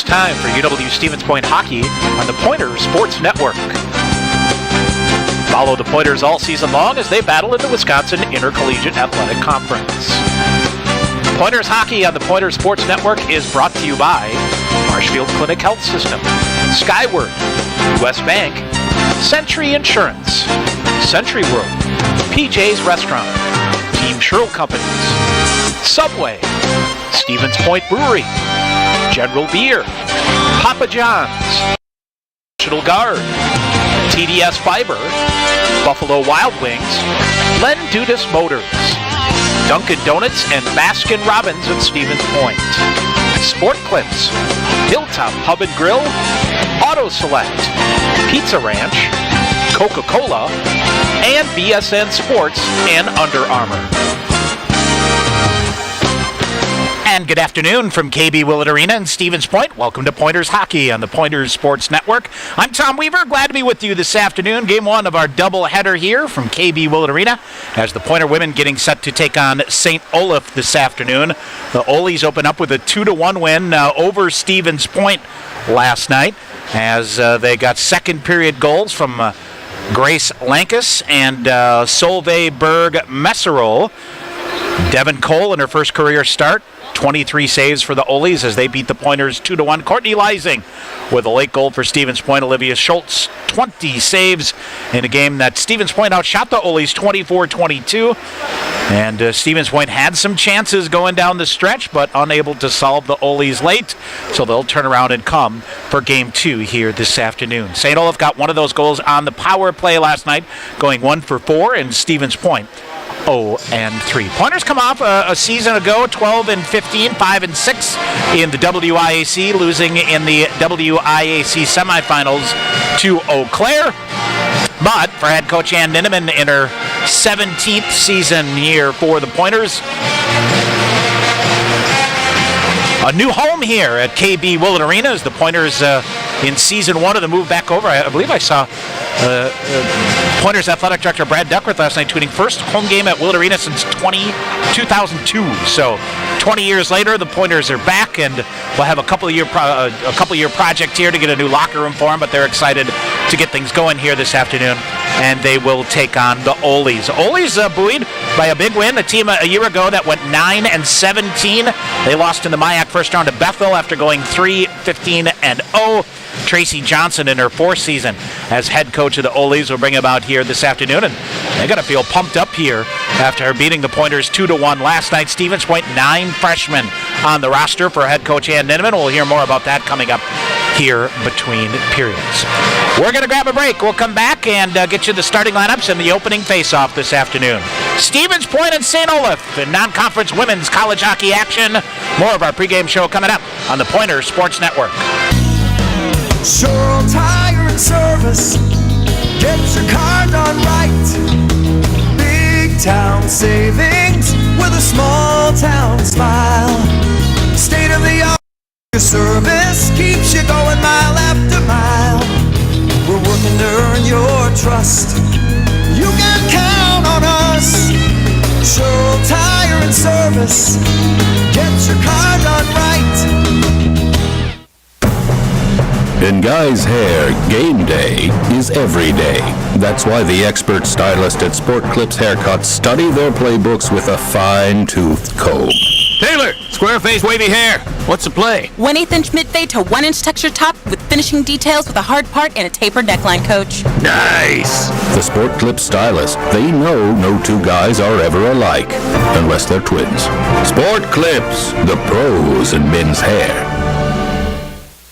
time for UW Stevens Point hockey on the Pointers Sports Network. Follow the Pointers all season long as they battle in the Wisconsin Intercollegiate Athletic Conference. Pointers hockey on the Pointers Sports Network is brought to you by Marshfield Clinic Health System, Skyward, US Bank, Century Insurance, Century World, PJ's Restaurant, Team Sherrill Companies, Subway, Stevens Point Brewery, General Beer, Papa John's, National Guard, TDS Fiber, Buffalo Wild Wings, Len Dudas Motors, Dunkin' Donuts and Baskin Robbins at Stevens Point, Sport Clips, Hilltop Pub and Grill, Auto Select, Pizza Ranch, Coca-Cola, and BSN Sports and Under Armour. And good afternoon from KB Willett Arena in Stevens Point. Welcome to Pointers Hockey on the Pointers Sports Network. I'm Tom Weaver, glad to be with you this afternoon. Game one of our doubleheader here from KB Willett Arena as the Pointer women getting set to take on St. Olaf this afternoon. The Olies open up with a 2-1 win over Stevens Point last night as they got second period goals from Grace Lankus and Solveig Berg-Messerol. Devin Cole in her first career start. 23 saves for the Olies as they beat the Pointers 2-1. Courtney Leising with a late goal for Stevens Point. Olivia Schultz, 20 saves in a game that Stevens Point outshot the Olies 24-22. And Stevens Point had some chances going down the stretch, but unable to solve the Olies late. So they'll turn around and come for game two here this afternoon. St. Olaf got one of those goals on the power play last night, going 1 for 4, and Stevens Point 0-3. Pointers come off a season ago, 12-15, 5-6 in the WIAC, losing in the WIAC semifinals to Eau Claire. But for head coach Ann Ninneman in her 17th season here for the Pointers, a new home here at KB Willett Arena as the Pointers in season one of the move back over. I believe I saw Pointers Athletic Director Brad Duckworth last night tweeting first home game at Willett Arena since 2002. So 20 years later, the Pointers are back, and we'll have a couple year project here to get a new locker room for them. But they're excited to get things going here this afternoon, and they will take on the Olies. Olies buoyed by a big win. A team a year ago that went 9-17. They lost in the MIAC first round to Bethel after going 3-15-0. Tracy Johnson in her fourth season as head coach of the Olies will bring about here this afternoon, and they got to feel pumped up here after beating the Pointers 2-1 last night. Stevens Point, 9 freshmen on the roster for head coach Ann Ninneman. We'll hear more about that coming up here between periods. We're going to grab a break. We'll come back and get you the starting lineups and the opening face-off this afternoon. Stevens Point and St. Olaf in non-conference women's college hockey action. More of our pregame show coming up on the Pointers Sports Network. Sure Tire and Service, get your car done right. Big town savings with a small town smile. State of the art service keeps you going mile after mile. We're working to earn your trust. You can count on us. Sure Tire and Service, get your car done right. In guys' hair, game day is every day. That's why the expert stylist at Sport Clips Haircuts study their playbooks with a fine-toothed comb. Taylor, square face, wavy hair. What's the play? 1/8 inch mid-fade to 1 inch texture top with finishing details with a hard part and a tapered neckline, coach. Nice. The Sport Clips stylist, they know no two guys are ever alike, unless they're twins. Sport Clips, the pros in men's hair.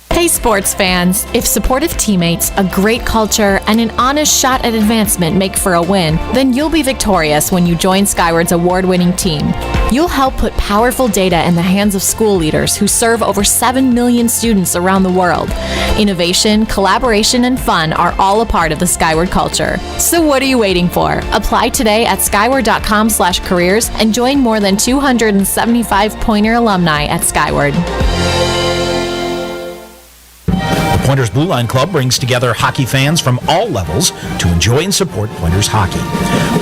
Hey sports fans, if supportive teammates, a great culture, and an honest shot at advancement make for a win, then you'll be victorious when you join Skyward's award-winning team. You'll help put powerful data in the hands of school leaders who serve over 7 million students around the world. Innovation, collaboration, and fun are all a part of the Skyward culture. So what are you waiting for? Apply today at skyward.com/careers and join more than 275 Pointer alumni at Skyward. Pointers Blue Line Club brings together hockey fans from all levels to enjoy and support Pointers hockey.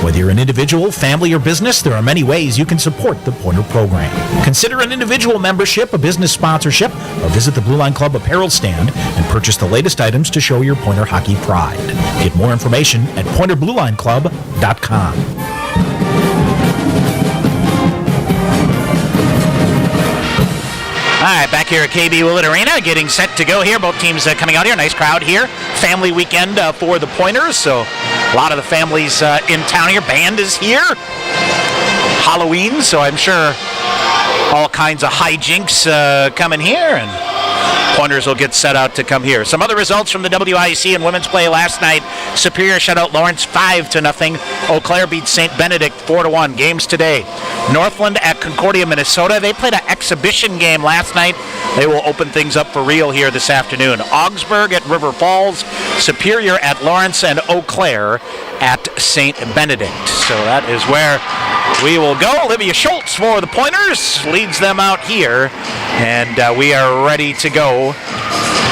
Whether you're an individual, family, or business, there are many ways you can support the Pointer program. Consider an individual membership, a business sponsorship, or visit the Blue Line Club apparel stand and purchase the latest items to show your Pointer hockey pride. Get more information at pointerbluelineclub.com. All right, back here at KB Willett Arena, getting set to go here. Both teams coming out here. Nice crowd here. Family weekend for the Pointers, so a lot of the families in town here. Band is here. Halloween, so I'm sure all kinds of hijinks coming here, and Pointers will get set out to come here. Some other results from the WIC and women's play last night. Superior shut out Lawrence 5-0. Eau Claire beat St. Benedict 4-1. Games today. Northland at Concordia, Minnesota. They played an exhibition game last night. They will open things up for real here this afternoon. Augsburg at River Falls. Superior at Lawrence, and Eau Claire at St. Benedict. So that is where we will go. Olivia Schultz for the Pointers leads them out here, and we are ready to go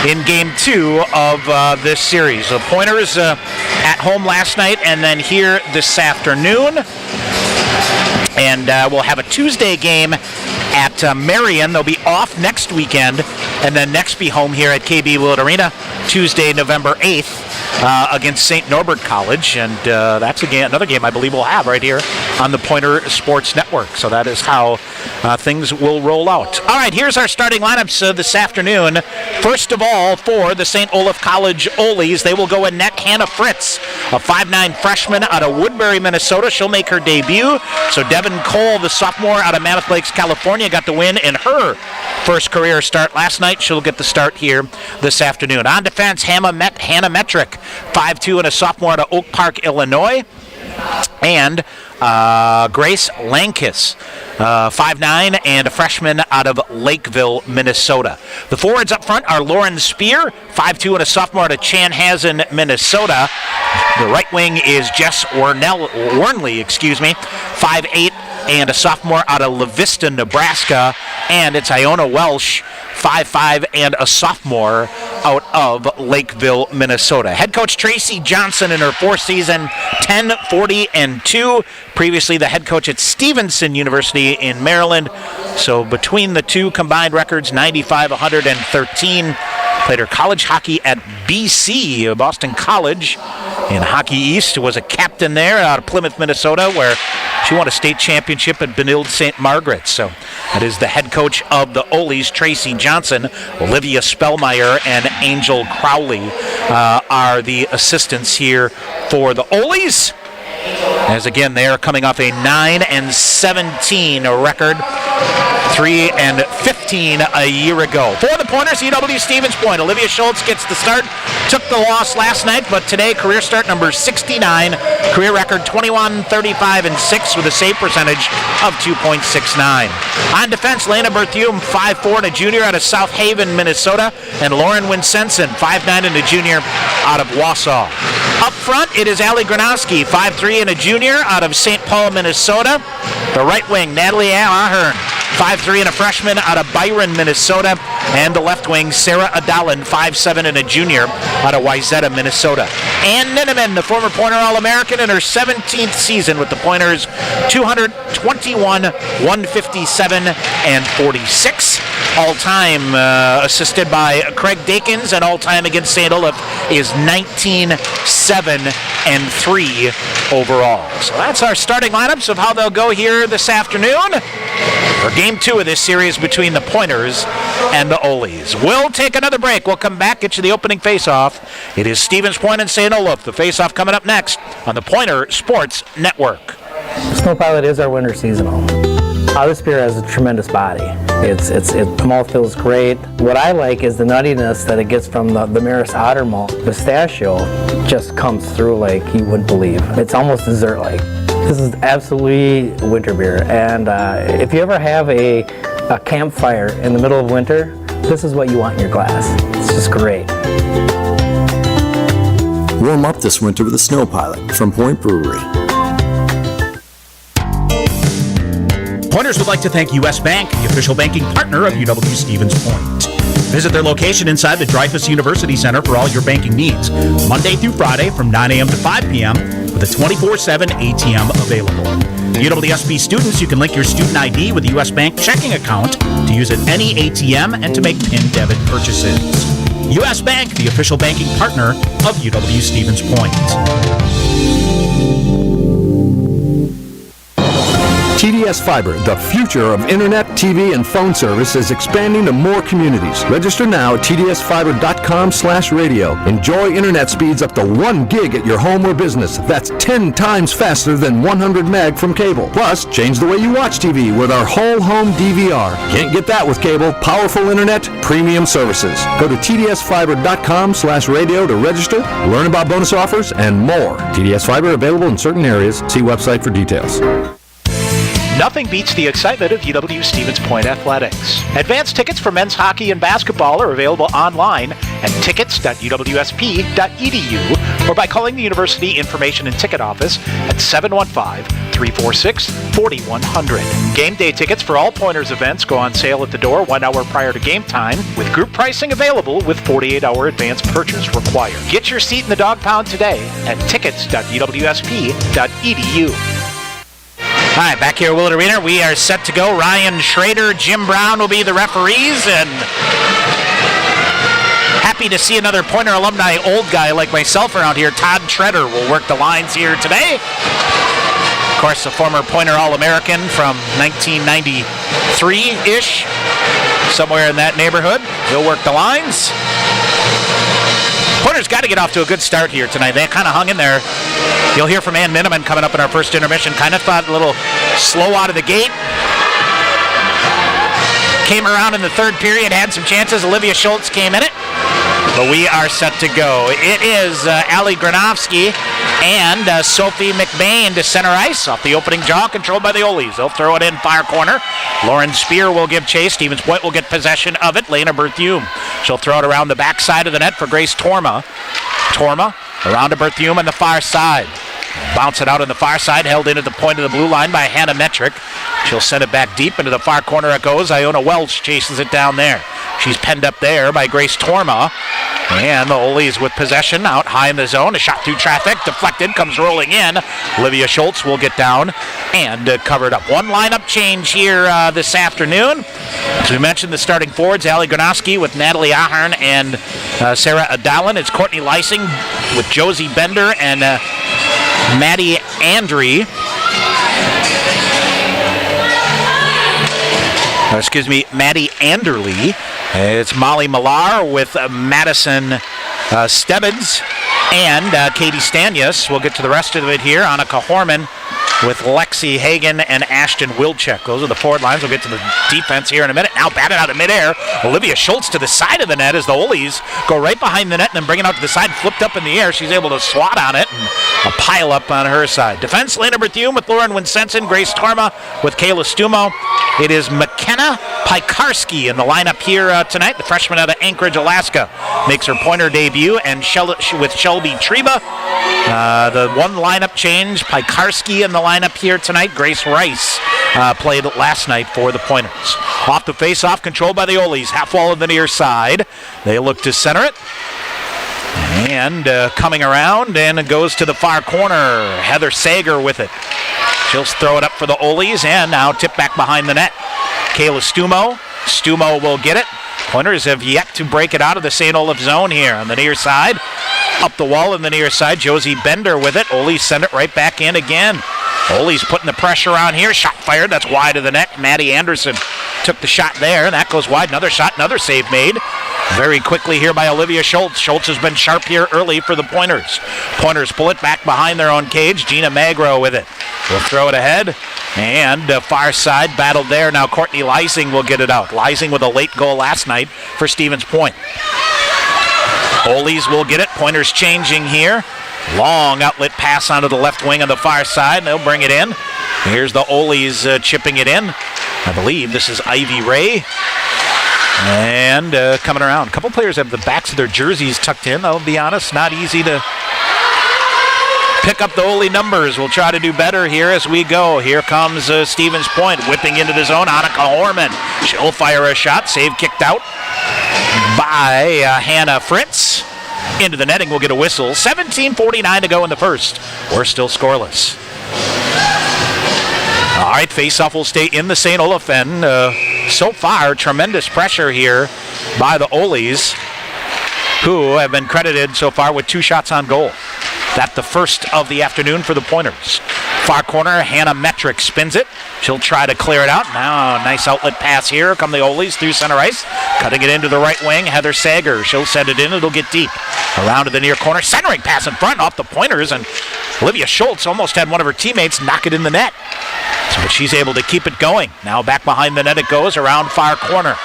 in Game 2 of this series. The Pointers at home last night and then here this afternoon. And we'll have a Tuesday game at Marion. They'll be off next weekend, and then next be home here at KB Willett Arena Tuesday, November 8th. Against St. Norbert College, and that's another game I believe we'll have right here on the Pointer Sports Network. So that is how things will roll out. All right, here's our starting lineups this afternoon. First of all, for the St. Olaf College Olies, they will go in net Hannah Fritz, a 5'9 freshman out of Woodbury, Minnesota. She'll make her debut. So Devin Cole, the sophomore out of Mammoth Lakes, California, got the win in her first career start last night. She'll get the start here this afternoon. On defense, Hannah Metrick, 5'2 and a sophomore out of Oak Park, Illinois. And Grace Lankis, 5'9 and a freshman out of Lakeville, Minnesota. The forwards up front are Lauren Spear, 5'2 and a sophomore out of Chanhassen, Minnesota. The right wing is Jess Wernley, 5'8 and a sophomore out of La Vista, Nebraska. And it's Iona Welsh, 5'5 and a sophomore out of Lakeville, Minnesota. Head coach Tracy Johnson in her fourth season, 10-40-2. Previously the head coach at Stevenson University in Maryland. So between the two combined records, 95-113. Played her college hockey at BC, Boston College in Hockey East. Was a captain there out of Plymouth, Minnesota, where she won a state championship at Benilde St. Margaret. So that is the head coach of the Olies, Tracy Johnson. Olivia Spellmeyer and Angel Crowley are the assistants here for the Olies. As again, they are coming off a 9-17 record, 3-15 a year ago. For the Pointers, UW Stevens Point, Olivia Schultz gets the start. Took the loss last night, but today career start number 69, career record 21-35-6 with a save percentage of 2.69. On defense, Lena Berthume, 5'4 and a junior out of South Haven, Minnesota, and Lauren Winsenson, 5'9 and a junior out of Wausau. Up front, it is Allie Gronowski, 5'3 and a junior out of St. Paul, Minnesota. The right wing, Natalie Ahern, 5'3 and a freshman out of Byron, Minnesota. And the left wing, Sarah Adalan, 5'7 and a junior out of Wayzata, Minnesota. Ann Ninneman, the former Pointer All-American in her 17th season with the Pointers, 221, 157, and 46. All-time assisted by Craig Dakins, and all-time against St. Olaf is 19-7-3 overall. So that's our starting lineups of how they'll go here this afternoon for Game 2 of this series between the Pointers and the Olies. We'll take another break. We'll come back, get you the opening face-off. It is Stevens Point and St. Olaf. The face-off coming up next on the Pointer Sports Network. Snow Pilot is our winter seasonal. This beer has a tremendous body. The malt feels great. What I like is the nuttiness that it gets from the Maris Otter malt. Pistachio just comes through like you wouldn't believe. It's almost dessert-like. This is absolutely winter beer, and if you ever have a campfire in the middle of winter, this is what you want in your glass. It's just great. Warm up this winter with a Snow Pilot from Point Brewery. Pointers would like to thank U.S. Bank, the official banking partner of UW Stevens Point. Visit their location inside the Dreyfus University Center for all your banking needs. Monday through Friday from 9 a.m. to 5 p.m. with a 24/7 ATM available. UWSP students, you can link your student ID with a U.S. Bank checking account to use at any ATM and to make PIN debit purchases. U.S. Bank, the official banking partner of UW Stevens Point. TDS Fiber, the future of internet, TV, and phone service, is expanding to more communities. Register now at tdsfiber.com/radio. Enjoy internet speeds up to 1 gig at your home or business. That's 10 times faster than 100 meg from cable. Plus, change the way you watch TV with our whole home DVR. Can't get that with cable. Powerful internet, premium services. Go to tdsfiber.com/radio to register, learn about bonus offers, and more. TDS Fiber available in certain areas. See website for details. Nothing beats the excitement of UW Stevens Point athletics. Advanced tickets for men's hockey and basketball are available online at tickets.uwsp.edu or by calling the University Information and Ticket Office at 715-346-4100. Game day tickets for all Pointers events go on sale at the door 1 hour prior to game time, with group pricing available with 48-hour advance purchase required. Get your seat in the dog pound today at tickets.uwsp.edu. All right, back here at Willett Arena, we are set to go. Ryan Schrader, Jim Brown will be the referees, and happy to see another Pointer alumni old guy like myself around here. Todd Treader will work the lines here today. Of course, a former Pointer All-American from 1993-ish, somewhere in that neighborhood. He'll work the lines. Pointer's got to get off to a good start here tonight. They kind of hung in there. You'll hear from Ann Miniman coming up in our first intermission. Kind of thought a little slow out of the gate. Came around in the third period, had some chances. Olivia Schultz came in it. But we are set to go. It is Allie Granovsky and Sophie McBain to center ice off the opening draw, controlled by the Olies. They'll throw it in far corner. Lauren Spear will give chase. Stevens Point will get possession of it. Lena Berthume. She'll throw it around the backside of the net for Grace Torma. Torma around to Berthume on the far side. Bounce it out on the far side, held in at the point of the blue line by Hannah Metrick. She'll send it back deep into the far corner it goes. Iona Welch chases it down there. She's penned up there by Grace Torma. And the Olies with possession out high in the zone. A shot through traffic, deflected, comes rolling in. Olivia Schultz will get down and covered up. One lineup change here this afternoon. As we mentioned, the starting forwards, Allie Granovsky with Natalie Ahern and Sarah Adalin. It's Courtney Lysing with Josie Bender and Maddie Andry. Maddie Anderly. It's Molly Millar with Madison Stebbins and Katie Stanyas. We'll get to the rest of it here. Annika Horman with Lexi Hagan and Ashton Wilczek. Those are the forward lines. We'll get to the defense here in a minute. Now batted out of midair. Olivia Schultz to the side of the net as the Olies go right behind the net and then bring it out to the side, flipped up in the air. She's able to swat on it and a pile up on her side. Defense, Lena Berthume with Lauren Winsenson, Grace Torma with Kayla Stumo. It is McKenna Pikarski in the lineup here tonight. The freshman out of Anchorage, Alaska, makes her Pointer debut, and with Shelby Treba. The one lineup change, Pikarski in the lineup here tonight. Grace Rice played last night for the Pointers. Off the face-off, controlled by the Olies. Half wall of the near side. They look to center it. And coming around, and it goes to the far corner. Heather Sager with it. She'll throw it up for the Olies, and now tip back behind the net. Kayla Stumo. Stumo will get it. Pointers have yet to break it out of the St. Olaf zone here on the near side. Up the wall on the near side, Josie Bender with it. Olies send it right back in again. Olies putting the pressure on here. Shot fired. That's wide of the net. Maddie Anderson took the shot there. That goes wide. Another shot. Another save made. Very quickly here by Olivia Schultz. Schultz has been sharp here early for the Pointers. Pointers pull it back behind their own cage. Gina Magro with it. Will throw it ahead. And far side battled there. Now Courtney Lysing will get it out. Lysing with a late goal last night for Stevens Point. Olies will get it. Pointers changing here. Long outlet pass onto the left wing on the far side. They'll bring it in. Here's the Olies chipping it in. I believe this is Ivy Ray. And coming around. A couple players have the backs of their jerseys tucked in. I'll be honest, not easy to pick up the Oli numbers. We'll try to do better here as we go. Here comes Stevens Point whipping into the zone. Annika Horman. She'll fire a shot. Save kicked out. by Hannah Fritz. Into the netting, we'll get a whistle. 17:49 to go in the first. We're still scoreless. All right, faceoff will stay in the St. Olaf end. So far, tremendous pressure here by the Olies, who have been credited so far with 2 shots on goal. That's the first of the afternoon for the Pointers. Far corner, Hannah Metrick spins it. She'll try to clear it out. Now, nice outlet pass here. Come the Olies through center ice. Cutting it into the right wing, Heather Sager. She'll send it in. It'll get deep. Around to the near corner. Centering pass in front off the Pointers. And Olivia Schultz almost had one of her teammates knock it in the net. But she's able to keep it going. Now back behind the net it goes around far corner.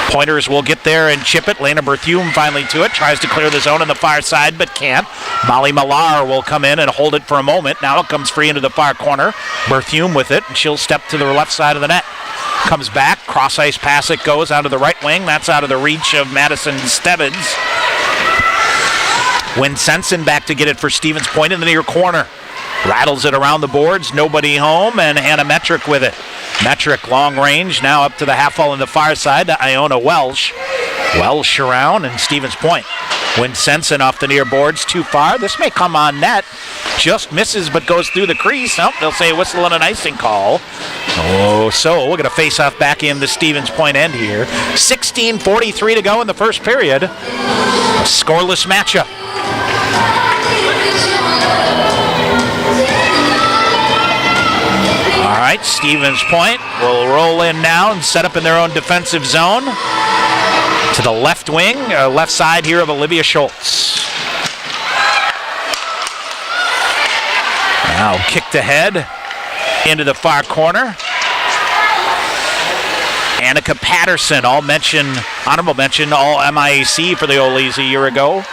Pointers will get there and chip it. Lena Berthume finally to it. Tries to clear the zone on the far side, but can't. Molly Millar will come in and hold it for a moment. Now it comes free into the far corner. Berthume with it, and she'll step to the left side of the net. Comes back. Cross ice pass it goes out of the right wing. That's out of the reach of Madison Stebbins. Win Sensen back to get it for Stevens Point in the near corner. Rattles it around the boards. Nobody home, and Hannah Metrick with it. Metrick long range, now up to the half wall on the far side to Iona Welsh. Welsh around, and Stevens Point. Win Sensen off the near boards, too far. This may come on net. Just misses, but goes through the crease. Nope, they'll say a whistle and an icing call. So we're going to face off back in the Stevens Point end here. 16:43 to go in the first period. A scoreless matchup. All right, Stevens Point will roll in now and set up in their own defensive zone. To the left wing, left side here of Olivia Schultz. Now kicked ahead into the far corner. Annika Patterson, honorable mention, all MIAC for the Olies a year ago.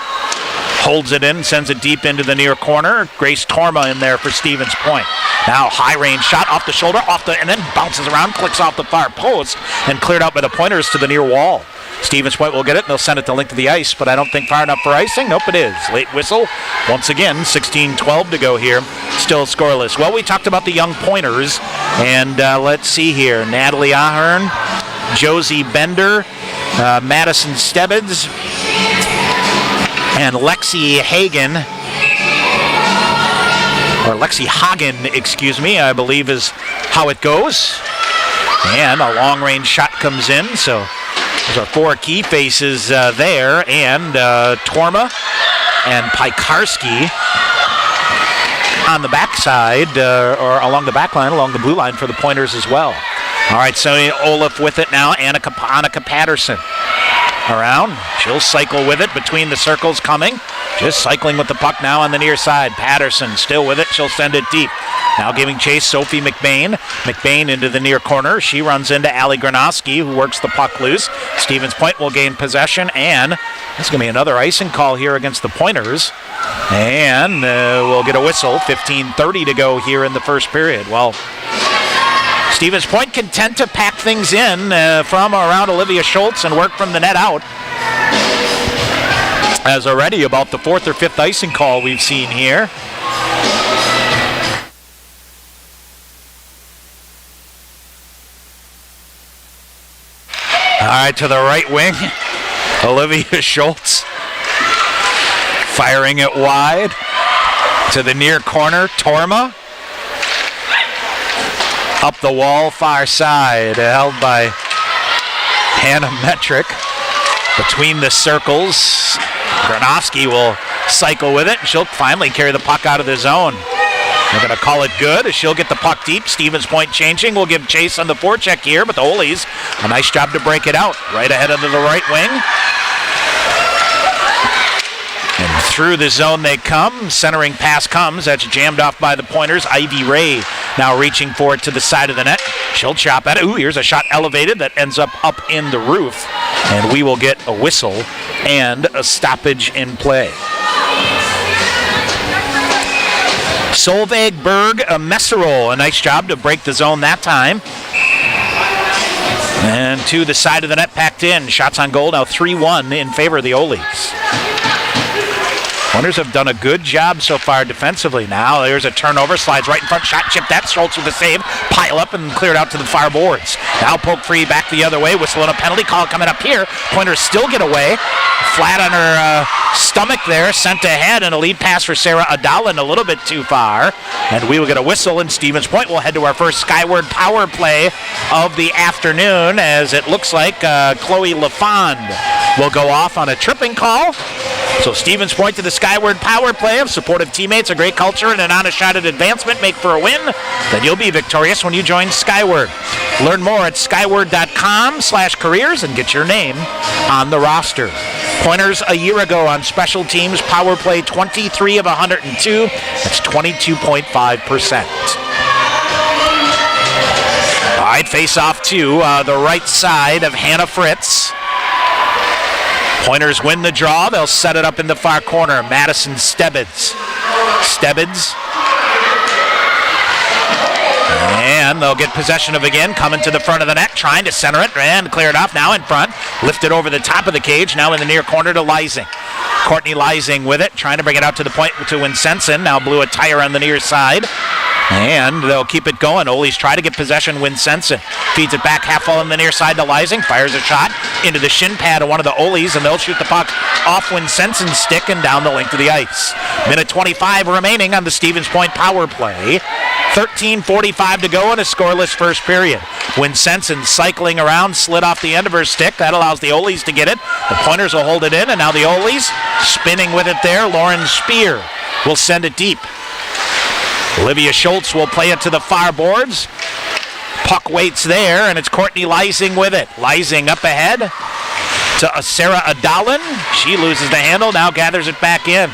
Holds it in, sends it deep into the near corner. Grace Torma in there for Stevens Point. Now high range shot off the shoulder, and then bounces around, clicks off the far post, and cleared out by the Pointers to the near wall. Stevens Point will get it, and they'll send it to link to the ice, but I don't think far enough for icing. Nope, it is. Late whistle. Once again, 16:12 to go here. Still scoreless. Well, we talked about the young Pointers, and let's see here. Natalie Ahern, Josie Bender, Madison Stebbins, and Lexi Hagen, or Lexi Hagen, excuse me, I believe is how it goes. And a long-range shot comes in, so there's our 4 key faces there, and Torma and Pikarski on the backside, or along the back line, along the blue line for the Pointers as well. All right, so Olaf with it now, Annika Patterson. Around, she'll cycle with it between the circles coming. Just cycling with the puck now on the near side. Patterson still with it, she'll send it deep. Now giving chase, Sophie McBain. McBain into the near corner. She runs into Allie Granowski, who works the puck loose. Stevens Point will gain possession, and this is going to be another icing call here against the Pointers. And we'll get a whistle. 15:30 to go here in the first period. Well, Stevens Point content to pack things in from around Olivia Schultz and work from the net out. As already about the 4th or 5th icing call we've seen here. All right, to the right wing, Olivia Schultz firing it wide. To the near corner, Torma. Up the wall, far side, held by Hannah Metrick. Between the circles, Granowski will cycle with it, and she'll finally carry the puck out of the zone. They're going to call it good as she'll get the puck deep. Stevens Point changing. We'll give chase on the forecheck here, but the Olies, a nice job to break it out. Right ahead into the right wing. And through the zone they come. Centering pass comes. That's jammed off by the Pointers. Ivy Ray now reaching for it to the side of the net. She'll chop at it. Ooh, here's a shot elevated that ends up in the roof. And we will get a whistle and a stoppage in play. Solveig Berg Messerol, a nice job to break the zone that time. And to the side of the net, packed in. Shots on goal now 3-1 in favor of the Olies. Pointers have done a good job so far defensively. Now there's a turnover, slides right in front, shot chip that, Schultz with a save, pile up and cleared out to the far boards. Now poke free back the other way, whistle and a penalty call coming up here. Pointers still get away, flat on her stomach there, sent ahead, and a lead pass for Sarah Adalin a little bit too far. And we will get a whistle, and Stevens Point will head to our first Skyward power play of the afternoon, as it looks like Chloe LaFond will go off on a tripping call. So Stevens Point to the Skyward power play of supportive teammates, a great culture, and an honest shot at advancement make for a win. Then you'll be victorious when you join Skyward. Learn more at skyward.com/careers and get your name on the roster. Pointers a year ago on special teams power play 23 of 102. That's 22.5%. All right, face off to the right side of Hannah Fritz. Pointers win the draw. They'll set it up in the far corner. Madison Stebbins. And they'll get possession of again, coming to the front of the net, trying to center it, and clear it off now in front. Lifted over the top of the cage, now in the near corner to Leising. Courtney Leising with it, trying to bring it out to the point to Winsenson. Now blew a tire on the near side. And they'll keep it going. Ole's try to get possession. Winsenson feeds it back half full on the near side to Leising. Fires a shot into the shin pad of one of the Ole's, and they'll shoot the puck off Winsenson's stick and down the length of the ice. Minute 25 remaining on the Stevens Point power play. 13:45 to go in a scoreless first period. Winsenson cycling around, slid off the end of her stick. That allows the Ole's to get it. The Pointers will hold it in, and now the Ole's spinning with it there. Lauren Spear will send it deep. Olivia Schultz will play it to the far boards. Puck waits there, and it's Courtney Leising with it. Leising up ahead to Sarah Adalin. She loses the handle, now gathers it back in.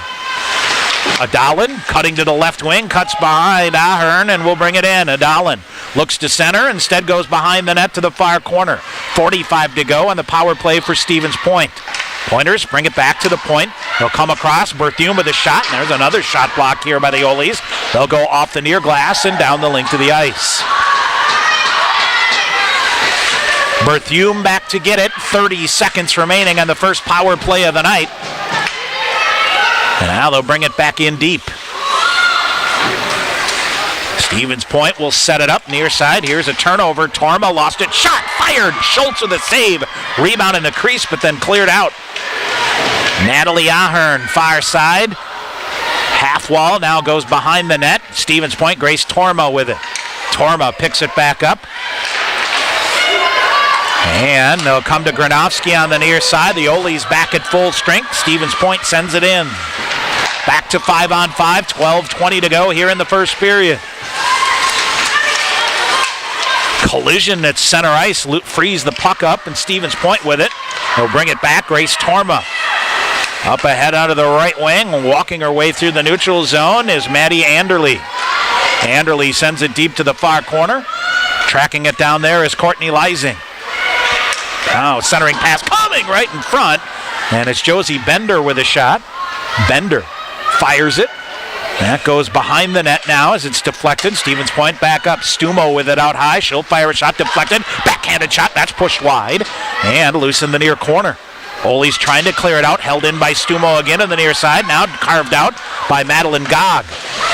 Adalin cutting to the left wing, cuts behind Ahern, and will bring it in. Adalin looks to center, instead goes behind the net to the far corner. 45 to go on the power play for Stevens Point. Pointers bring it back to the point. They'll come across. Berthume with a shot. And there's another shot blocked here by the Ole's. They'll go off the near glass and down the length of the ice. Berthume back to get it. 30 seconds remaining on the first power play of the night. And now they'll bring it back in deep. Stevens Point will set it up near side. Here's a turnover. Torma lost it. Shot fired. Schultz with a save. Rebound in the crease, but then cleared out. Natalie Ahern, far side. Half wall now goes behind the net. Stevens Point, Grace Torma with it. Torma picks it back up. And they'll come to Granowski on the near side. The Ole's back at full strength. Stevens Point sends it in. Back to 5-on-5. 12:20 to go here in the first period. Collision at center ice. Frees the puck up, and Stevens Point with it. They'll bring it back. Grace Torma up ahead out of the right wing. Walking her way through the neutral zone is Maddie Anderle. Anderle sends it deep to the far corner. Tracking it down there is Courtney Leising. Now centering pass coming right in front. And it's Josie Bender with a shot. Bender fires it. That goes behind the net now as it's deflected. Stevens Point back up. Stumo with it out high. She'll fire a shot deflected. Backhanded shot. That's pushed wide. And loose in the near corner. Ole's trying to clear it out. Held in by Stumo again on the near side. Now carved out by Madeline Gog.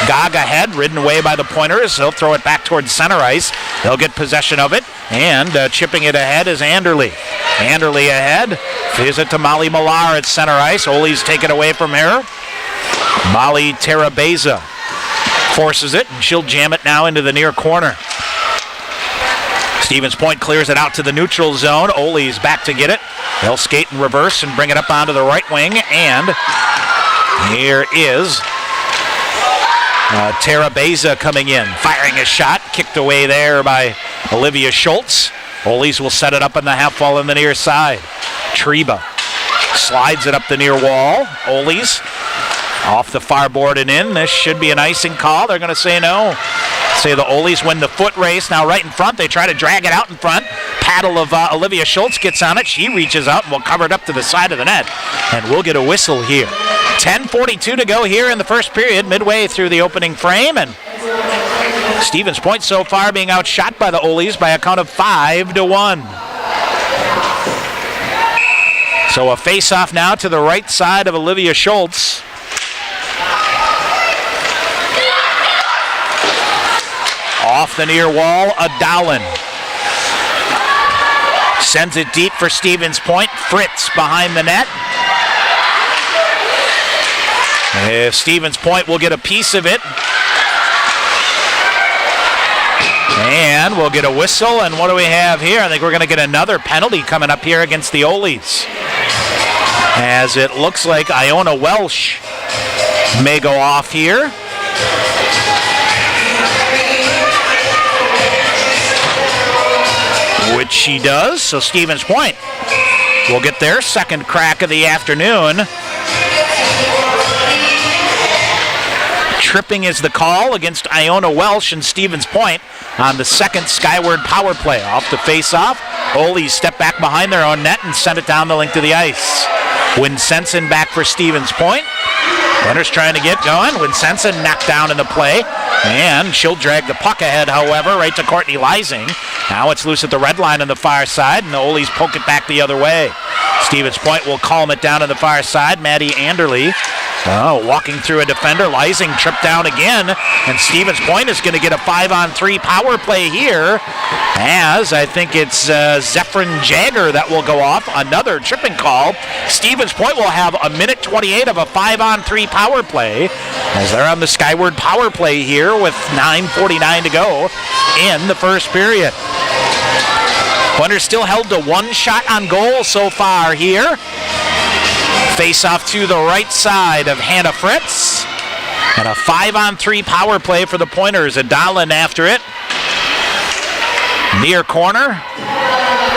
Gog ahead. Ridden away by the Pointers. They'll throw it back towards center ice. They'll get possession of it. And chipping it ahead is Anderle. Anderle ahead. Gives it to Molly Millar at center ice. Ole's take it away from her. Molly Terabeza forces it, and she'll jam it now into the near corner. Stevens Point clears it out to the neutral zone. Ole's back to get it. They'll skate in reverse and bring it up onto the right wing, and here is Terabeza coming in, firing a shot, kicked away there by Olivia Schultz. Ole's will set it up in the half wall on the near side. Treba slides it up the near wall. Ole's off the far board and in. This should be an icing call. They're going to say no. Say the Ole's win the foot race. Now right in front. They try to drag it out in front. Paddle of Olivia Schultz gets on it. She reaches out and will cover it up to the side of the net. And we'll get a whistle here. 10:42 to go here in the first period, midway through the opening frame. And Stevens Point so far being outshot by the Ole's by a count of 5-1. So a face-off now to the right side of Olivia Schultz. Off the near wall, Adalin. Sends it deep for Stevens Point. Fritz behind the net. If Stevens Point will get a piece of it. And we'll get a whistle. And what do we have here? I think we're going to get another penalty coming up here against the Oles. As it looks like Iona Welsh may go off here. Which she does. So Stevens Point will get their second crack of the afternoon. Tripping is the call against Iona Welsh and Stevens Point on the second Skyward power play. Off the face-off, Oles step back behind their own net and send it down the length of the ice. Winsenson back for Stevens Point. Pointers trying to get going. Winsenson knocked down in the play. And she'll drag the puck ahead, however, right to Courtney Leising. Now it's loose at the red line on the far side, and the Oles poke it back the other way. Stevens Point will calm it down on the far side. Maddie Anderle walking through a defender. Leising tripped down again, and Stevens Point is going to get a 5-on-3 power play here, as I think it's Zephyrin Jagger that will go off. Another tripping call. Stevens Point will have a minute 28 of a 5-on-3 power play, as they're on the Skyward power play here with 9:49 to go in the first period. Pointers still held to one shot on goal so far here. Face off to the right side of Hannah Fritz. And a 5-on-3 power play for the Pointers. Adalin after it. Near corner.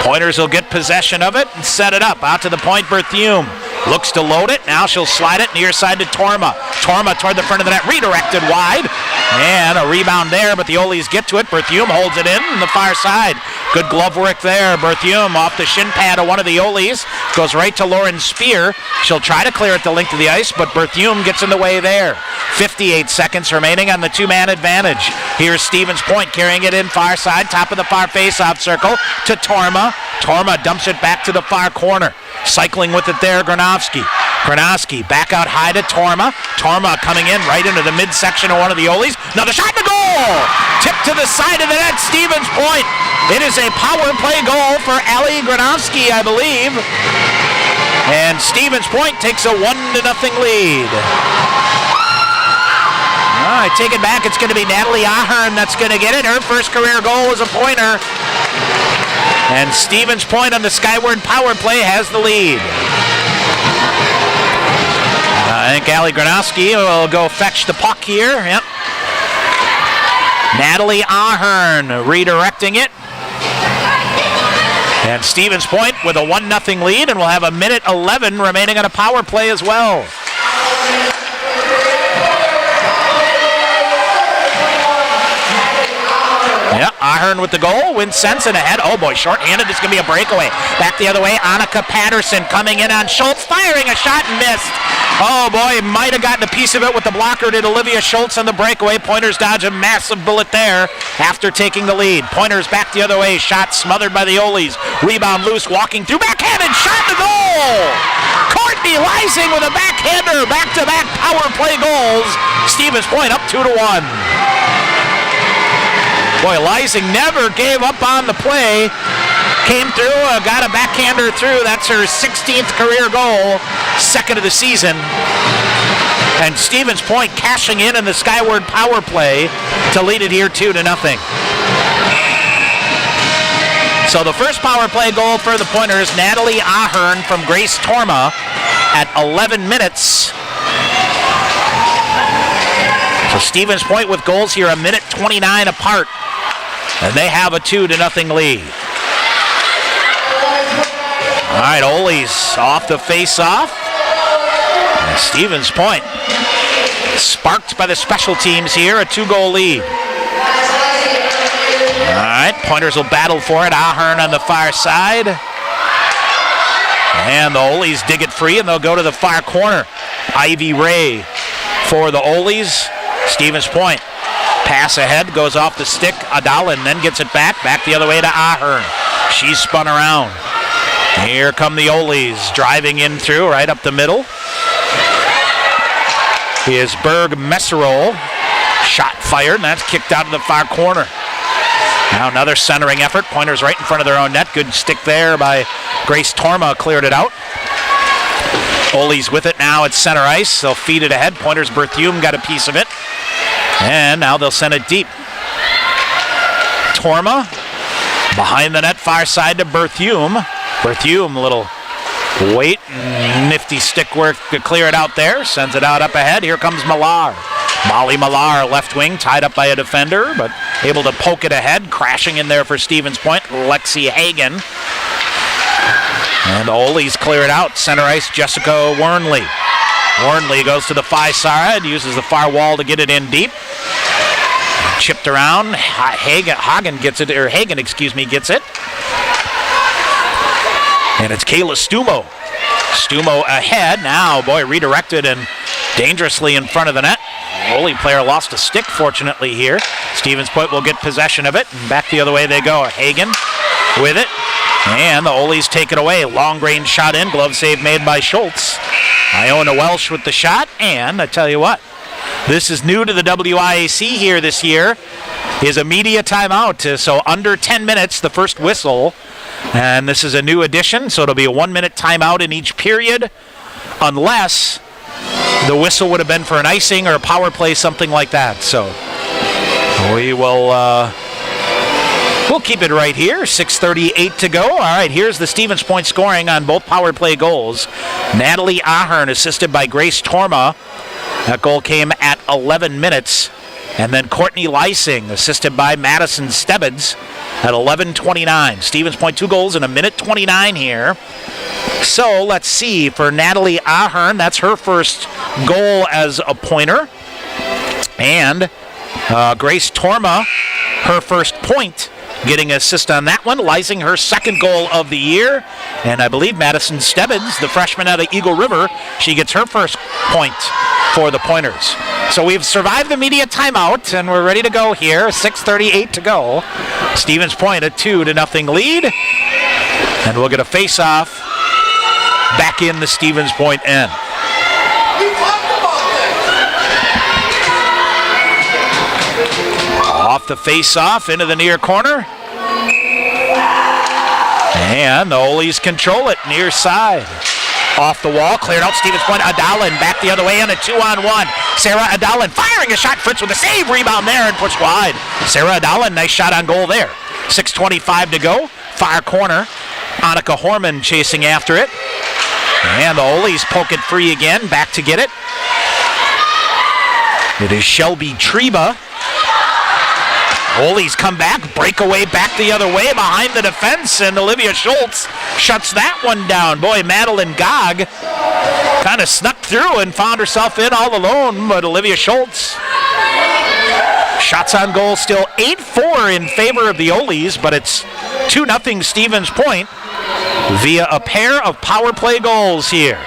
Pointers will get possession of it and set it up. Out to the point, Berthume. Looks to load it. Now she'll slide it near side to Torma. Torma toward the front of the net. Redirected wide. And a rebound there, but the Oles get to it. Berthume holds it in on the far side. Good glove work there. Berthume off the shin pad of one of the Oles. Goes right to Lauren Spear. She'll try to clear it the length of the ice, but Berthume gets in the way there. 58 seconds remaining on the two-man advantage. Here's Stevens Point carrying it in far side. Top of the far face-off circle to Torma. Torma dumps it back to the far corner. Cycling with it there, Granovsky. Granovsky back out high to Torma. Torma coming in right into the midsection of one of the Oles. Another shot to goal! Tip to the side of the net, Stevens Point. It is a power play goal for Allie Granovsky, I believe. And Stevens Point takes a 1-0 lead. I take it back. It's going to be Natalie Ahern that's going to get it. Her first career goal was a pointer. And Stevens Point on the Skyward power play has the lead. I think Allie Granovsky will go fetch the puck here. Yep. Natalie Ahern redirecting it. And Stevens Point with a 1-0 lead, and we'll have a minute 11 remaining on a power play as well. Yeah, Ahern with the goal. Winsenson ahead. Oh boy, short-handed. It's going to be a breakaway. Back the other way. Annika Patterson coming in on Schultz, firing a shot and missed. Oh boy, might have gotten a piece of it with the blocker. Did Olivia Schultz on the breakaway. Pointers dodge a massive bullet there after taking the lead. Pointers back the other way. Shot smothered by the Oles. Rebound loose, walking through. Backhanded shot to goal. Courtney Leising with a backhander. Back-to-back power play goals. Stevens Point up 2-1. Boy, Leising never gave up on the play. Came through, got a backhander through. That's her 16th career goal, second of the season. And Stevens Point cashing in the Skyward power play to lead it here 2-0. So the first power play goal for the Pointers, Natalie Ahern from Grace Torma at 11 minutes. So Stevens Point with goals here a minute 29 apart. And they have a 2-0 lead. All right, Oles off the face-off. And Stevens Point sparked by the special teams here, a 2-goal lead. All right, Pointers will battle for it. Ahern on the far side. And the Oles dig it free, and they'll go to the far corner. Ivy Ray for the Oles. Stevens Point. Pass ahead, goes off the stick. Adalin then gets it back the other way to Ahern. She's spun around. Here come the Oles driving in through right up the middle. Here's Berg Messerol. Shot fired, and that's kicked out of the far corner. Now another centering effort. Pointers right in front of their own net. Good stick there by Grace Torma, cleared it out. Ole's with it now at center ice. They'll feed it ahead. Pointers Berthiaume got a piece of it. And now they'll send it deep. Torma behind the net, far side to Berthiaume. Berthiaume, a little weight and nifty stick work to clear it out there. Sends it out up ahead. Here comes Millar. Molly Millar, left wing, tied up by a defender, but able to poke it ahead. Crashing in there for Stevens Point, Lexi Hagen. And Ole's clear it out. Center ice, Jessica Wernley. Wernley goes to the far side, uses the far wall to get it in deep. Chipped around. Hagen gets it. And it's Kayla Stumo. Stumo ahead. Now, boy, redirected and dangerously in front of the net. Ole player lost a stick, fortunately, here. Stevens Point will get possession of it. And back the other way they go. Hagen with it. And the Ole's take it away. Long range shot in. Glove save made by Schultz. Iona Welsh with the shot. And I tell you what, this is new to the WIAC here this year, is a media timeout. So under 10 minutes, the first whistle. And this is a new addition, so it'll be a 1-minute timeout in each period, unless the whistle would have been for an icing or a power play, something like that. So we will we'll keep it right here. 6:38 to go. All right, here's the Stevens Point scoring on both power play goals. Natalie Ahern assisted by Grace Torma. That goal came at 11 minutes. And then Courtney Lysing, assisted by Madison Stebbins at 11:29. Stevens Point 2 goals in a minute 29 here. So let's see, for Natalie Ahern, that's her first goal as a pointer. And Grace Torma, her first point, getting an assist on that one. Lysing, her second goal of the year. And I believe Madison Stebbins, the freshman out of Eagle River, she gets her first point for the Pointers. So we've survived the media timeout, and we're ready to go here. 6:38 to go. Stevens Point a 2-0 lead. And we'll get a face-off back in the Stevens Point end. Off the face-off into the near corner. And the Ole's control it near side. Off the wall, cleared out Stevens Point. Adalin back the other way on a 2-on-1. Sarah Adalin firing a shot. Fritz with a save. Rebound there and pushed wide. Sarah Adalin, nice shot on goal there. 6:25 to go. Far corner. Annika Horman chasing after it. And the Ole's poke it free again. Back to get it. It is Shelby Treba. Ole's come back, breakaway back the other way behind the defense, and Olivia Schultz shuts that one down. Boy, Madeline Gog kind of snuck through and found herself in all alone, but Olivia Schultz, shots on goal still 8-4 in favor of the Ole's, but it's 2-0 Stevens Point via a pair of power play goals here.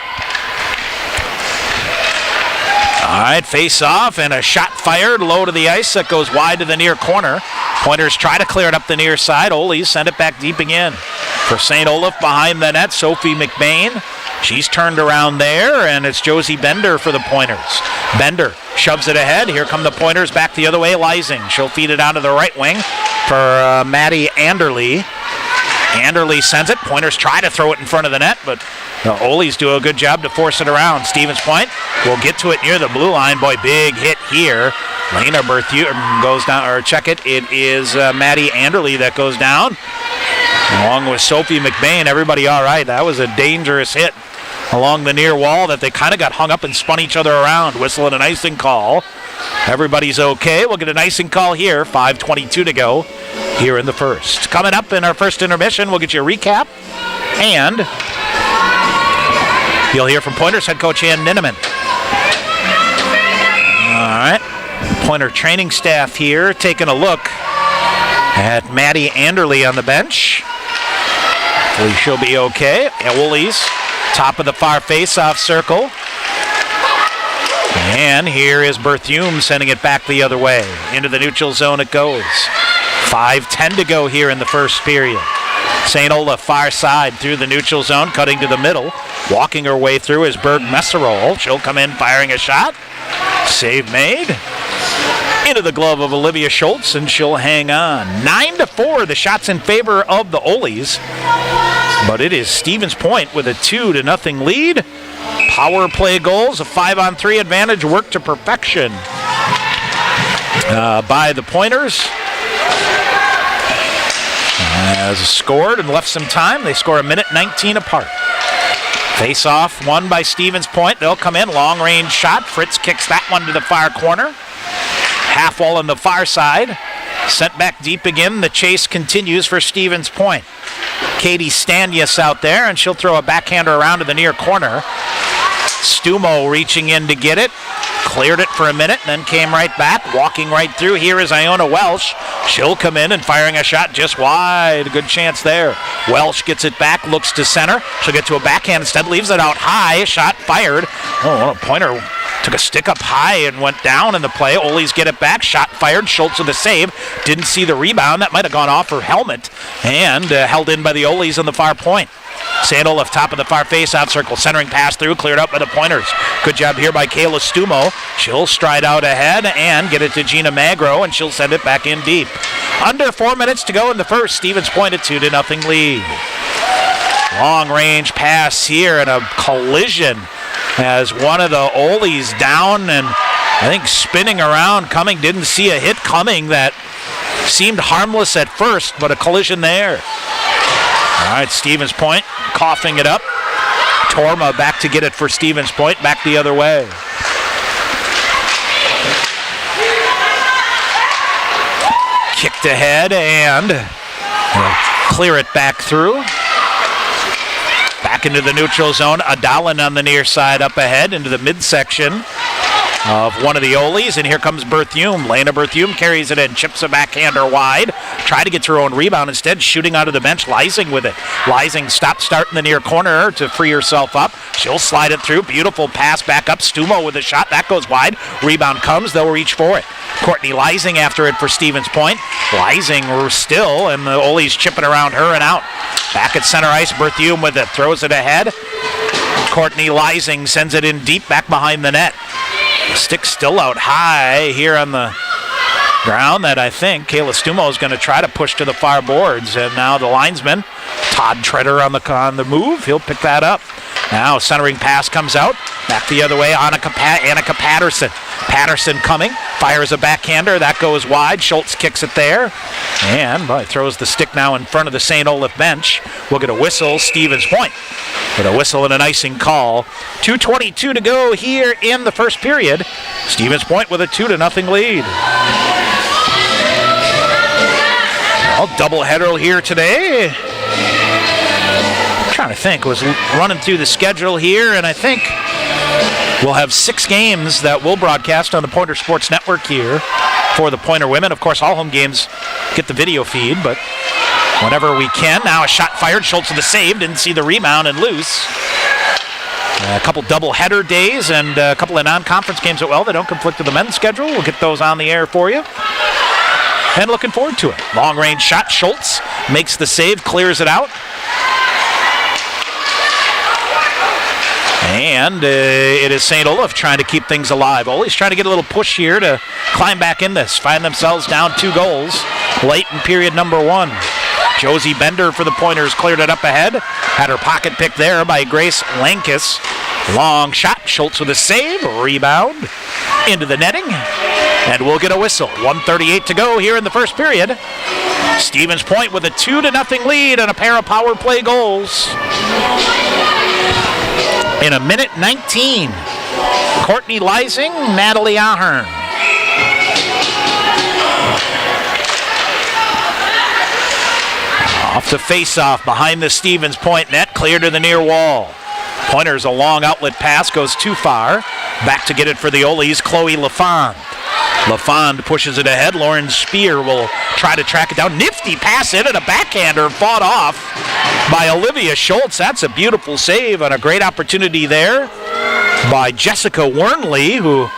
All right, face off and a shot fired low to the ice that goes wide to the near corner. Pointers try to clear it up the near side. Ole's send it back deep again. For St. Olaf behind the net, Sophie McBain. She's turned around there, and it's Josie Bender for the Pointers. Bender shoves it ahead. Here come the Pointers back the other way. Lysing, she'll feed it out to the right wing for Maddie Anderle. Anderle sends it. Pointers try to throw it in front of the net, but the Ole's do a good job to force it around. Stevens Point will get to it near the blue line. Boy, big hit here. Lena Berthiaume goes down, or check it. It is Maddie Anderle that goes down, along with Sophie McBain. Everybody all right. That was a dangerous hit along the near wall that they kind of got hung up and spun each other around. Whistle and an icing call. Everybody's okay. We'll get an icing call here. 5:22 to go here in the first. Coming up in our first intermission, we'll get you a recap, and you'll hear from Pointers head coach Ann Ninneman. All right. Pointer training staff here taking a look at Maddie Anderle on the bench. Hopefully she'll be okay. Ole's top of the far face-off circle. And here is Berthiaume sending it back the other way. Into the neutral zone it goes. 5:10 to go here in the first period. St. Olaf far side through the neutral zone, cutting to the middle. Walking her way through is Berg Messerol. She'll come in firing a shot. Save made. into the glove of Olivia Schultz, and she'll hang on. 9-4, the shots in favor of the Oles. But it is Stevens Point with a 2-0 lead. Power play goals, a 5-on-3 advantage, worked to perfection by the Pointers. Has scored and left some time. They score 1:19 apart. Face-off won by Stevens Point. They'll come in, long-range shot. Fritz kicks that one to the far corner. Half wall on the far side. Sent back deep again. The chase continues for Stevens Point. Katie Stanyas out there, and she'll throw a backhander around to the near corner. Stumo reaching in to get it. Cleared it for a minute, then came right back. Walking right through. Here is Iona Welsh. She'll come in and firing a shot just wide. Good chance there. Welsh gets it back, looks to center. She'll get to a backhand instead, leaves it out high. Shot fired. Oh, a Pointer took a stick up high and went down in the play. Ole's get it back. Shot fired. Schultz with the save. Didn't see the rebound. That might have gone off her helmet. And held in by the Oles on the far point. St. Olaf top of the far face-off circle. Centering pass through. Cleared up by the Pointers. Good job here by Kayla Stumo. She'll stride out ahead and get it to Gina Magro, and she'll send it back in deep. Under 4 minutes to go in the first. Stevens Point at 2-0 lead. Long range pass here and a collision as one of the Oles down and I think spinning around coming. Didn't see a hit coming that seemed harmless at first, but a collision there. All right, Stevens Point coughing it up. Torma back to get it for Stevens Point, back the other way. Kicked ahead and clear it back through. Back into the neutral zone. Adalan on the near side up ahead into the midsection of one of the Oles, and here comes Berthume. Lena Berthume carries it in, chips a backhander wide. Tried to get her own rebound, instead shooting out of the bench. Lysing with it. Lysing stopped start in the near corner to free herself up. She'll slide it through. Beautiful pass back up. Stumo with a shot. That goes wide. Rebound comes. They'll reach for it. Courtney Lysing after it for Stevens Point. Lysing still, and the Oles chipping around her and out. Back at center ice, Berthume with it. Throws it ahead. Courtney Lysing sends it in deep back behind the net. Stick still out high here on the ground that I think Kayla Stumo is going to try to push to the far boards. And now the linesman, Todd Treader on the move. He'll pick that up. Now centering pass comes out. Back the other way, Annika Patterson. Patterson coming, fires a backhander. That goes wide. Schultz kicks it there. And throws the stick now in front of the St. Olaf bench. We'll get a whistle, Stevens Point. With a whistle and an icing call. 2:22 to go here in the first period. Stevens Point with a 2-0 lead. Well, doubleheader here today. I'm trying to think. Was running through the schedule here, and I think we'll have 6 games that we'll broadcast on the Pointer Sports Network here for the Pointer women. Of course, all home games get the video feed, but whenever we can. Now a shot fired. Schultz with the save. Didn't see the rebound and loose. A couple double-header days and a couple of non-conference games as well. They don't conflict with the men's schedule. We'll get those on the air for you. And looking forward to it. Long-range shot. Schultz makes the save, clears it out. And it is St. Olaf trying to keep things alive. Ole's trying to get a little push here to climb back in this. Find themselves down 2 goals late in period number 1. Josie Bender for the Pointers cleared it up ahead. Had her pocket picked there by Grace Lankus. Long shot. Schultz with a save. Rebound into the netting. And we'll get a whistle. 1:38 to go here in the first period. Stevens Point with a 2-0 lead and a pair of power play goals. In 1:19, Courtney Lysing, Natalie Ahern. Off the face-off behind the Stevens Point net, clear to the near wall. Pointers, a long outlet pass, goes too far. Back to get it for the Oles, Chloe LaFond. LaFond pushes it ahead. Lauren Spear will try to track it down. Nifty pass in and a backhander fought off by Olivia Schultz. That's a beautiful save and a great opportunity there by Jessica Wernley, who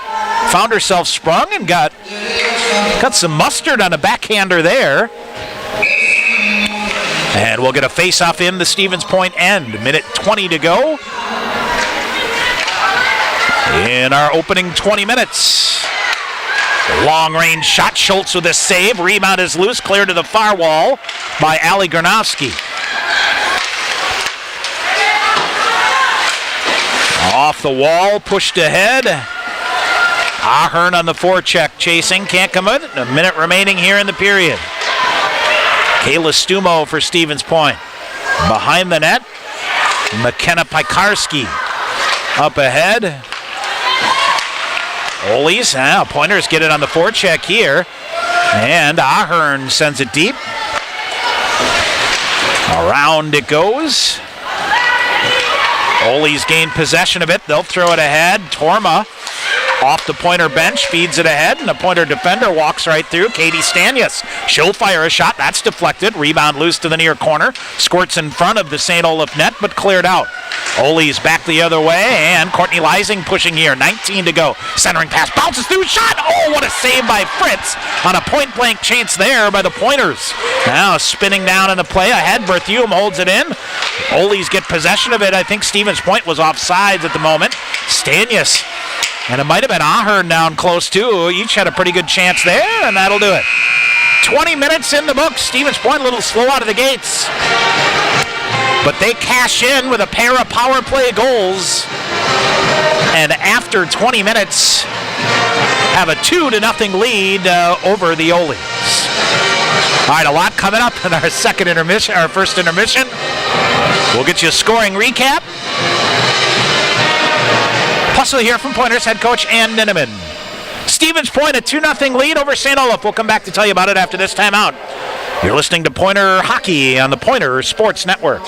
found herself sprung and got some mustard on a backhander there. And we'll get a face-off in the Stevens Point end. 1:20 to go in our opening 20 minutes. Long-range shot. Schultz with a save. Rebound is loose. Cleared to the far wall by Ali Gronowski. Off the wall. Pushed ahead. Ahern on the forecheck. Chasing. Can't come in. A minute remaining here in the period. Kayla Stumo for Stevens Point. Behind the net. McKenna Pikarski. Up ahead. Oles, Pointers get it on the forecheck here. And Ahern sends it deep. Around it goes. Oles gained possession of it. They'll throw it ahead. Torma off the Pointer bench, feeds it ahead, and the Pointer defender walks right through. Katie Stanius. She'll fire a shot. That's deflected. Rebound loose to the near corner. Squirts in front of the St. Olaf net, but cleared out. Ole's back the other way, and Courtney Leising pushing here. 19 to go. Centering pass. Bounces through. Shot. Oh, what a save by Fritz on a point-blank chance there by the Pointers. Now spinning down in the play. Ahead, Berthium holds it in. Ole's get possession of it. I think Stevens Point was offsides at the moment. Stanius. And it might have been Ahern down close, too. Each had a pretty good chance there, and that'll do it. 20 minutes in the books. Stevens Point a little slow out of the gates. But they cash in with a pair of power play goals. And after 20 minutes, have a 2-0 lead over the Oles. All right, a lot coming up in our first intermission. We'll get you a scoring recap. Plus, we'll hear from Pointers head coach Ann Ninneman. Stevens Point a 2-0 lead over St. Olaf. We'll come back to tell you about it after this timeout. You're listening to Pointer Hockey on the Pointer Sports Network.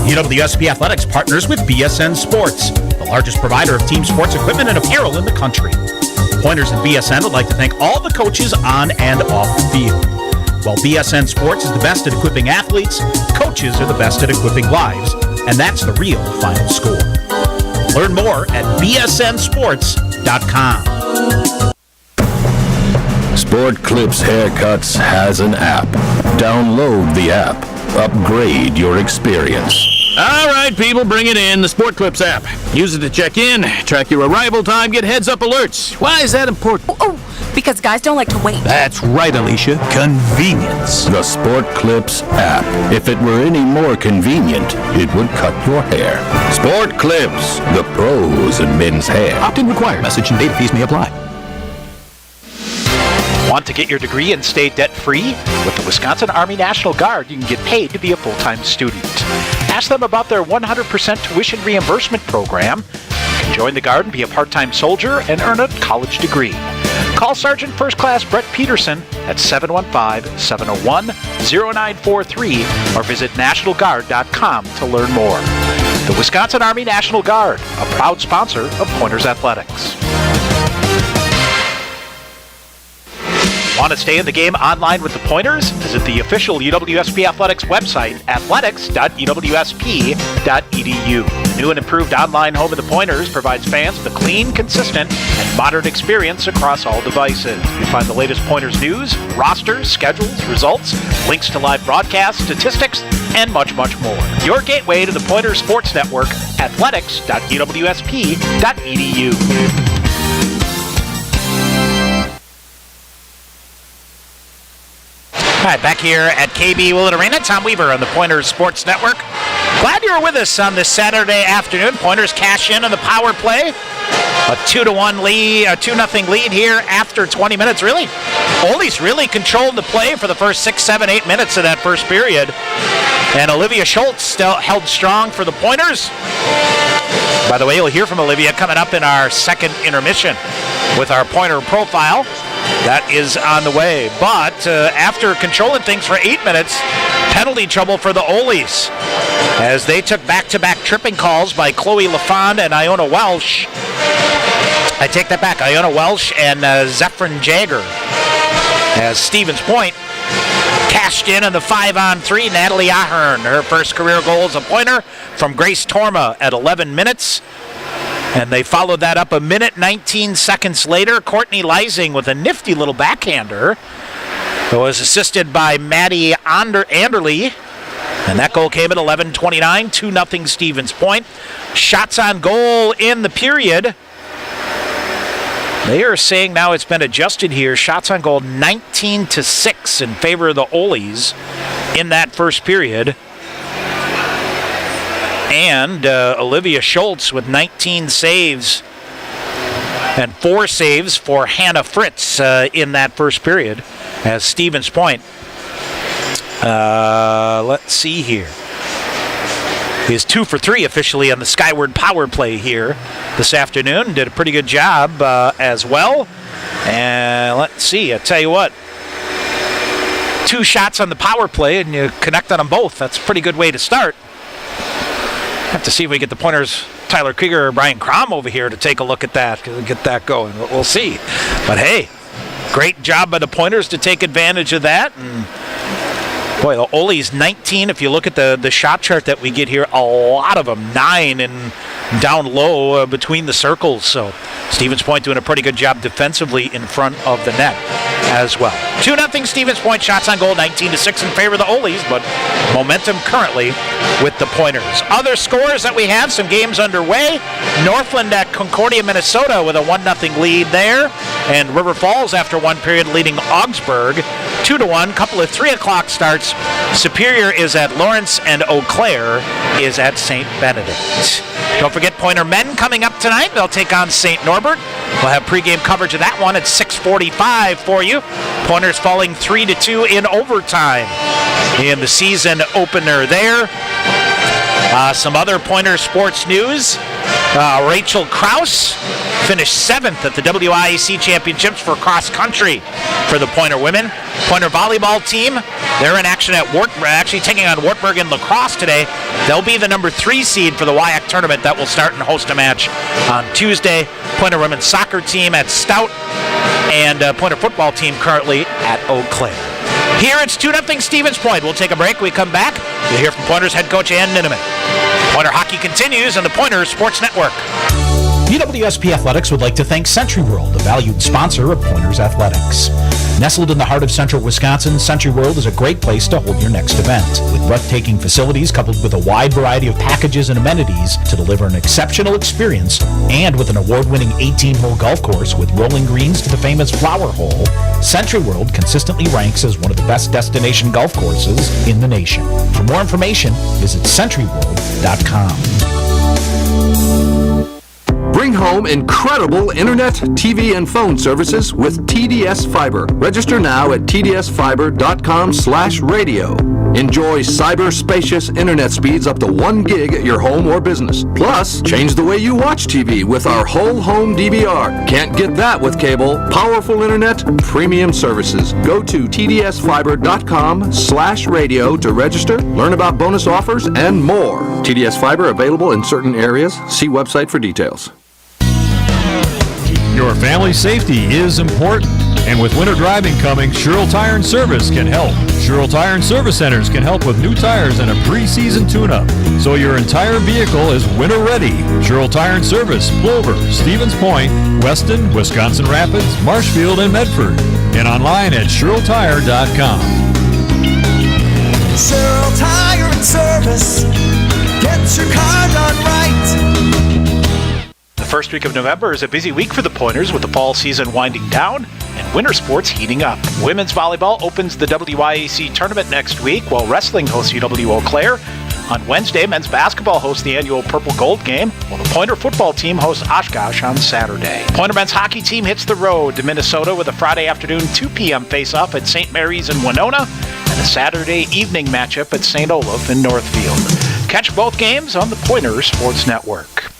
UWSP Athletics partners with BSN Sports, the largest provider of team sports equipment and apparel in the country. Pointers and BSN would like to thank all the coaches on and off the field. While BSN Sports is the best at equipping athletes, coaches are the best at equipping lives, and that's the real final score. Learn more at bsnsports.com. Sport Clips Haircuts has an app. Download the app. Upgrade your experience. All right, people, bring it in. The Sport Clips app. Use it to check in, track your arrival time, get heads-up alerts. Why is that important? Because guys don't like to wait. That's right, Alicia. Convenience. The Sport Clips app. If it were any more convenient, it would cut your hair. Sport Clips, the pros in men's hair. Opt-in required. Message and data fees may apply. Want to get your degree and stay debt-free? With the Wisconsin Army National Guard, you can get paid to be a full-time student. Ask them about their 100% tuition reimbursement program. You can join the Guard and be a part-time soldier and earn a college degree. Call Sergeant First Class Brett Peterson at 715-701-0943 or visit nationalguard.com to learn more. The Wisconsin Army National Guard, a proud sponsor of Pointers Athletics. Want to stay in the game online with the Pointers? Visit the official UWSP Athletics website, athletics.uwsp.edu. New and improved online home of the Pointers provides fans with a clean, consistent, and modern experience across all devices. You find the latest Pointers news, rosters, schedules, results, links to live broadcasts, statistics, and much, much more. Your gateway to the Pointers Sports Network, athletics.uwsp.edu. All right, back here at KB Willett Arena, Tom Weaver on the Pointers Sports Network. Glad you were with us on this Saturday afternoon. Pointers cash in on the power play. A 2-1 lead, a 2-0 lead here after 20 minutes. Really, Oles really controlled the play for the first 6, 7, 8 minutes of that first period. And Olivia Schultz still held strong for the Pointers. By the way, you'll hear from Olivia coming up in our second intermission with our Pointer profile. That is on the way. But after controlling things for 8 minutes, penalty trouble for the Oles as they took back-to-back tripping calls by Chloe LaFond and Iona Welsh. I take that back. Iona Welsh and Zephyrin Jagger. As Stevens Point cashed in on the 5-on-3. Natalie Ahern, her first career goal as a Pointer from Grace Torma at 11 minutes. And they followed that up a minute, 19 seconds later. Courtney Leising with a nifty little backhander. It was assisted by Maddie Anderle. And that goal came at 11:29, 2-0 Stevens Point. Shots on goal in the period. They are saying now it's been adjusted here. Shots on goal 19-6 in favor of the Olies in that first period. And Olivia Schultz with 19 saves and 4 saves for Hannah Fritz in that first period as Stevens Point. Let's see here. Is 2 for 3 officially on the Skyward power play here this afternoon. Did a pretty good job as well. And let's see, I tell you what, 2 shots on the power play and you connect on them both. That's a pretty good way to start. Have to see if we get the Pointers, Tyler Krieger or Brian Crom over here to take a look at that, get that going. We'll see. But hey, great job by the Pointers to take advantage of that. And boy, the Oli's 19. If you look at the shot chart that we get here, a lot of them 9 and down low between the circles. So Stevens Point doing a pretty good job defensively in front of the net as well. 2-0 Stevens Point. Shots on goal 19-6 in favor of the Oli's, but momentum currently with the Pointers. Other scores that we have, some games underway. Northland at Concordia, Minnesota with a 1-0 lead there. And River Falls after one period leading Augsburg 2-1. Couple of 3 o'clock starts. Superior is at Lawrence and Eau Claire is at St. Benedict. Don't forget Pointer men coming up tonight. They'll take on St. Norbert. We'll have pregame coverage of that one at 6:45 for you. Pointers falling 3-2 in overtime in the season opener there. Some other Pointer sports news. Rachel Kraus finished 7th at the WIAC Championships for cross country for the Pointer women. Pointer volleyball team, they're in action at actually taking on Wartburg in lacrosse today. They'll be the number 3 seed for the WIAC tournament that will start and host a match on Tuesday. Pointer women's soccer team at Stout and Pointer football team currently at Eau Claire. Here it's 2-0 Stevens Point. We'll take a break. We come back. You'll hear from Pointers head coach Ann Ninneman. Pointer hockey continues on the Pointers Sports Network. UWSP Athletics would like to thank Century World, a valued sponsor of Pointers Athletics. Nestled in the heart of central Wisconsin, Century World is a great place to hold your next event. With breathtaking facilities coupled with a wide variety of packages and amenities to deliver an exceptional experience, and with an award-winning 18-hole golf course with rolling greens to the famous Flower Hole, Century World consistently ranks as one of the best destination golf courses in the nation. For more information, visit centuryworld.com. Bring home incredible internet, TV, and phone services with TDS Fiber. Register now at tdsfiber.com/radio. Enjoy cyber-spacious internet speeds up to 1 gig at your home or business. Plus, change the way you watch TV with our whole home DVR. Can't get that with cable. Powerful internet, premium services. Go to tdsfiber.com/radio to register, learn about bonus offers, and more. TDS Fiber available in certain areas. See website for details. Your family's safety is important, and with winter driving coming, Sherrill Tire and Service can help. Sherrill Tire and Service Centers can help with new tires and a pre-season tune-up, so your entire vehicle is winter ready. Sherrill Tire and Service, Plover, Stevens Point, Weston, Wisconsin Rapids, Marshfield, and Medford, and online at SherrillTire.com. Sherrill Tire and Service, get your car done right. The first week of November is a busy week for the Pointers with the fall season winding down and winter sports heating up. Women's volleyball opens the WIAC tournament next week, while wrestling hosts UW Eau Claire. On Wednesday, men's basketball hosts the annual Purple Gold game, while the Pointer football team hosts Oshkosh on Saturday. Pointer men's hockey team hits the road to Minnesota with a Friday afternoon 2 p.m. face-off at St. Mary's in Winona and a Saturday evening matchup at St. Olaf in Northfield. Catch both games on the Pointers Sports Network.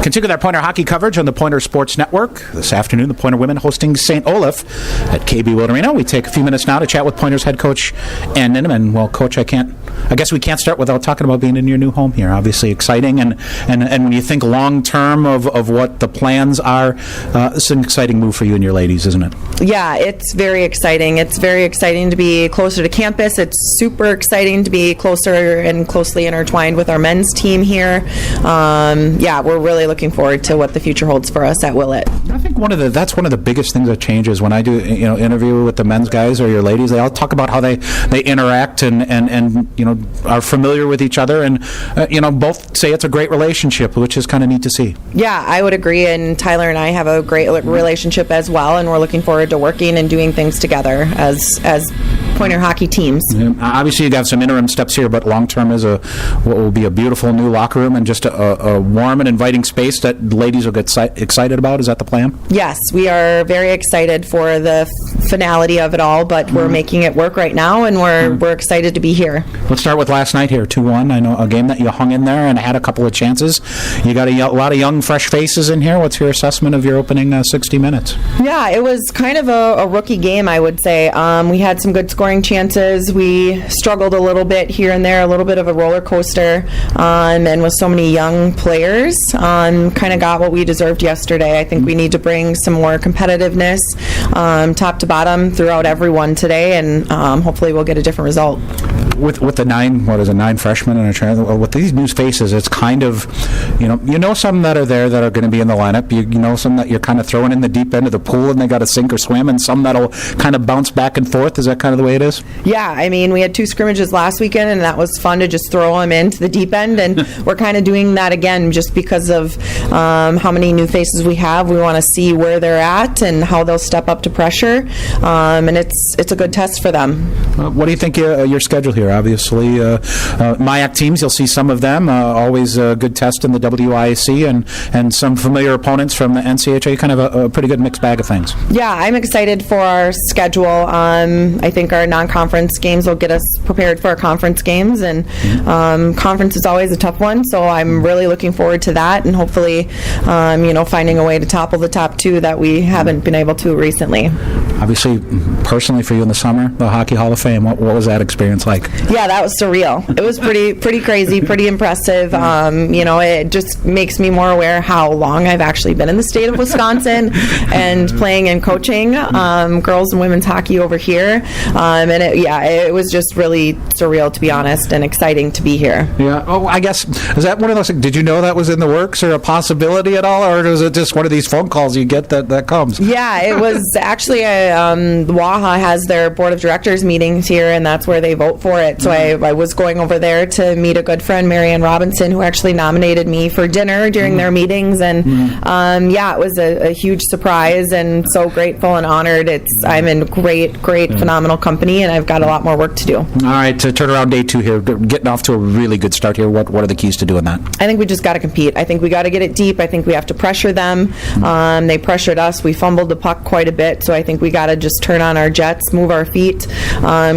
Continue their Pointer hockey coverage on the Pointer Sports Network. This afternoon, the Pointer women hosting St. Olaf at KB Wilderino. We take a few minutes now to chat with Pointers head coach Ann Ninneman. Well, Coach, I guess we can't start without talking about being in your new home here. Obviously exciting, and when you think long term of what the plans are, it's an exciting move for you and your ladies, isn't it? Yeah, it's very exciting. It's very exciting to be closer to campus. It's super exciting to be closer and closely intertwined with our men's team here. Yeah, we're really looking forward to what the future holds for us at Willett. I think think that's one of the biggest things that changes when I do interview with the men's guys or your ladies. They all talk about how they interact and are familiar with each other, and both say it's a great relationship, which is kind of neat to see. Yeah, I would agree, and Tyler and I have a great relationship as well, and we're looking forward to working and doing things together as Pointer hockey teams. Yeah, obviously, you got some interim steps here, but long term is what will be a beautiful new locker room and just a warm and inviting space that the ladies will get excited about. Is that the plan? Yes, we are very excited for the finality of it all, but we're making it work right now, and we're excited to be here. Let's start with last night here, 2-1. I know a game that you hung in there and had a couple of chances. You got a lot of young, fresh faces in here. What's your assessment of your opening 60 minutes? Yeah, it was kind of a rookie game, I would say. We had some good scoring chances. We struggled a little bit here and there, a little bit of a roller coaster, and with so many young players, kind of got what we deserved yesterday. I think we need to bring some more competitiveness, top to bottom, throughout everyone today, and hopefully we'll get a different result. With the nine freshmen and a transfer, with these new faces, it's kind of, some that are there that are going to be in the lineup. You know some that you're kind of throwing in the deep end of the pool and they got to sink or swim, and some that'll kind of bounce back and forth. Is that kind of the way it is? Yeah, I mean, we had 2 scrimmages last weekend, and that was fun to just throw them into the deep end, and we're kind of doing that again just because of how many new faces we have. We want to see where they're at and how they'll step up to pressure, and it's a good test for them. What do you think your schedule here? Obviously, MIAC teams, you'll see some of them. Always a good test in the WIAC, and some familiar opponents from the NCHA. Kind of a pretty good mixed bag of things. Yeah, I'm excited for our schedule. I think our non-conference games will get us prepared for our conference games, and conference is always a tough one, so I'm really looking forward to that, and hopefully, finding a way to topple the top 2 that we haven't been able to recently. Obviously, personally for you in the summer, the Hockey Hall of Fame, what was that experience like? Yeah, that was surreal. It was pretty crazy, pretty impressive. It just makes me more aware how long I've actually been in the state of Wisconsin and playing and coaching girls and women's hockey over here. It was just really surreal, to be honest, and exciting to be here. Yeah. Oh, I guess, is that one of those things, did you know that was in the works or a possibility at all, or was it just one of these phone calls you get that comes? Yeah, it was actually WAHA has their board of directors meetings here, and that's where they vote for it. So I was going over there to meet a good friend, Marianne Robinson, who actually nominated me for dinner during their meetings, and it was a huge surprise, and so grateful and honored. I'm in great, phenomenal company, and I've got a lot more work to do. All right, to turn around day 2 here, getting off to a really good start here. What are the keys to doing that? I think we just got to compete. I think we got to get it deep. I think we have to pressure them. They pressured us. We fumbled the puck quite a bit, so I think we got to just turn on our jets, move our feet,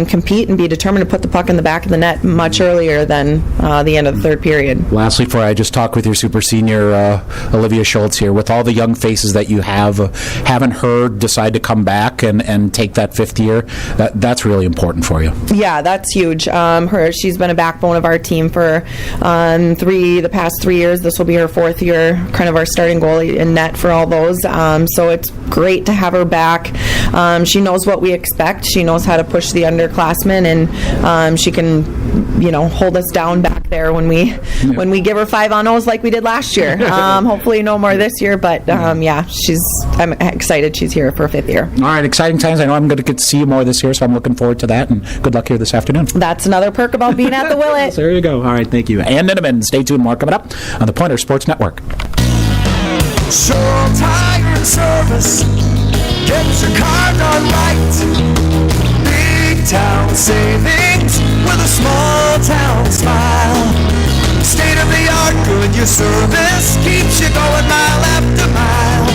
compete, and be determined to put the puck in the back of the net much earlier than the end of the third period. Lastly, before I just talk with your super senior, Olivia Schultz here, with all the young faces that you haven't heard decide to come back and take that 5th year, that's really important for you. Yeah, that's huge. She's been a backbone of our team for the past 3 years. This will be her 4th year, kind of our starting goalie in net for all those. So it's great to have her back. She knows what we expect. She knows how to push the underclassmen, and she can, hold us down back there when we give her 5-on-0s like we did last year. Hopefully no more this year, but I'm excited she's here for 5th year. All right, exciting times. I know I'm going to get to see you more this year, so I'm looking forward to that, and good luck here this afternoon. That's another perk about being at the Willet. There you go. All right, thank you. And in a minute, stay tuned. More coming up on the Pointer Sports Network. Sure Tire and Service, get your car done right. Big town savings with a small town smile. State of the art, good your service keeps you going mile after mile.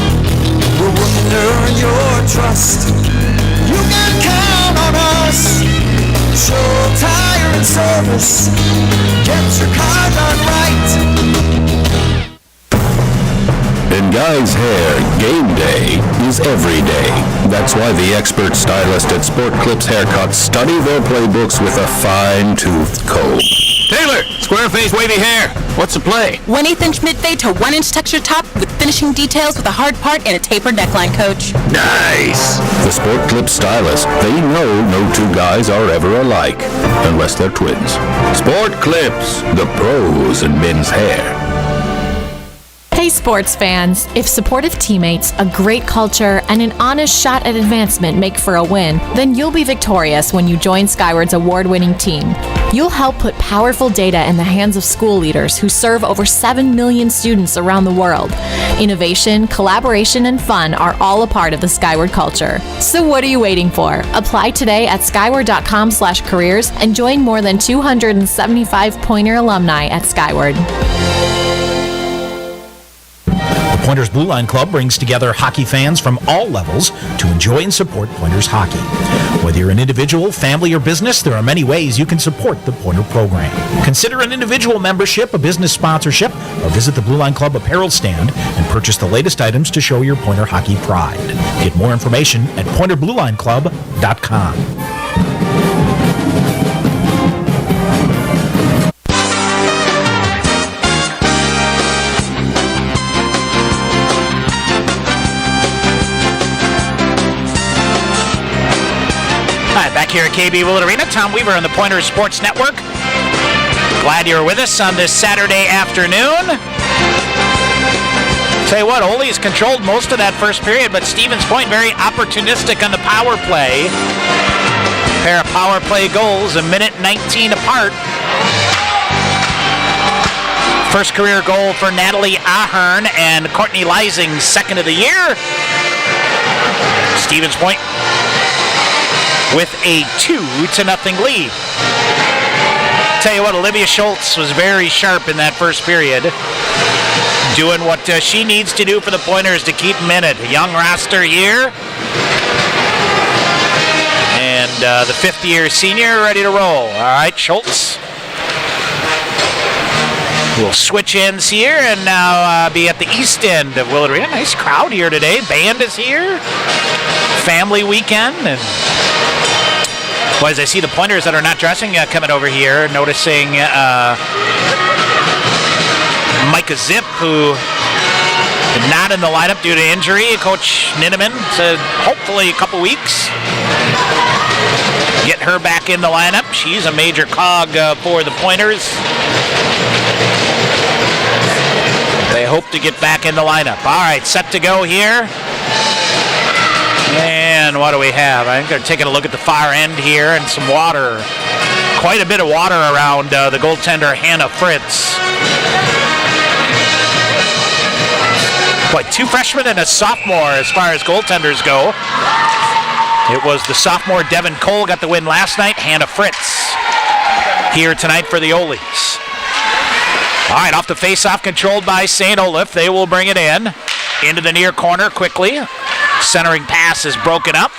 We're working to earn your trust. You can count on us. Sure Tire and Service, get your car done right. In guys' hair, game day is every day. That's why the expert stylist at Sport Clips Haircuts study their playbooks with a fine-toothed comb. Taylor, square face, wavy hair. What's the play? 1/8 inch mid-fade to 1 inch texture top with finishing details with a hard part and a tapered neckline, coach. Nice! The Sport Clips stylist, they know no 2 guys are ever alike, unless they're twins. Sport Clips, the pros in men's hair. Hey sports fans, if supportive teammates, a great culture, and an honest shot at advancement make for a win, then you'll be victorious when you join Skyward's award-winning team. You'll help put powerful data in the hands of school leaders who serve over 7 million students around the world. Innovation, collaboration, and fun are all a part of the Skyward culture. So what are you waiting for? Apply today at skyward.com/careers and join more than 275 Pointer alumni at Skyward. The Pointers Blue Line Club brings together hockey fans from all levels to enjoy and support Pointers hockey. Whether you're an individual, family, or business, there are many ways you can support the Pointer program. Consider an individual membership, a business sponsorship, or visit the Blue Line Club apparel stand and purchase the latest items to show your Pointer hockey pride. Get more information at pointerbluelineclub.com. Back here at KB Willett Arena, Tom Weaver on the Pointers Sports Network. Glad you're with us on this Saturday afternoon. Tell you what, Ole's controlled most of that first period, but Stevens Point very opportunistic on the power play. A pair of power play goals, a minute 19 apart. First career goal for Natalie Ahern and Courtney Leising, second of the year. Stevens Point with a 2-0 lead. Tell you what, Olivia Schultz was very sharp in that first period, doing what she needs to do for the Pointers to keep them in it. A young roster here, and the fifth-year senior ready to roll. All right, Schultz will switch ends here and now be at the east end of Willett Arena. Nice crowd here today. Band is here. Family weekend. And well, as I see the Pointers that are not dressing coming over here, noticing Micah Zip, who not in the lineup due to injury. Coach Ninneman said hopefully a couple weeks. Get her back in the lineup. She's a major cog for the Pointers. They hope to get back in the lineup. All right, set to go here. And what do we have? I think they're taking a look at the far end here and some water. Quite a bit of water around the goaltender, Hannah Fritz. Boy, 2 freshmen and a sophomore as far as goaltenders go. It was the sophomore Devin Cole got the win last night. Hannah Fritz here tonight for the Oles. All right, off the face-off, controlled by St. Olaf. They will bring it in. Into the near corner quickly. Centering pass is broken up.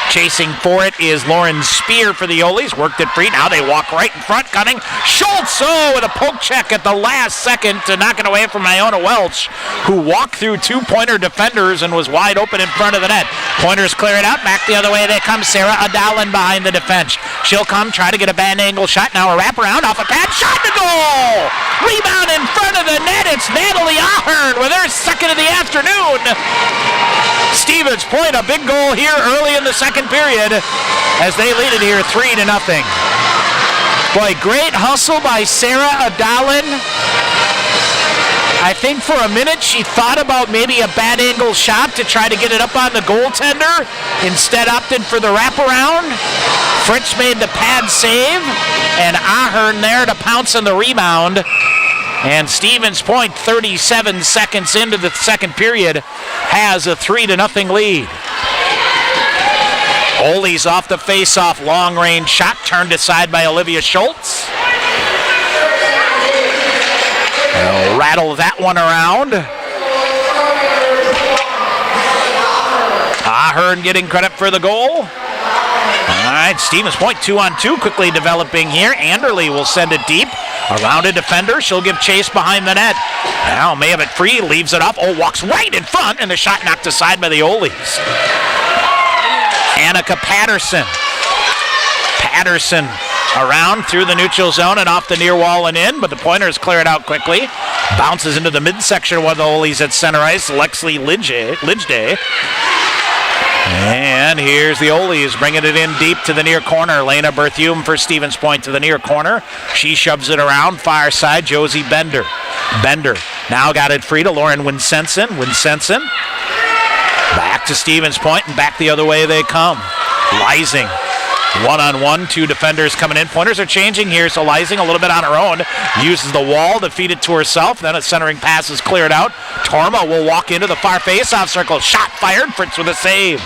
Chasing for it is Lauren Spear for the Oles. Worked it free. Now they walk right in front. Cutting. Schultz, with a poke check at the last second to knock it away from Iona Welch, who walked through 2 Pointer defenders and was wide open in front of the net. Pointers clear it out. Back the other way they come. Sarah Adalin behind the defense. She'll come, try to get a bad angle shot. Now a wraparound off a pad. Shot to goal! Rebound in front of the net. It's Natalie Ahern with her second of the afternoon. Stevens Point, a big goal here early in the second period as they lead it here 3-0. Boy, great hustle by Sarah Adalin. I think for a minute she thought about maybe a bad angle shot to try to get it up on the goaltender. Instead opted for the wraparound. Fritz made the pad save, and Ahern there to pounce on the rebound. And Stevens Point, 37 seconds into the second period, has a 3-0 lead. Ole's off the face-off, long-range shot turned aside by Olivia Schultz. They'll rattle that one around. Ahern getting credit for the goal. All right, Stevens Point 2-on-2 quickly developing here. Anderle will send it deep. Around a defender, she'll give chase behind the net. Now may have it free, leaves it up. Walks right in front, and the shot knocked aside by the Oles. Annika Patterson. Patterson around through the neutral zone and off the near wall and in, but the Pointers clear it out quickly. Bounces into the midsection of one of the Oles at center ice, Lexley Lidgday. And here's the Ole's bringing it in deep to the near corner. Lena Berthume for Stevens Point to the near corner. She shoves it around, far side, Josie Bender. Bender now got it free to Lauren Winsenson. Winsenson back to Stevens Point, and back the other way they come. Lysing. One-on-one, two defenders coming in. Pointers are changing here, so Lysing a little bit on her own. Uses the wall to feed it to herself. Then a centering pass is cleared out. Torma will walk into the far face-off circle. Shot fired. Fritz with a save.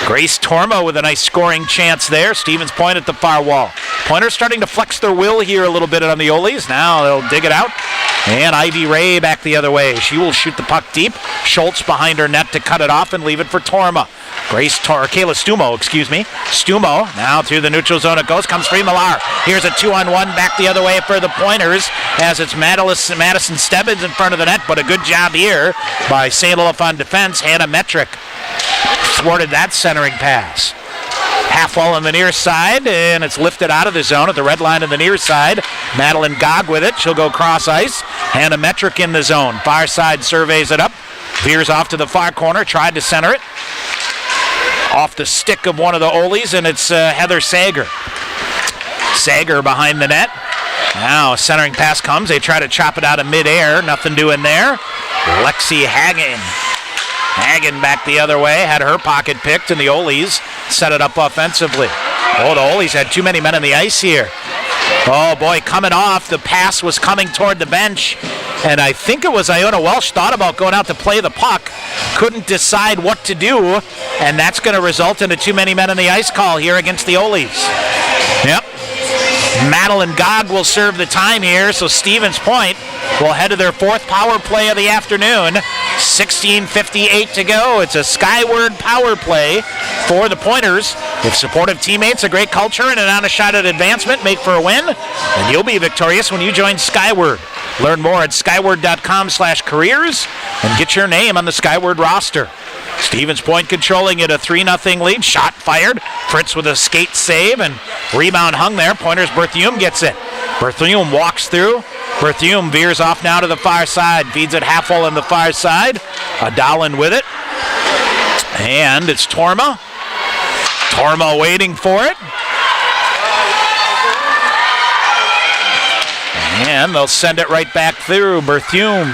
Grace Torma with a nice scoring chance there. Stevens Point at the far wall. Pointers starting to flex their will here a little bit on the Ole's. Now they'll dig it out. And Ivy Ray back the other way. She will shoot the puck deep. Schultz behind her net to cut it off and leave it for Torma. Kayla Stumo, Stumo now through the neutral zone it goes. Comes free Millar. Here's a 2-on-1 back the other way for the Pointers as it's Madison Stebbins in front of the net. But a good job here by St. Olaf on defense. Hannah Metrick thwarted that centering pass. Half wall on the near side, and it's lifted out of the zone at the red line on the near side. Madeline Gog with it. She'll go cross ice. Hannah Metrick in the zone. Far side surveys it up. Veers off to the far corner. Tried to center it. Off the stick of one of the Ole's, and it's Heather Sager. Sager behind the net. Now centering pass comes. They try to chop it out of midair. Nothing doing there. Lexi Hagen. Hagen back the other way. Had her pocket picked, and the Ole's set it up offensively. Oh, the Ole's had too many men on the ice here. Oh, boy, coming off. The pass was coming toward the bench. And I think it was Iona Welsh thought about going out to play the puck. Couldn't decide what to do. And that's going to result in a too many men on the ice call here against the Ole's. Yep. Madeline Gog will serve the time here. So Stevens Point will head to their fourth power play of the afternoon. 16:58 to go. It's a skyward power play for the Pointers. If supportive teammates, a great culture, and an honest shot at advancement make for a win, then you'll be victorious when you join Skyward. Learn more at skyward.com/careers and get your name on the Skyward roster. Stevens Point controlling it, a 3-0 lead. Shot fired. Fritz with a skate save and rebound hung there. Pointers Berthume gets it. Berthume walks through. Berthume veers off now to the far side. Feeds it half wall on the far side. Adalin with it. And it's Torma. Torma waiting for it. And they'll send it right back through. Berthume.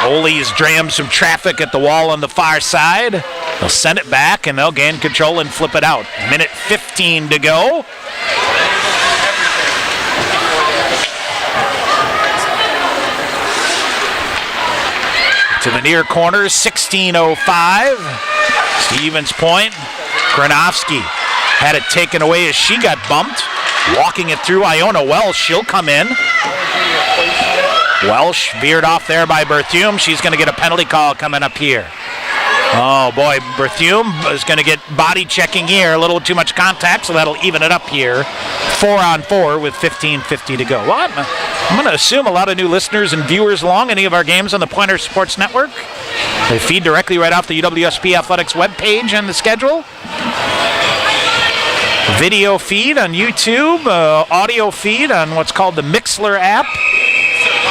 Ole's dram some traffic at the wall on the far side. They'll send it back, and they'll gain control and flip it out. Minute 15 to go. To the near corner, 16:05. Stevens Point. Granowski had it taken away as she got bumped. Walking it through Iona Welsh. She'll come in. Welsh veered off there by Berthume. She's going to get a penalty call coming up here. Oh, boy, Berthume is going to get body checking here. A little too much contact, so that'll even it up here. 4-on-4 with 15:50 to go. Well, I'm going to assume a lot of new listeners and viewers along any of our games on the Pointer Sports Network. They feed directly right off the UWSP Athletics webpage and the schedule. Video feed on YouTube, audio feed on what's called the Mixler app.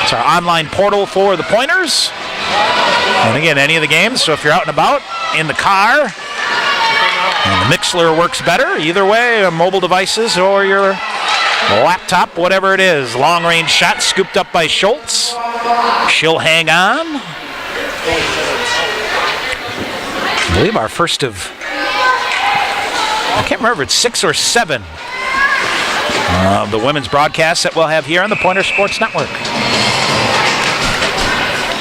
It's our online portal for the Pointers. And again, any of the games, so if you're out and about, in the car, and the Mixler works better, either way, mobile devices or your laptop, whatever it is. Long-range shot scooped up by Schultz. She'll hang on. I believe our first of, I can't remember if it's 6 or 7 of the women's broadcasts that we'll have here on the Pointer Sports Network.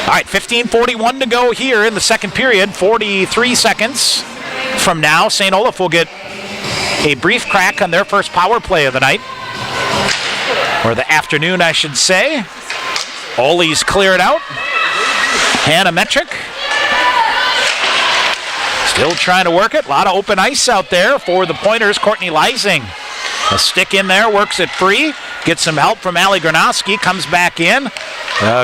All right, 15:41 to go here in the second period. 43 seconds from now, St. Olaf will get a brief crack on their first power play of the night. Or the afternoon, I should say. Ole's cleared out. Hannah Metrick. Still trying to work it. A lot of open ice out there for the Pointers. Courtney Lysing. A stick in there, works it free. Gets some help from Allie Granoski. Comes back in.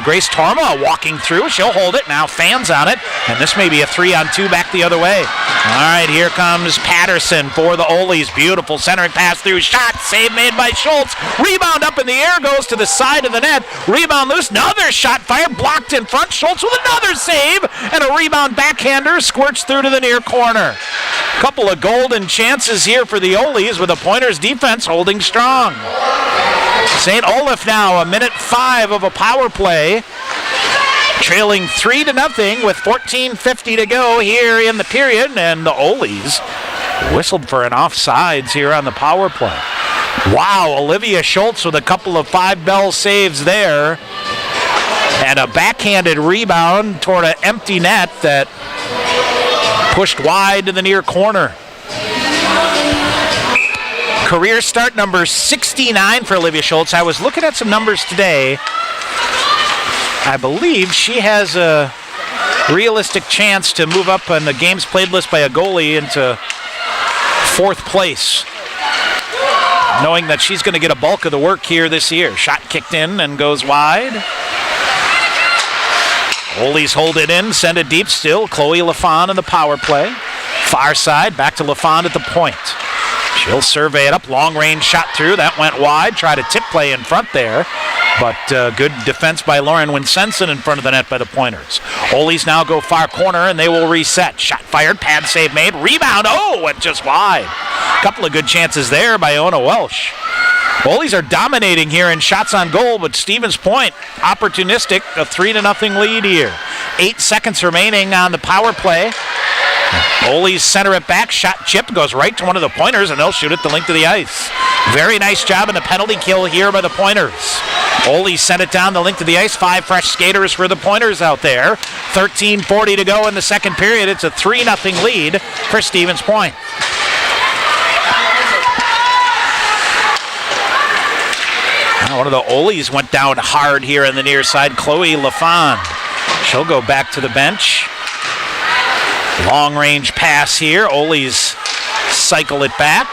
Grace Torma walking through. She'll hold it. Now fans on it. And this may be a 3-on-2 back the other way. All right, here comes Patterson for the Ole's. Beautiful centering pass through. Shot. Save made by Schultz. Rebound up in the air. Goes to the side of the net. Rebound loose. Another shot fired. Blocked in front. Schultz with another save. And a rebound backhander. Squirts through to the near corner. Couple of golden chances here for the Ole's with the Pointers defense holding strong. St. Olaf now, 1:05 of a power play. Trailing 3-0 with 14:50 to go here in the period. And the Ole's whistled for an offsides here on the power play. Wow, Olivia Schultz with a couple of 5-bell saves there. And a backhanded rebound toward an empty net that pushed wide to the near corner. Career start number 69 for Olivia Schultz. I was looking at some numbers today. I believe she has a realistic chance to move up on the games played list by a goalie into 4th place, knowing that she's going to get a bulk of the work here this year. Shot kicked in and goes wide. Ole's hold it in, send it deep still. Chloe LaFon in the power play. Far side, back to LaFon at the point. She'll survey it up, long range shot through, that went wide, tried a tip play in front there, but good defense by Lauren Winsenson in front of the net by the Pointers. Ole's now go far corner and they will reset. Shot fired, pad save made, rebound, went just wide. Couple of good chances there by Ona Welsh. Ole's are dominating here in shots on goal, but Stevens Point opportunistic, a 3-0 lead here. 8 seconds remaining on the power play. Ole's center it back, shot chip, goes right to one of the Pointers, and they'll shoot it the length of the ice. Very nice job in the penalty kill here by the Pointers. Ole's sent it down the length of the ice, 5 fresh skaters for the Pointers out there. 13:40 to go in the second period. It's a 3-0 lead for Stevens Point. One of the Ole's went down hard here in the near side, Chloe LaFon. She'll go back to the bench. Long range pass here. Ole's cycle it back.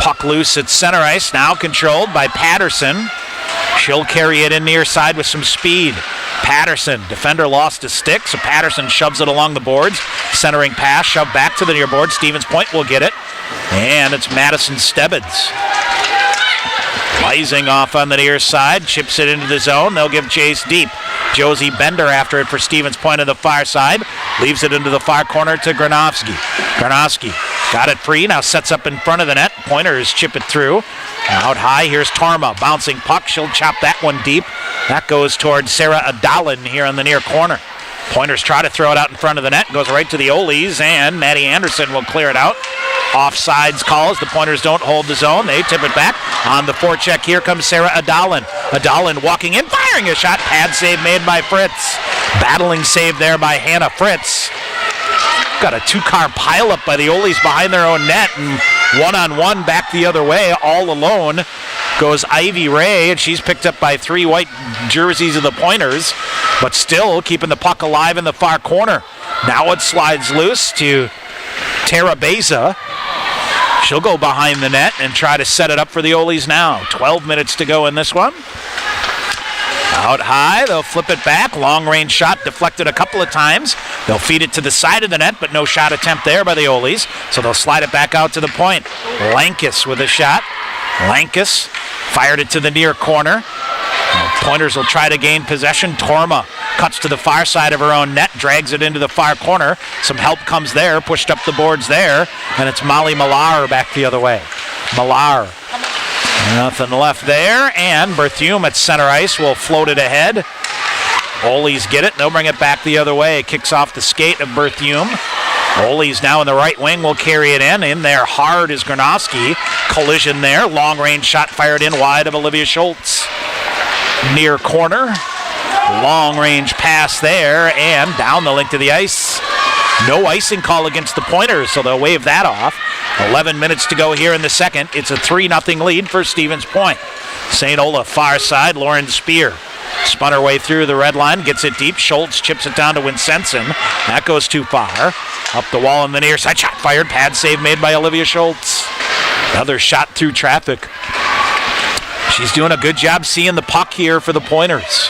Puck loose at center ice, now controlled by Patterson. She'll carry it in near side with some speed. Patterson, defender lost his stick, so Patterson shoves it along the boards. Centering pass, shoved back to the near board. Stevens Point will get it. And it's Madison Stebbins. Rising off on the near side, chips it into the zone. They'll give chase deep. Josie Bender after it for Stevens Point on the far side. Leaves it into the far corner to Granovsky. Granovsky got it free, now sets up in front of the net. Pointers chip it through. Out high, here's Torma. Bouncing puck, she'll chop that one deep. That goes towards Sarah Adalin here on the near corner. Pointers try to throw it out in front of the net. Goes right to the Ole's, and Maddie Anderson will clear it out. Offsides calls. The Pointers don't hold the zone. They tip it back. On the forecheck, here comes Sarah Adalin. Adalin walking in, firing a shot. Pad save made by Fritz. Battling save there by Hannah Fritz. Got a 2-car pileup by the Ole's behind their own net, and one-on-one back the other way, all alone goes Ivy Ray, and she's picked up by 3 white jerseys of the Pointers, but still keeping the puck alive in the far corner. Now it slides loose to Tara Beza. She'll go behind the net and try to set it up for the Ole's now. 12 minutes to go in this one. Out high, they'll flip it back. Long range shot deflected a couple of times. They'll feed it to the side of the net, but no shot attempt there by the Ole's. So they'll slide it back out to the point. Lankus with a shot. Lankus fired it to the near corner. Pointers will try to gain possession. Torma cuts to the far side of her own net, drags it into the far corner. Some help comes there, pushed up the boards there, and it's Molly Millar back the other way. Millar. Nothing left there, and Berthume at center ice will float it ahead. Ole's get it, they'll bring it back the other way. Kicks off the skate of Berthume. Ole's now in the right wing, will carry it in. In there hard is Granovsky. Collision there, long range shot fired in wide of Olivia Schultz. Near corner, long range pass there, and down the length of the ice. No icing call against the Pointers, so they'll wave that off. 11 minutes to go here in the second. It's a 3-0 lead for Stevens Point. St. Olaf far side, Lauren Spear spun her way through the red line, gets it deep. Schultz chips it down to Winsenson. That goes too far. Up the wall on the near side, shot fired, pad save made by Olivia Schultz. Another shot through traffic. She's doing a good job seeing the puck here for the Pointers.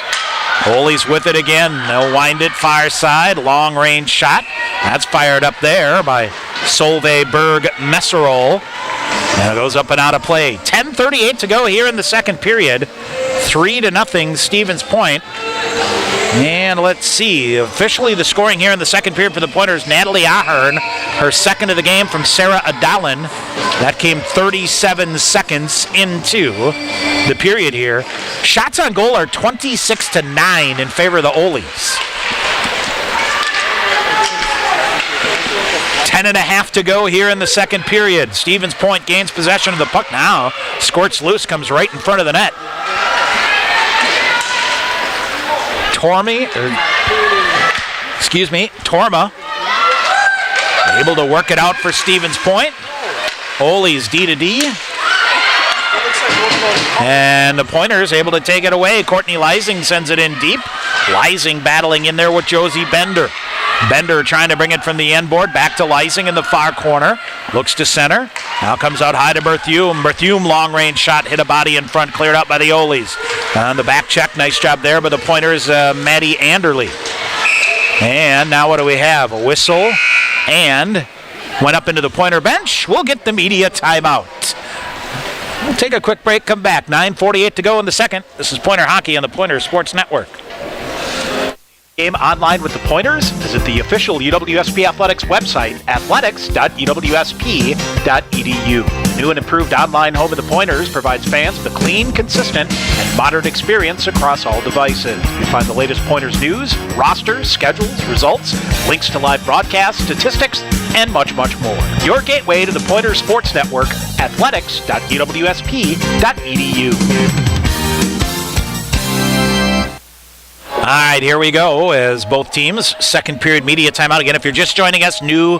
Ole's with it again. They'll wind it far side. Long range shot. That's fired up there by Solveig Berg Messerol. And it goes up and out of play. 10:38 to go here in the second period. 3-0 Stevens Point. And let's see. Officially the scoring here in the second period for the Pointers, Natalie Ahern, her second of the game from Sarah Adalin. That came 37 seconds into the period here. Shots on goal are 26-9 in favor of the Oles. 10.5 to go here in the second period. Stevens Point gains possession of the puck now. Squirts loose, comes right in front of the net. Torma able to work it out for Stevens Point. Ole's D-to-D. And the Pointers able to take it away. Courtney Leising sends it in deep. Leising battling in there with Josie Bender. Bender trying to bring it from the end board. Back to Leising in the far corner. Looks to center. Now comes out high to Berthume. Berthume long range shot. Hit a body in front. Cleared out by the Oles. On the back check. Nice job there by the Pointers, Maddie Anderle. And now what do we have? A whistle. And went up into the Pointer bench. We'll get the media timeout. We'll take a quick break. Come back. 9:48 to go in the second. This is Pointer Hockey on the Pointer Sports Network. Game online with the Pointers. Visit the official UWSP Athletics website, athletics.uwsp.edu. New and improved online home of the Pointers provides fans with a clean, consistent, and modern experience across all devices. You find the latest Pointers news, rosters, schedules, results, links to live broadcasts, statistics, and much, much more. Your gateway to the Pointers Sports Network, athletics.uwsp.edu. All right, here we go as both teams, second period media timeout. Again, if you're just joining us, new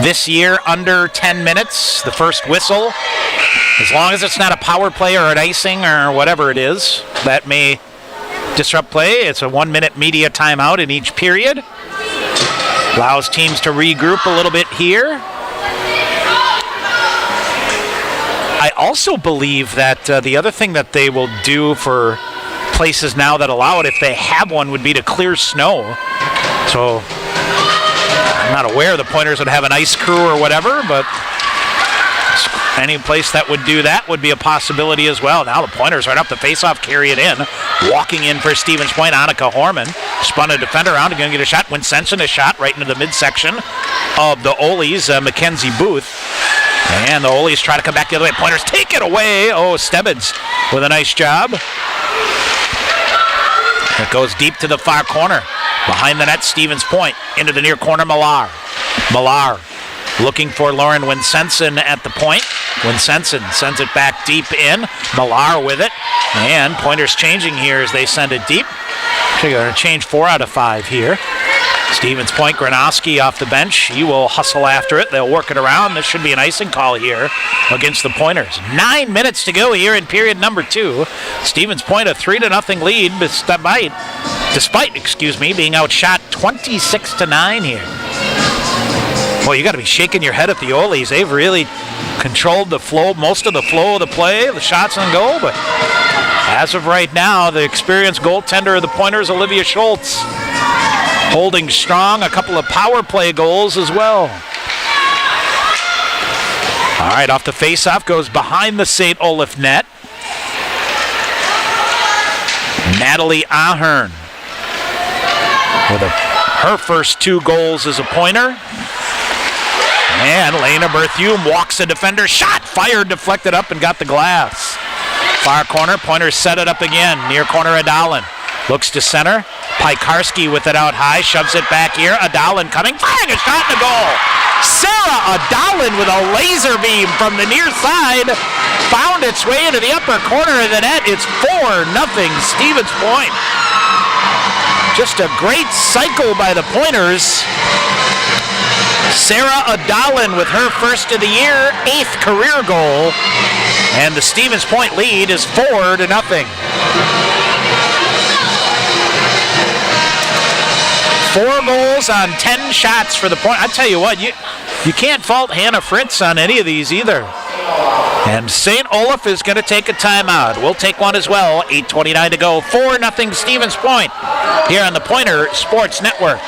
this year, under 10 minutes, the first whistle. As long as it's not a power play or an icing or whatever it is that may disrupt play, it's a 1-minute media timeout in each period. Allows teams to regroup a little bit here. I also believe that the other thing that they will do for places now that allow it, if they have one, would be to clear snow. So I'm not aware the Pointers would have an ice crew or whatever, but any place that would do that would be a possibility as well. Now the Pointers right up the face-off, carry it in. Walking in for Stevens Point, Annika Horman. Spun a defender around, going to get a shot. Winsenson a shot right into the midsection of the Oles, Mackenzie Booth. And the Oles try to come back the other way. Pointers take it away. Oh, Stebbins with a nice job. It goes deep to the far corner. Behind the net, Stevens Point. Into the near corner, Millar. Millar looking for Lauren Winsenson at the point. Winsenson sends it back deep in. Millar with it. And Pointers changing here as they send it deep. They're going to change 4 out of 5 here. Stevens Point, Granowski off the bench. He will hustle after it. They'll work it around. This should be an icing call here against the Pointers. 9 minutes to go here in period number 2. Stevens Point a 3-0 lead despite being outshot 26-9 here. Well, you got to be shaking your head at the Oles. They've really controlled the flow, most of the flow of the play, the shots on goal, but as of right now, the experienced goaltender of the Pointers, Olivia Schultz, holding strong, a couple of power play goals as well. All right, off the face-off, goes behind the St. Olaf net. Natalie Ahern with her first 2 goals as a Pointer. And Lena Berthume walks a defender, shot, fired, deflected up and got the glass. Far corner, Pointers set it up again, near corner Adalin. Looks to center. Pikarski with it out high, shoves it back here. Adalin coming, firing a shot in the goal. Sarah Adalin with a laser beam from the near side. Found its way into the upper corner of the net. It's 4-0 Stevens Point. Just a great cycle by the Pointers. Sarah Adalin with her first of the year, 8th career goal. And the Stevens Point lead is 4-0. 4 goals on 10 shots for the Point. I tell you what, you can't fault Hannah Fritz on any of these either. And St. Olaf is going to take a timeout. We'll take one as well. 8:29 to go. 4-0 Stevens Point here on the Pointer Sports Network.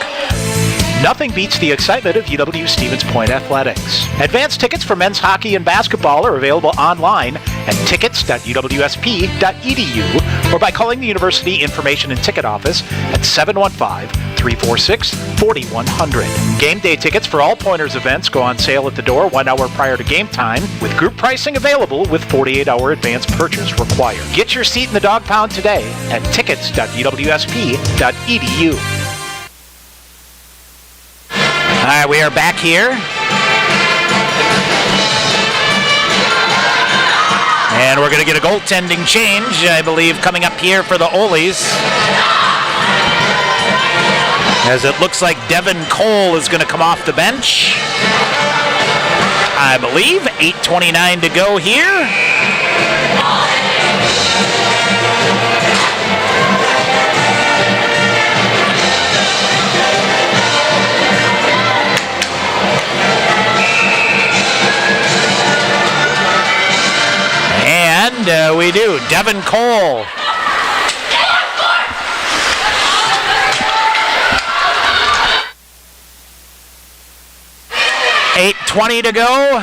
Nothing beats the excitement of UW Stevens Point athletics. Advanced tickets for men's hockey and basketball are available online at tickets.uwsp.edu or by calling the University Information and Ticket Office at 715-346-4100. Game day tickets for all Pointers events go on sale at the door 1 hour prior to game time, with group pricing available with 48-hour advance purchase required. Get your seat in the dog pound today at tickets.uwsp.edu. All right, we are back here. And we're going to get a goaltending change, I believe, coming up here for the Olies. As it looks like Devin Cole is going to come off the bench. I believe 8:29 to go here. And we do. Devin Cole. $8:20 to go.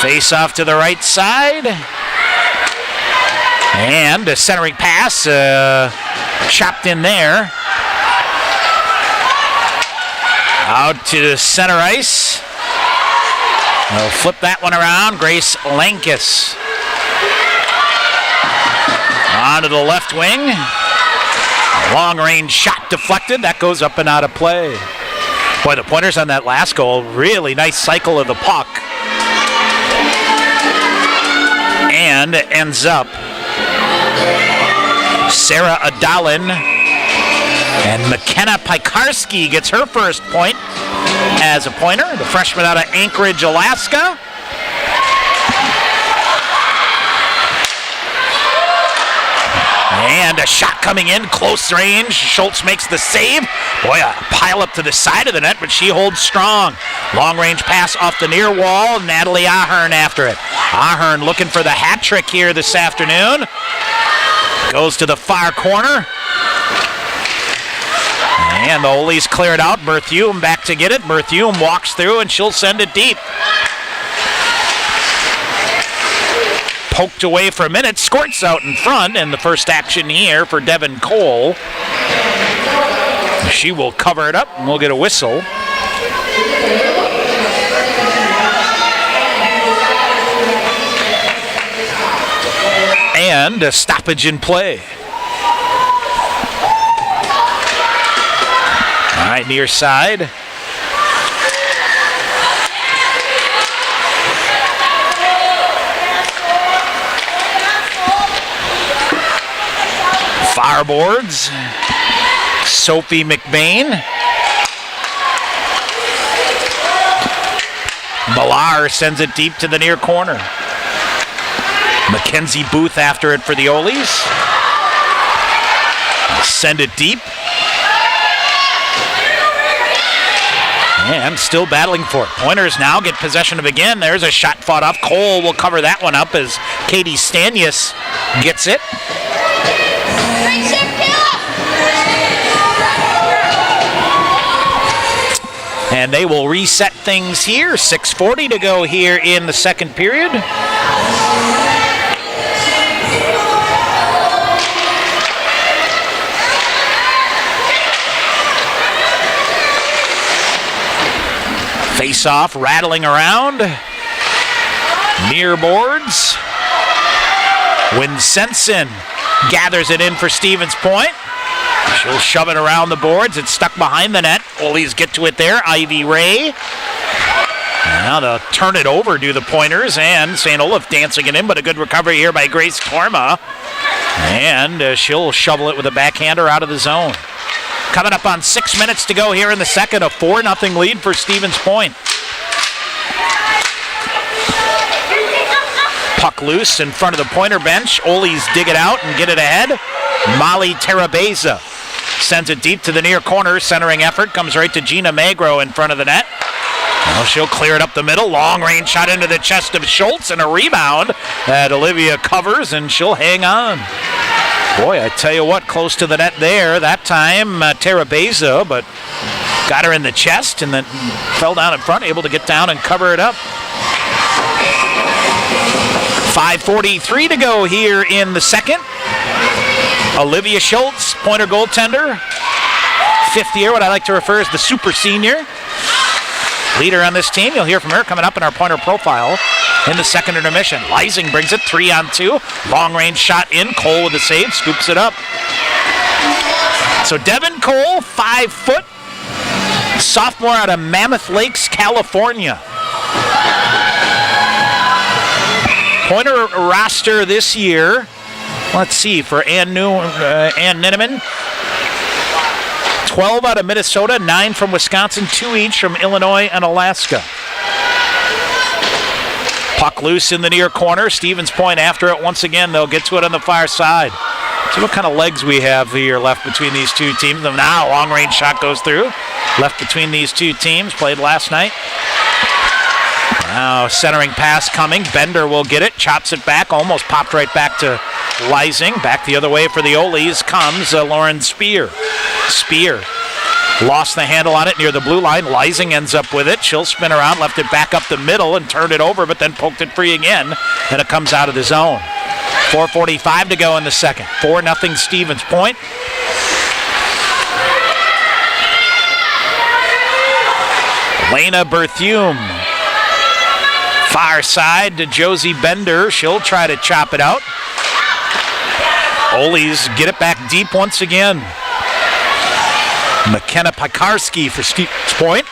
Face off to the right side. And a centering pass chopped in there. Out to center ice. They'll flip that one around. Grace Lankus. Onto the left wing. Long range shot deflected. That goes up and out of play. Boy, the Pointers on that last goal, really nice cycle of the puck. And ends up Sarah Adalin. And McKenna Pikarski gets her first point as a Pointer, the freshman out of Anchorage, Alaska. And a shot coming in, close range. Schultz makes the save. Boy, a pile up to the side of the net, but she holds strong. Long range pass off the near wall. Natalie Ahern after it. Ahern looking for the hat trick here this afternoon. Goes to the far corner. And the Olies clear it out. Berthume back to get it. Berthume walks through and she'll send it deep. Poked away for a minute. Squirts out in front. And the first action here for Devin Cole. She will cover it up and we'll get a whistle. And a stoppage in play. All right, near side. Fireboards. Sophie McBain. Millar sends it deep to the near corner. Mackenzie Booth after it for the Olies. Send it deep. And still battling for it. Pointers now get possession of it again. There's a shot fought off. Cole will cover that one up as Katie Stanius gets it. And they will reset things here. 6:40 to go here in the second period. Face-off rattling around. Near boards. Winsenson gathers it in for Stevens Point. She'll shove it around the boards. It's stuck behind the net. Olies get to it there. Ivy Ray. Now they'll turn it over to the Pointers, and St. Olaf dancing it in, but a good recovery here by Grace Torma. And she'll shovel it with a backhander out of the zone. Coming up on 6 minutes to go here in the second, a 4-0 lead for Stevens Point. Puck loose in front of the Pointer bench. Olies dig it out and get it ahead. Molly Terabeza sends it deep to the near corner. Centering effort comes right to Gina Magro in front of the net. Well, she'll clear it up the middle. Long range shot into the chest of Schultz and a rebound that Olivia covers, and she'll hang on. Boy, I tell you what, close to the net there. That time, Tara Beza, but got her in the chest and then fell down in front, able to get down and cover it up. 5:43 to go here in the second. Olivia Schultz, Pointer goaltender. Fifth year, what I like to refer as the super senior. Leader on this team. You'll hear from her coming up in our Pointer profile in the second intermission. Leising brings it 3-on-2. Long range shot in. Cole with the save. Scoops it up. So Devin Cole, 5 foot. Sophomore out of Mammoth Lakes, California. Pointer roster this year. Let's see, for Ann Ninneman. 12 out of Minnesota, 9 from Wisconsin, 2 each from Illinois and Alaska. Puck loose in the near corner. Stevens Point after it once again. They'll get to it on the far side. See what kind of legs we have here left between these two teams. Now, long range shot goes through. Left between these two teams. Played last night. Now, centering pass coming. Bender will get it. Chops it back. Almost popped right back to Leising. Back the other way for the Oles comes Lauren Spear. Spear lost the handle on it near the blue line. Leising ends up with it. She'll spin around, left it back up the middle and turned it over, but then poked it free again, and it comes out of the zone. 4:45 to go in the second. 4-0 Stevens Point. Lena Berthume. Far side to Josie Bender. She'll try to chop it out. Oles get it back deep once again. McKenna Pekarski for Stevens Point.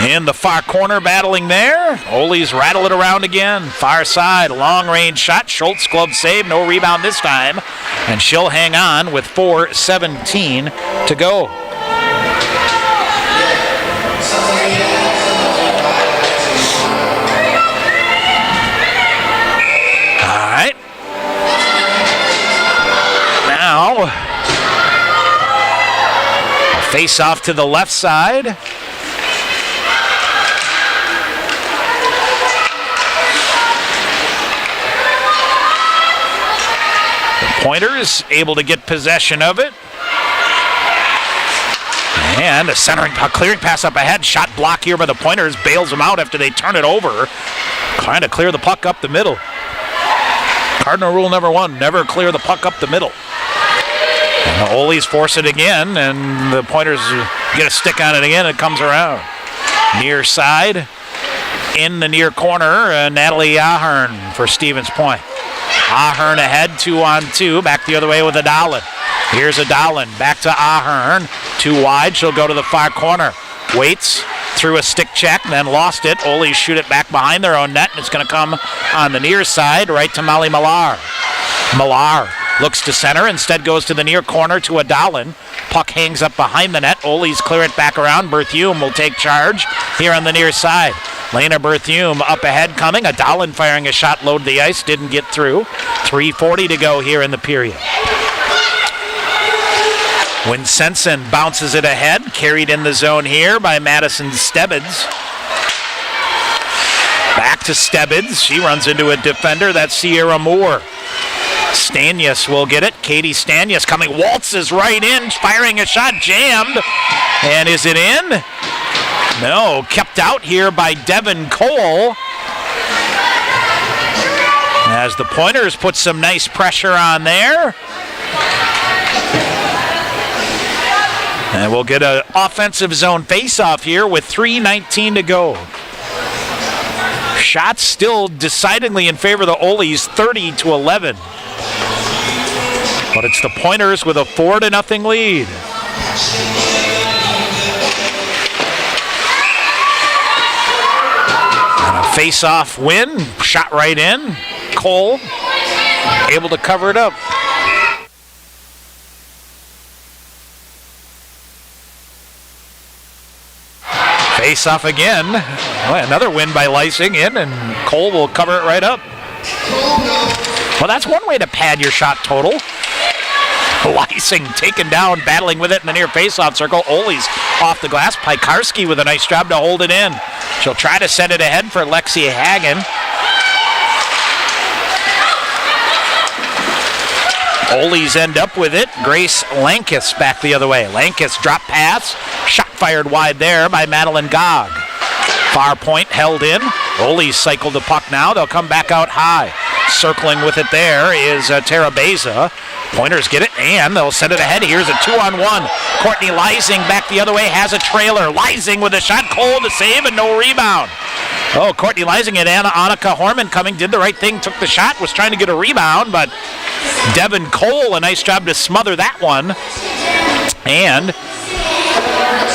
In the far corner battling there. Oles rattle it around again. Far side, long range shot. Schultz glove save, no rebound this time. And she'll hang on with 4:17 to go. All right. Now, face off to the left side. The Pointers able to get possession of it. And a centering, clearing pass up ahead. Shot block here by the Pointers. Bails them out after they turn it over. Trying to clear the puck up the middle. Cardinal rule number 1, never clear the puck up the middle. And the Oles force it again, and the Pointers get a stick on it again. It comes around. Near side, in the near corner, Natalie Ahern for Stevens Point. Ahern ahead, 2-on-2, back the other way with Adalin. Here's Adalin, back to Ahern, 2 wide. She'll go to the far corner. Waits, threw a stick check, then lost it. Oles shoot it back behind their own net, and it's going to come on the near side, right to Molly Millar. Millar looks to center, instead goes to the near corner to Adalin. Puck hangs up behind the net. Oles clear it back around. Berthume will take charge here on the near side. Lena Berthume up ahead coming. Adalin firing a shot, load the ice, didn't get through. 3:40 to go here in the period. Winsenson bounces it ahead, carried in the zone here by Madison Stebbins. Back to Stebbins. She runs into a defender. That's Sierra Moore. Stanius will get it. Katie Stanius coming, waltzes right in, firing a shot, jammed. And is it in? No, kept out here by Devin Cole. As the Pointers put some nice pressure on there. And we'll get an offensive zone face-off here with 3:19 to go. Shots still decidedly in favor of the Oles, 30-11. But it's the Pointers with a 4-0 lead. And a face-off win, shot right in. Cole able to cover it up. Face off again. Well, another win by Leising in, and Cole will cover it right up. Well, that's one way to pad your shot total. Lysing taken down, battling with it in the near faceoff circle. Ole's off the glass. Piekarski with a nice job to hold it in. She'll try to send it ahead for Lexi Hagen. Ole's end up with it. Grace Lankus back the other way. Lankus drop pass. Shot fired wide there by Madeline Gog. Far point held in. Ole's cycled the puck now. They'll come back out high. Circling with it there is Tara Beza. Pointers get it, and they'll send it ahead. Here's a 2-on-1. Courtney Lysing back the other way, has a trailer. Lysing with a shot. Cole to save and no rebound. Oh, Courtney Lysing and Annika Horman coming, did the right thing, took the shot, was trying to get a rebound, but Devin Cole, a nice job to smother that one. And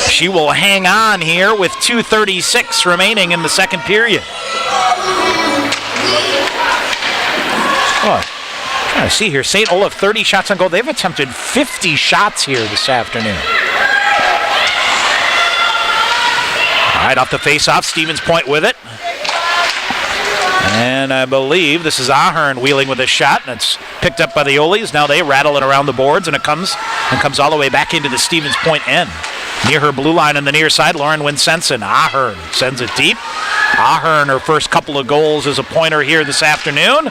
she will hang on here with 2:36 remaining in the second period. Oh, trying to see here. St. Olaf 30 shots on goal. They've attempted 50 shots here this afternoon. All right, off the face-off, Stevens Point with it. And I believe this is Ahern wheeling with a shot, and it's picked up by the Ole's. Now they rattle it around the boards, and it comes all the way back into the Stevens Point end. Near her blue line on the near side, Lauren Winsenson. Ahern sends it deep. Ahern, her first couple of goals as a Pointer here this afternoon.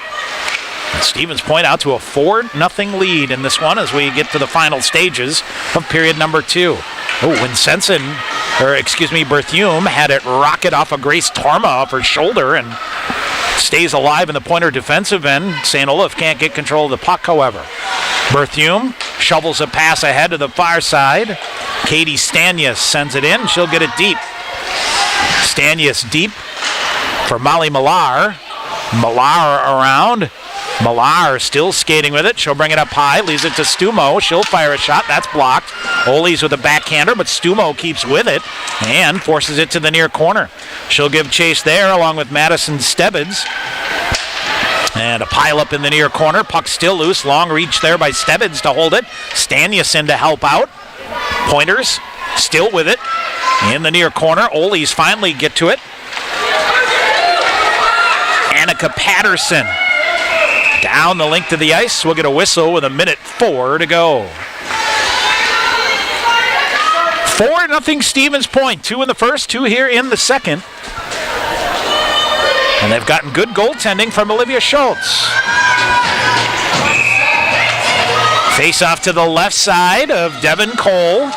And Stevens Point out to a 4-0 lead in this one as we get to the final stages of period number 2. Oh, Berthume had it rocket off of Grace Torma off her shoulder and stays alive in the Pointer defensive end. St. Olaf can't get control of the puck, however. Berthume shovels a pass ahead to the far side. Katie Stanius sends it in. She'll get it deep. Stanius deep for Molly Millar. Millar around. Millar still skating with it. She'll bring it up high, leaves it to Stumo. She'll fire a shot. That's blocked. Ole's with a backhander, but Stumo keeps with it and forces it to the near corner. She'll give chase there along with Madison Stebbins. And a pile up in the near corner. Puck still loose. Long reach there by Stebbins to hold it. Stanius in to help out. Pointers still with it in the near corner. Ole's finally get to it. Annika Patterson down the length of the ice. We'll get a whistle with 1:04 to go. 4-0 Stevens Point. 2 in the first, 2 here in the second. And they've gotten good goaltending from Olivia Schultz. Face off to the left side of Devin Cole,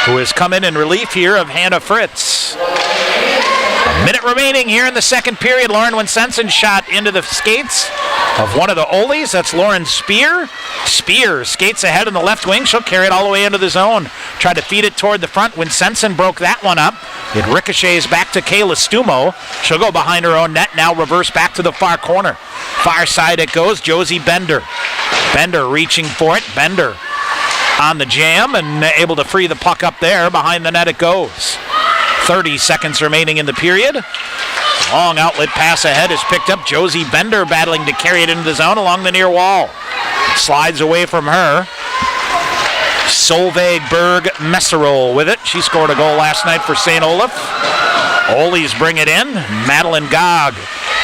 who has come in relief here of Hannah Fritz. A minute remaining here in the second period. Lauren Winsenson shot into the skates of one of the Ole's. That's Lauren Spear. Spear skates ahead in the left wing. She'll carry it all the way into the zone. Tried to feed it toward the front. Winsenson broke that one up. It ricochets back to Kayla Stumo. She'll go behind her own net. Now reverse back to the far corner. Far side it goes. Josie Bender. Bender reaching for it. Bender on the jam and able to free the puck up there. Behind the net it goes. 30 seconds remaining in the period. Long outlet pass ahead is picked up. Josie Bender battling to carry it into the zone along the near wall. Slides away from her. Solveig Berg Messerol with it. She scored a goal last night for St. Olaf. Ole's bring it in. Madeline Gog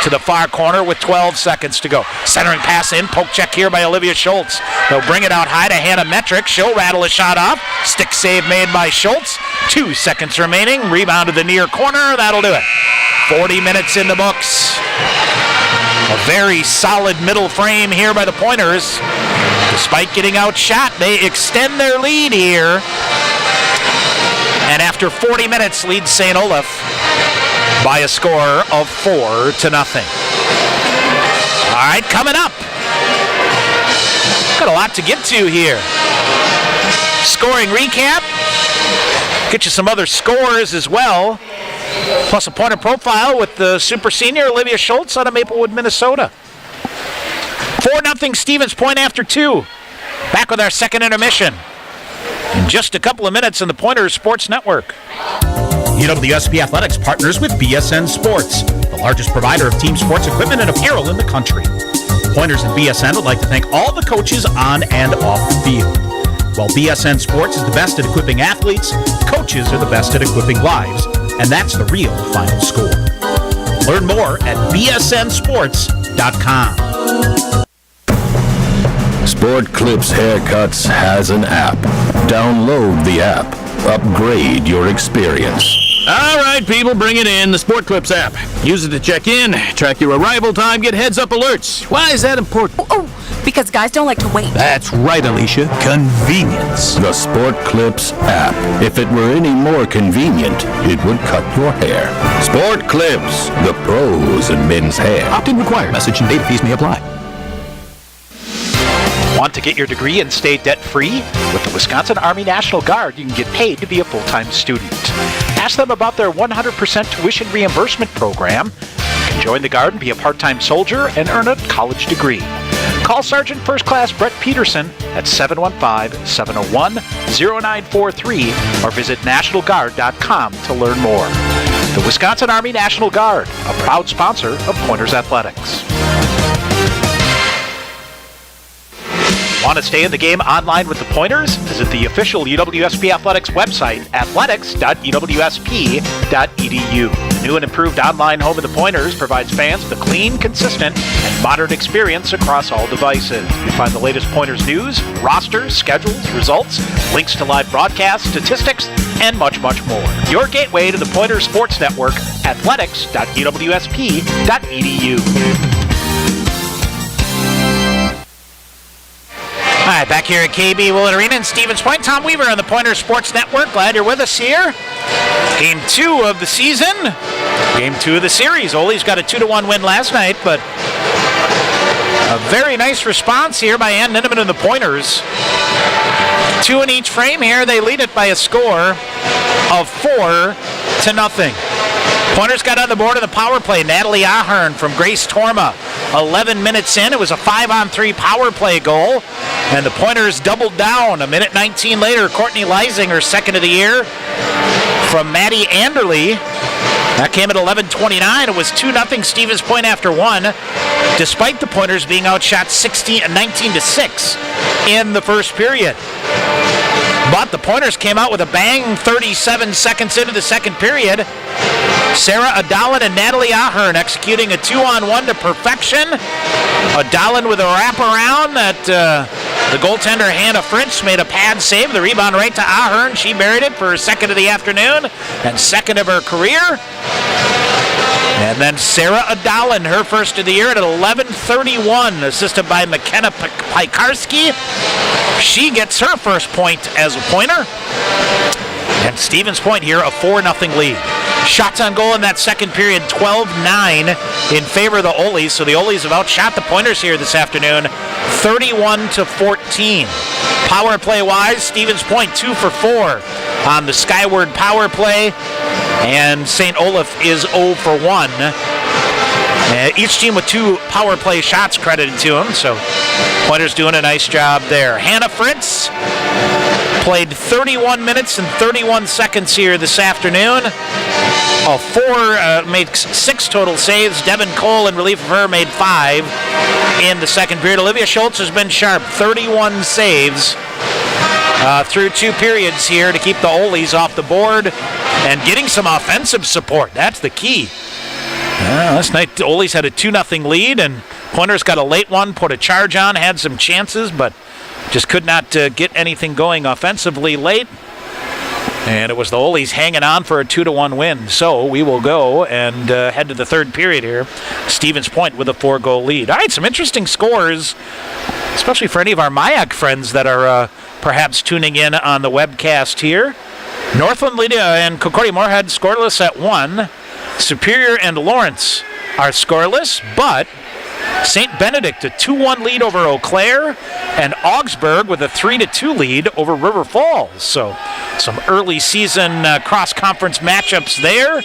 to the far corner with 12 seconds to go. Centering pass in. Poke check here by Olivia Schultz. They'll bring it out high to Hannah Metrick. She'll rattle a shot off. Stick save made by Schultz. 2 seconds remaining. Rebound to the near corner. That'll do it. 40 minutes in the books. A very solid middle frame here by the Pointers. Despite getting outshot, they extend their lead here. And after 40 minutes, lead St. Olaf by a score of 4-0. All right, coming up. Got a lot to get to here. Scoring recap. Get you some other scores as well. Plus a Pointer profile with the super senior Olivia Schultz out of Maplewood, Minnesota. 4-0 Stevens Point after 2. Back with our second intermission in just a couple of minutes on the Pointers Sports Network. UWSP Athletics partners with BSN Sports, the largest provider of team sports equipment and apparel in the country. Pointers and BSN would like to thank all the coaches on and off the field. While BSN Sports is the best at equipping athletes, coaches are the best at equipping lives, and that's the real final score. Learn more at bsnsports.com. Sport Clips Haircuts has an app. Download the app. Upgrade your experience. All right, people, bring it in. The Sport Clips app. Use it to check in, track your arrival time, get heads-up alerts. Why is that important? Because guys don't like to wait. That's right, Alicia. Convenience. The Sport Clips app. If it were any more convenient, it would cut your hair. Sport Clips, the pros in men's hair. Opt-in required. Message and data fees may apply. Want to get your degree and stay debt-free? With the Wisconsin Army National Guard, you can get paid to be a full-time student. Ask them about their 100% tuition reimbursement program. You can join the Guard and be a part-time soldier and earn a college degree. Call Sergeant First Class Brett Peterson at 715-701-0943 or visit nationalguard.com to learn more. The Wisconsin Army National Guard, a proud sponsor of Pointers Athletics. Want to stay in the game online with the Pointers? Visit the official UWSP Athletics website, athletics.uwsp.edu. The new and improved online home of the Pointers provides fans with a clean, consistent, and modern experience across all devices. You find the latest Pointers news, rosters, schedules, results, links to live broadcasts, statistics, and much, much more. Your gateway to the Pointers Sports Network, athletics.uwsp.edu. All right, back here at KB Willett Arena in Stevens Point. Tom Weaver on the Pointers Sports Network. Glad you're with us here. Game 2 of the season. Game 2 of the series. Ole's got a 2-1 win last night, but a very nice response here by Ann Ninneman and the Pointers. 2 in each frame here. They lead it by a score of 4-0. Pointers got on the board in the power play. Natalie Ahern from Grace Torma. 11 minutes in, it was a 5-on-3 power play goal. And the Pointers doubled down. A minute 19 later, Courtney Leising, her second of the year, from Maddie Anderle. That came at 11:29. It was 2-0 Stevens Point after 1, despite the Pointers being outshot 19-6 in the first period. But the Pointers came out with a bang 37 seconds into the second period. Sarah Adalin and Natalie Ahern executing a 2-on-1 to perfection. Adalin with a wraparound that the goaltender Hannah Fritz made a pad save. The rebound right to Ahern. She buried it for her second of the afternoon and second of her career. And then Sarah Adalin, her first of the year at 11:31, assisted by McKenna Pikarski. She gets her first point as a Pointer. And Stevens Point here, a 4-0 lead. Shots on goal in that second period, 12-9 in favor of the Ole's. So the Ole's have outshot the Pointers here this afternoon, 31-14. Power play-wise, Stevens Point 2 for 4 on the Skyward power play. And St. Olaf is 0 for 1. Each team with 2 power play shots credited to them, so Pointers doing a nice job there. Hannah Fritz played 31 minutes and 31 seconds here this afternoon. Made 6 total saves. Devin Cole, in relief of her, made 5 in the second period. Olivia Schultz has been sharp, 31 saves through 2 periods here to keep the Ole's off the board and getting some offensive support. That's the key. Last night, the Ole's had a 2-0 lead, and Pointers got a late one, put a charge on, had some chances, but just could not get anything going offensively late. And it was the Ole's hanging on for a 2-1 win. So we will go and head to the third period here. Stevens Point with a 4-goal lead. All right, some interesting scores, especially for any of our MIAC friends that are perhaps tuning in on the webcast here. Northland and Concordia Moorhead scoreless at 1. Superior and Lawrence are scoreless, but St. Benedict a 2-1 lead over Eau Claire, and Augsburg with a 3-2 lead over River Falls. So some early season cross-conference matchups there.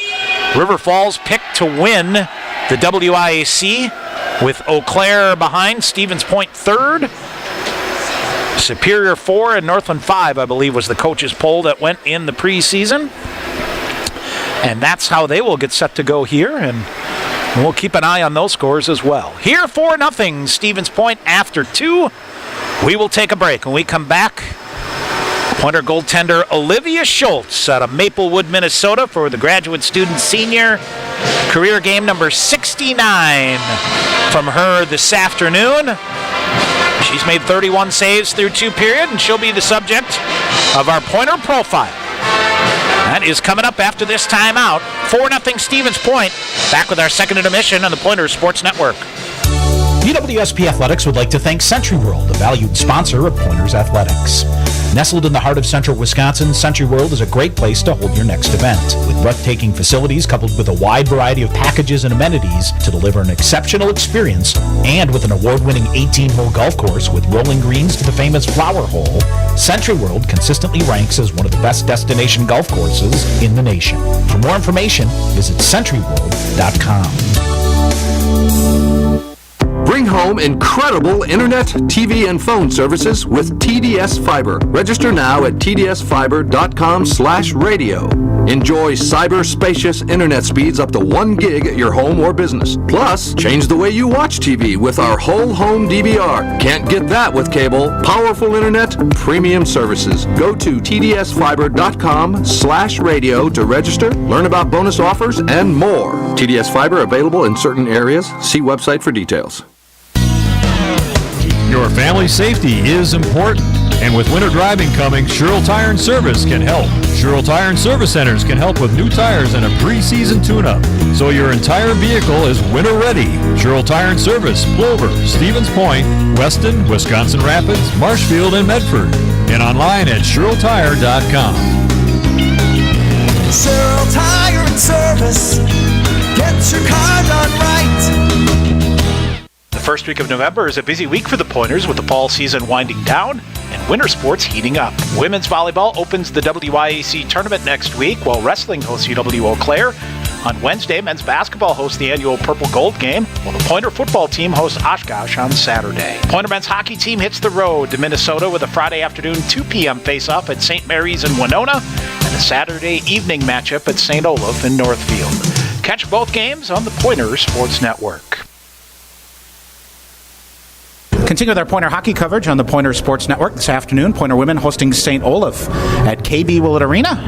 River Falls picked to win the WIAC with Eau Claire behind, Stevens Point third. Superior 4 and Northland 5, I believe, was the coaches' poll that went in the preseason. And that's how they will get set to go here, and we'll keep an eye on those scores as well. Here, 4-0, Stevens Point after 2. We will take a break. When we come back, Pointer goaltender Olivia Schultz out of Maplewood, Minnesota for the graduate student senior. Career game number 69 from her this afternoon. She's made 31 saves through 2 periods, and she'll be the subject of our Pointer Profile. That is coming up after this timeout. 4-0 Stevens Point. Back with our second intermission on the Pointer Sports Network. UWSP Athletics would like to thank Century World, a valued sponsor of Pointers Athletics. Nestled in the heart of central Wisconsin, Century World is a great place to hold your next event. With breathtaking facilities coupled with a wide variety of packages and amenities to deliver an exceptional experience, and with an award-winning 18-hole golf course with rolling greens to the famous Flower Hole, Century World consistently ranks as one of the best destination golf courses in the nation. For more information, visit centuryworld.com. Bring home incredible internet, TV, and phone services with TDS Fiber. Register now at tdsfiber.com/radio. Enjoy cyber-spacious internet speeds up to 1 gig at your home or business. Plus, change the way you watch TV with our whole home DVR. Can't get that with cable. Powerful internet, premium services. Go to tdsfiber.com/radio to register, learn about bonus offers, and more. TDS Fiber available in certain areas. See website for details. Your family's safety is important. And with winter driving coming, Sherrill Tire and Service can help. Sherrill Tire and Service Centers can help with new tires and a pre-season tune-up, so your entire vehicle is winter ready. Sherrill Tire and Service, Plover, Stevens Point, Weston, Wisconsin Rapids, Marshfield, and Medford. And online at SherrillTire.com. Sherrill Tire and Service. Get your car done right. The first week of November is a busy week for the Pointers with the fall season winding down and winter sports heating up. Women's volleyball opens the WIAC tournament next week, while wrestling hosts UW Eau Claire. On Wednesday, men's basketball hosts the annual Purple Gold game, while the Pointer football team hosts Oshkosh on Saturday. Pointer men's hockey team hits the road to Minnesota with a Friday afternoon 2 p.m. face-off at St. Mary's in Winona and a Saturday evening matchup at St. Olaf in Northfield. Catch both games on the Pointer Sports Network. Continue with our Pointer hockey coverage on the Pointer Sports Network this afternoon. Pointer women hosting St. Olaf at KB Willett Arena.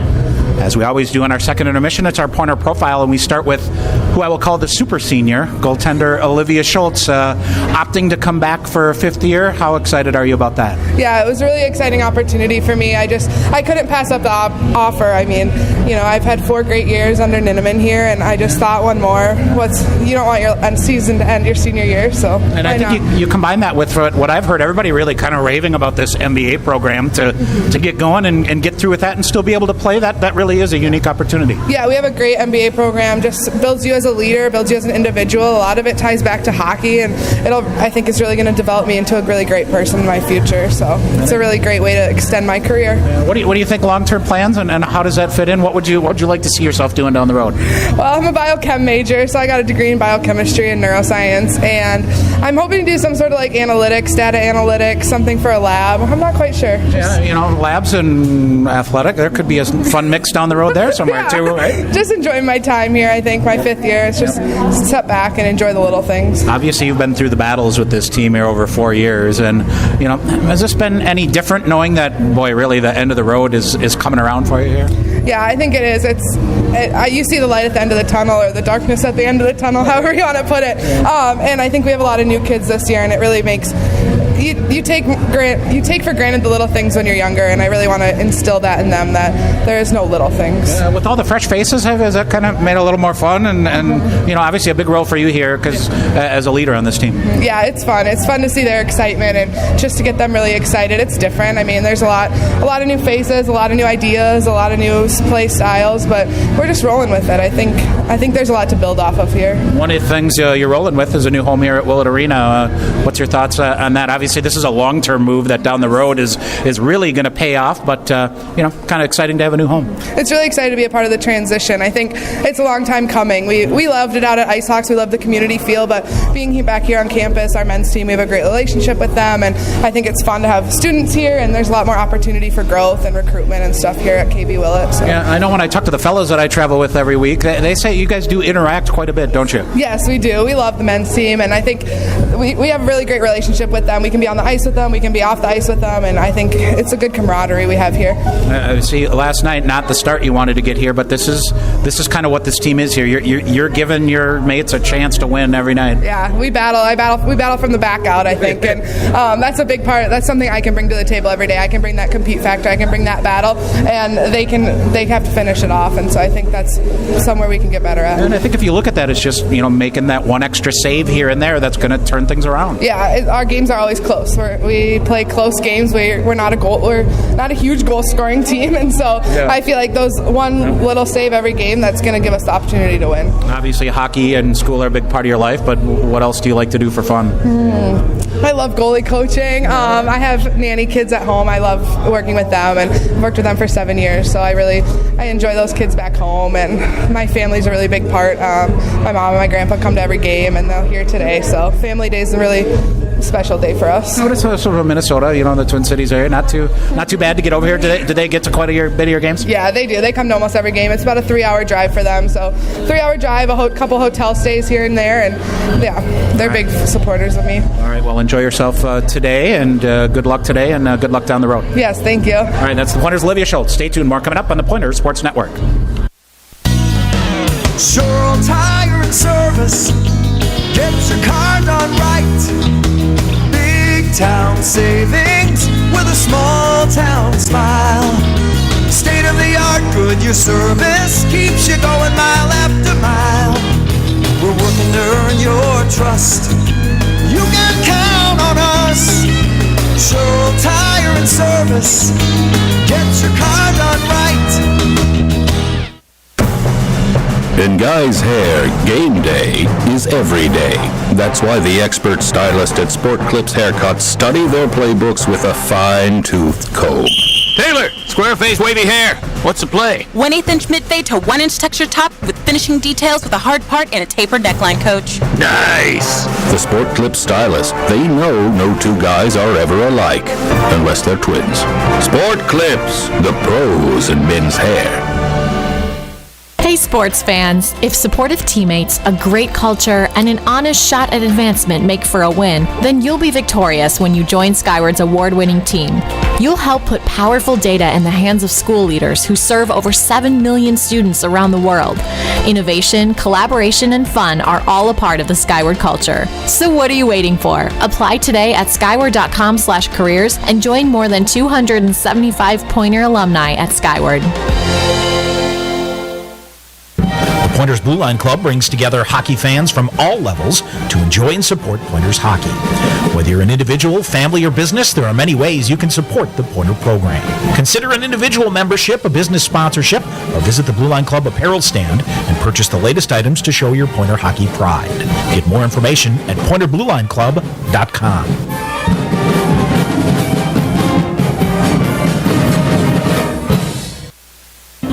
As we always do in our second intermission, it's our Pointer profile, and we start with who I will call the super senior, goaltender Olivia Schultz, opting to come back for a 5th year. How excited are you about that? Yeah, it was a really exciting opportunity for me. I couldn't pass up the offer. I mean, you know, I've had 4 great years under Ninneman here, and I just thought one more. You don't want your season to end your senior year, so. And I think you combine that with what I've heard everybody really kind of raving about this MBA program to get going and get through with that and still be able to play. That really is a unique opportunity. Yeah, we have a great MBA program. Just builds you as a leader, builds you as an individual. A lot of it ties back to hockey, and I think it's really going to develop me into a really great person in my future. So it's a really great way to extend my career. What do you think long-term plans, and how does that fit in? What would you like to see yourself doing down the road? Well, I'm a biochem major, so I got a degree in biochemistry and neuroscience, and I'm hoping to do some sort of like analytics, data analytics, something for a lab. I'm not quite sure. Yeah, you know, labs and athletic, there could be a fun mix down the road there somewhere too, right? Just enjoying my time here. I think my 5th year. It's just sit back and enjoy the little things. Obviously, you've been through the battles with this team here over 4 years, and you know, has this been any different knowing that, boy, really the end of the road is coming around for you here? Yeah, I think it is. You see the light at the end of the tunnel, or the darkness at the end of the tunnel, however you want to put it. And I think we have a lot of new kids this year, and it really makes you take for granted the little things when you're younger, and I really want to instill that in them, that there is no little things. With all the fresh faces, has that kind of made it a little more fun? And you know, obviously a big role for you here because as a leader on this team. Yeah, it's fun. It's fun to see their excitement and just to get them really excited. It's different. I mean, there's a lot of new faces, a lot of new ideas, a lot of new play styles, but we're just rolling with it. I think there's a lot to build off of here. One of the things you're rolling with is a new home here at Willett Arena. What's your thoughts on that? Obviously, this is a long-term move that down the road is really going to pay off, but you know, kind of exciting to have a new home. It's really exciting to be a part of the transition. I think it's a long time coming. We loved it out at Ice Hawks. We loved the community feel, but being back here on campus, our men's team, we have a great relationship with them, and I think it's fun to have students here, and there's a lot more opportunity for growth and recruitment and stuff here at KB Willett. So. Yeah, I know when I talk to the fellows that I travel with every week, they say you guys do interact quite a bit, don't you? Yes, we do. We love the men's team, and I think we have a really great relationship with them. We can can be on the ice with them, we can be off the ice with them, and I think it's a good camaraderie we have here. See, last night, not the start you wanted to get here, but this is kind of what this team is here. You're giving your mates a chance to win every night. Yeah, we battle. We battle from the back out, I think, and that's a big part. That's something I can bring to the table every day. I can bring that compete factor. I can bring that battle, and they have to finish it off. And so I think that's somewhere we can get better at. And I think if you look at that, it's just making that one extra save here and there that's going to turn things around. Yeah, our games are always close. We play close games. We're not a huge goal scoring team, and so I feel like those one little save every game that's going to give us the opportunity to win. Obviously, hockey and school are a big part of your life, but what else do you like to do for fun? I love goalie coaching. I have nanny kids at home. I love working with them, and I've worked with them for 7 years, so I enjoy those kids back home, and my family's a really big part. My mom and my grandpa come to every game, and they're here today, so Family Day is a really special day for us. Notice sort of Minnesota, the Twin Cities area, not too bad to get over here. Did they get to quite a bit of your games? Yeah, they do. They come to almost every game. It's about a 3-hour drive for them, so 3-hour drive, a couple hotel stays here and there, and yeah, they're big supporters of me. All right, well, enjoy yourself today, and good luck today, and good luck down the road. Yes, thank you. All right, that's the Pointers' Olivia Schultz. Stay tuned, more coming up on the Pointers Sports Network. Sure Tire and Service, get your car done right. Big town savings with a small town smile. State of the art, good your service keeps you going mile after mile. We're working to earn your trust. You can count on us. Sure Tire and Service, get your car done right. In guys' hair, game day is every day. That's why the expert stylist at Sport Clips Haircuts study their playbooks with a fine-tooth comb. Taylor, square face, wavy hair. What's the play? 1/8 inch mid-fade to 1 inch texture top with finishing details with a hard part and a tapered neckline, coach. Nice. The Sport Clips stylist, they know no two guys are ever alike, unless they're twins. Sport Clips, the pros in men's hair. Hey sports fans, if supportive teammates, a great culture, and an honest shot at advancement make for a win, then you'll be victorious when you join Skyward's award-winning team. You'll help put powerful data in the hands of school leaders who serve over 7 million students around the world. Innovation, collaboration, and fun are all a part of the Skyward culture. So what are you waiting for? Apply today at skyward.com/careers and join more than 275 Pointer alumni at Skyward. The Pointers Blue Line Club brings together hockey fans from all levels to enjoy and support Pointers hockey. Whether you're an individual, family, or business, there are many ways you can support the Pointer program. Consider an individual membership, a business sponsorship, or visit the Blue Line Club apparel stand and purchase the latest items to show your Pointer hockey pride. Get more information at PointerBlueLineClub.com.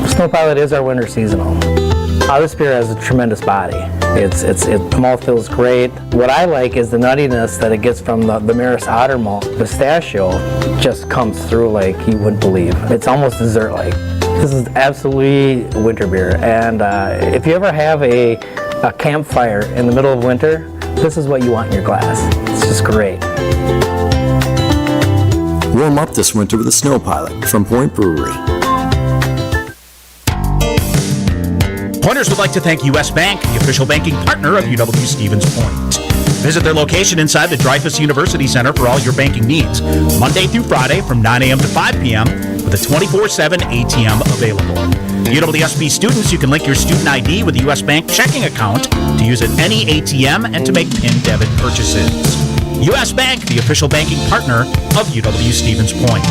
Snow Pilot is our winter seasonal. This beer has a tremendous body. The malt feels great. What I like is the nuttiness that it gets from the Maris Otter malt. Pistachio just comes through like you wouldn't believe. It's almost dessert-like. This is absolutely winter beer, and if you ever have a campfire in the middle of winter, this is what you want in your glass. It's just great. Warm up this winter with a Snow Pilot from Point Brewery. Pointers would like to thank U.S. Bank, the official banking partner of UW-Stevens Point. Visit their location inside the Dreyfus University Center for all your banking needs, Monday through Friday from 9 a.m. to 5 p.m. with a 24/7 ATM available. UWSP students, you can link your student ID with a U.S. Bank checking account to use at any ATM and to make PIN debit purchases. U.S. Bank, the official banking partner of UW-Stevens Point.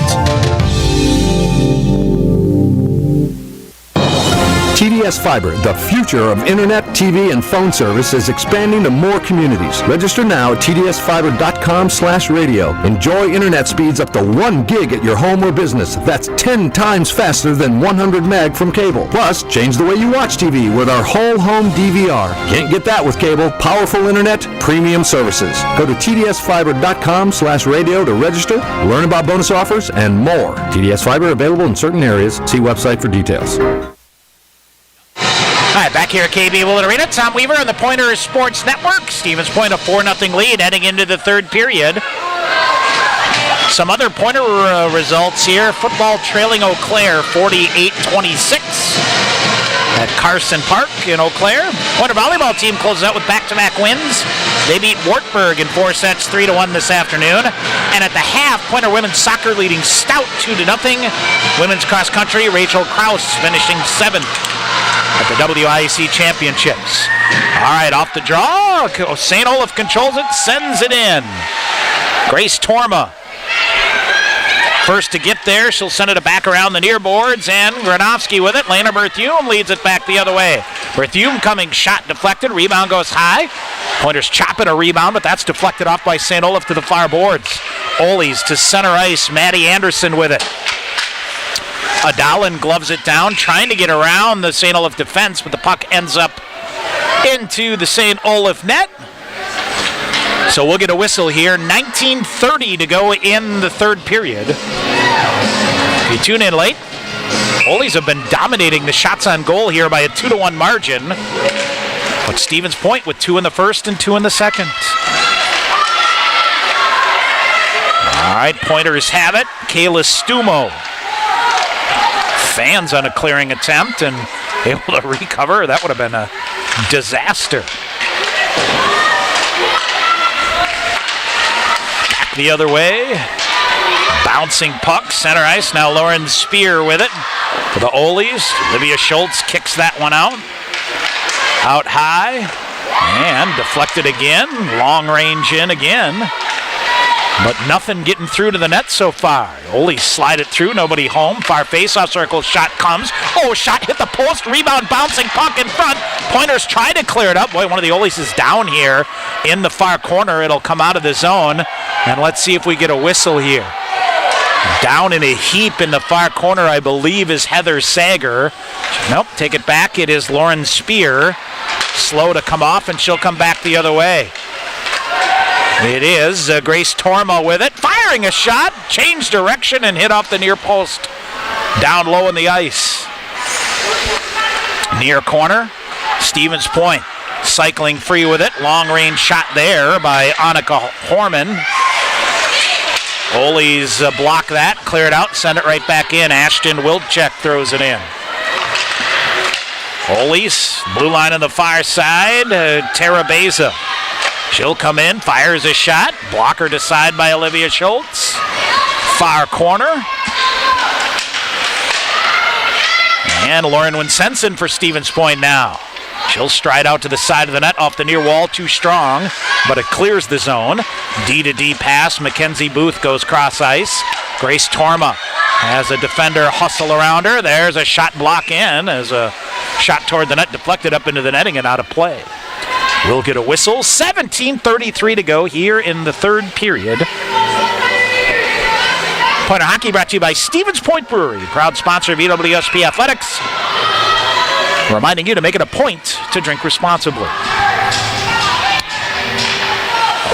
TDS Fiber, the future of internet, TV, and phone service, is expanding to more communities. Register now at tdsfiber.com/radio. Enjoy internet speeds up to 1 gig at your home or business. That's 10 times faster than 100 meg from cable. Plus, change the way you watch TV with our whole home DVR. Can't get that with cable. Powerful internet, premium services. Go to tdsfiber.com/radio to register, learn about bonus offers, and more. TDS Fiber available in certain areas. See website for details. All right, back here at KB Willett Arena, Tom Weaver on the Pointers Sports Network. Stevens Point a 4-0 lead heading into the third period. Some other Pointer results here. Football trailing Eau Claire 48-26 at Carson Park in Eau Claire. Pointer volleyball team closes out with back-to-back wins. They beat Wartburg in 4 sets, 3-1 this afternoon. And at the half, Pointer women's soccer leading stout 2-0. Women's cross country, Rachel Krause finishing 7th at the WIAC Championships. All right, off the draw. St. Olaf controls it, sends it in. Grace Torma first to get there. She'll send it back around the near boards, and Granovsky with it. Lena Berthume leads it back the other way. Berthume coming, shot deflected. Rebound goes high. Pointers chopping a rebound, but that's deflected off by St. Olaf to the far boards. Oles to center ice. Maddie Anderson with it. Adalin gloves it down, trying to get around the St. Olaf defense, but the puck ends up into the St. Olaf net. So we'll get a whistle here. 19:30 to go in the third period. If you tune in late, Oles have been dominating the shots on goal here by a 2-1 margin. But Stevens Point with 2 in the first and 2 in the second. All right, Pointers have it. Kayla Stumo fans on a clearing attempt and able to recover. That would have been a disaster. Back the other way. Bouncing puck, center ice. Now Lauren Spear with it for the Oles. Olivia Schultz kicks that one out. Out high and deflected again. Long range in again. But nothing getting through to the net so far. Oles slide it through, nobody home. Far face-off circle, shot comes. Oh, shot hit the post, rebound, bouncing puck in front. Pointers try to clear it up. Boy, one of the Oles is down here in the far corner. It'll come out of the zone. And let's see if we get a whistle here. Down in a heap in the far corner, I believe, is Heather Sager. Nope, take it back. It is Lauren Spear. Slow to come off, and she'll come back the other way. It is Grace Torma with it, firing a shot, changed direction and hit off the near post. Down low in the ice. Near corner, Stevens Point cycling free with it. Long range shot there by Annika Horman. Oles block that, clear it out, send it right back in. Ashton Wilczek throws it in. Oles, blue line on the far side, Tara Beza. She'll come in, fires a shot. Blocker to side by Olivia Schultz. Far corner. And Lauren Winsenson for Stevens Point now. She'll stride out to the side of the net off the near wall, too strong, but it clears the zone. D-to-D pass. Mackenzie Booth goes cross ice. Grace Torma has a defender hustle around her. There's a shot block in as a shot toward the net deflected up into the netting and out of play. We'll get a whistle. 17:33 to go here in the third period. Pointer Hockey brought to you by Stevens Point Brewery, proud sponsor of UWSP Athletics. Reminding you to make it a point to drink responsibly.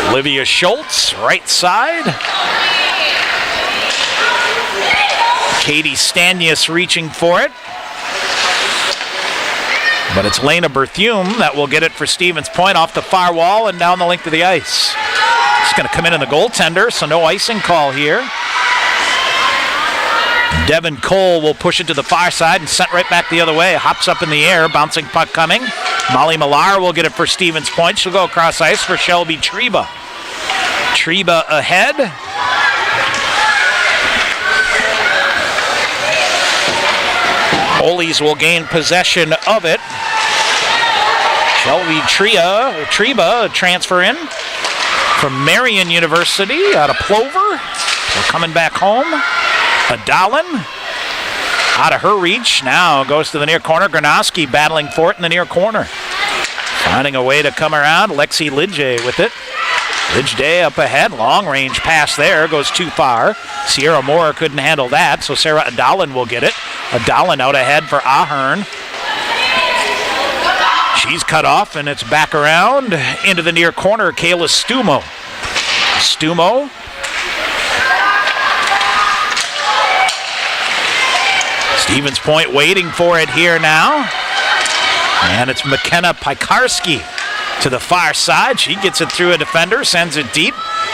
Olivia Schultz, right side. Katie Stanius reaching for it. But it's Lena Berthume that will get it for Stevens Point off the far wall and down the length of the ice. It's going to come in the goaltender, so no icing call here. Devin Cole will push it to the far side and sent right back the other way. Hops up in the air, bouncing puck coming. Molly Millar will get it for Stevens Point. She'll go across ice for Shelby Treba. Treba ahead. Oles will gain possession of it. Shelby Treba transfer in from Marion University out of Plover. So coming back home. Adalin out of her reach. Now goes to the near corner. Granovsky battling for it in the near corner. Finding a way to come around. Lexi Lidje with it. Lidje up ahead. Long range pass there. Goes too far. Sierra Moore couldn't handle that, so Sarah Adalin will get it. Adalin out ahead for Ahern. She's cut off, and it's back around into the near corner. Kayla Stumo. Stumo. Stevens Point waiting for it here now. And it's McKenna Pikarski to the far side. She gets it through a defender, sends it deep.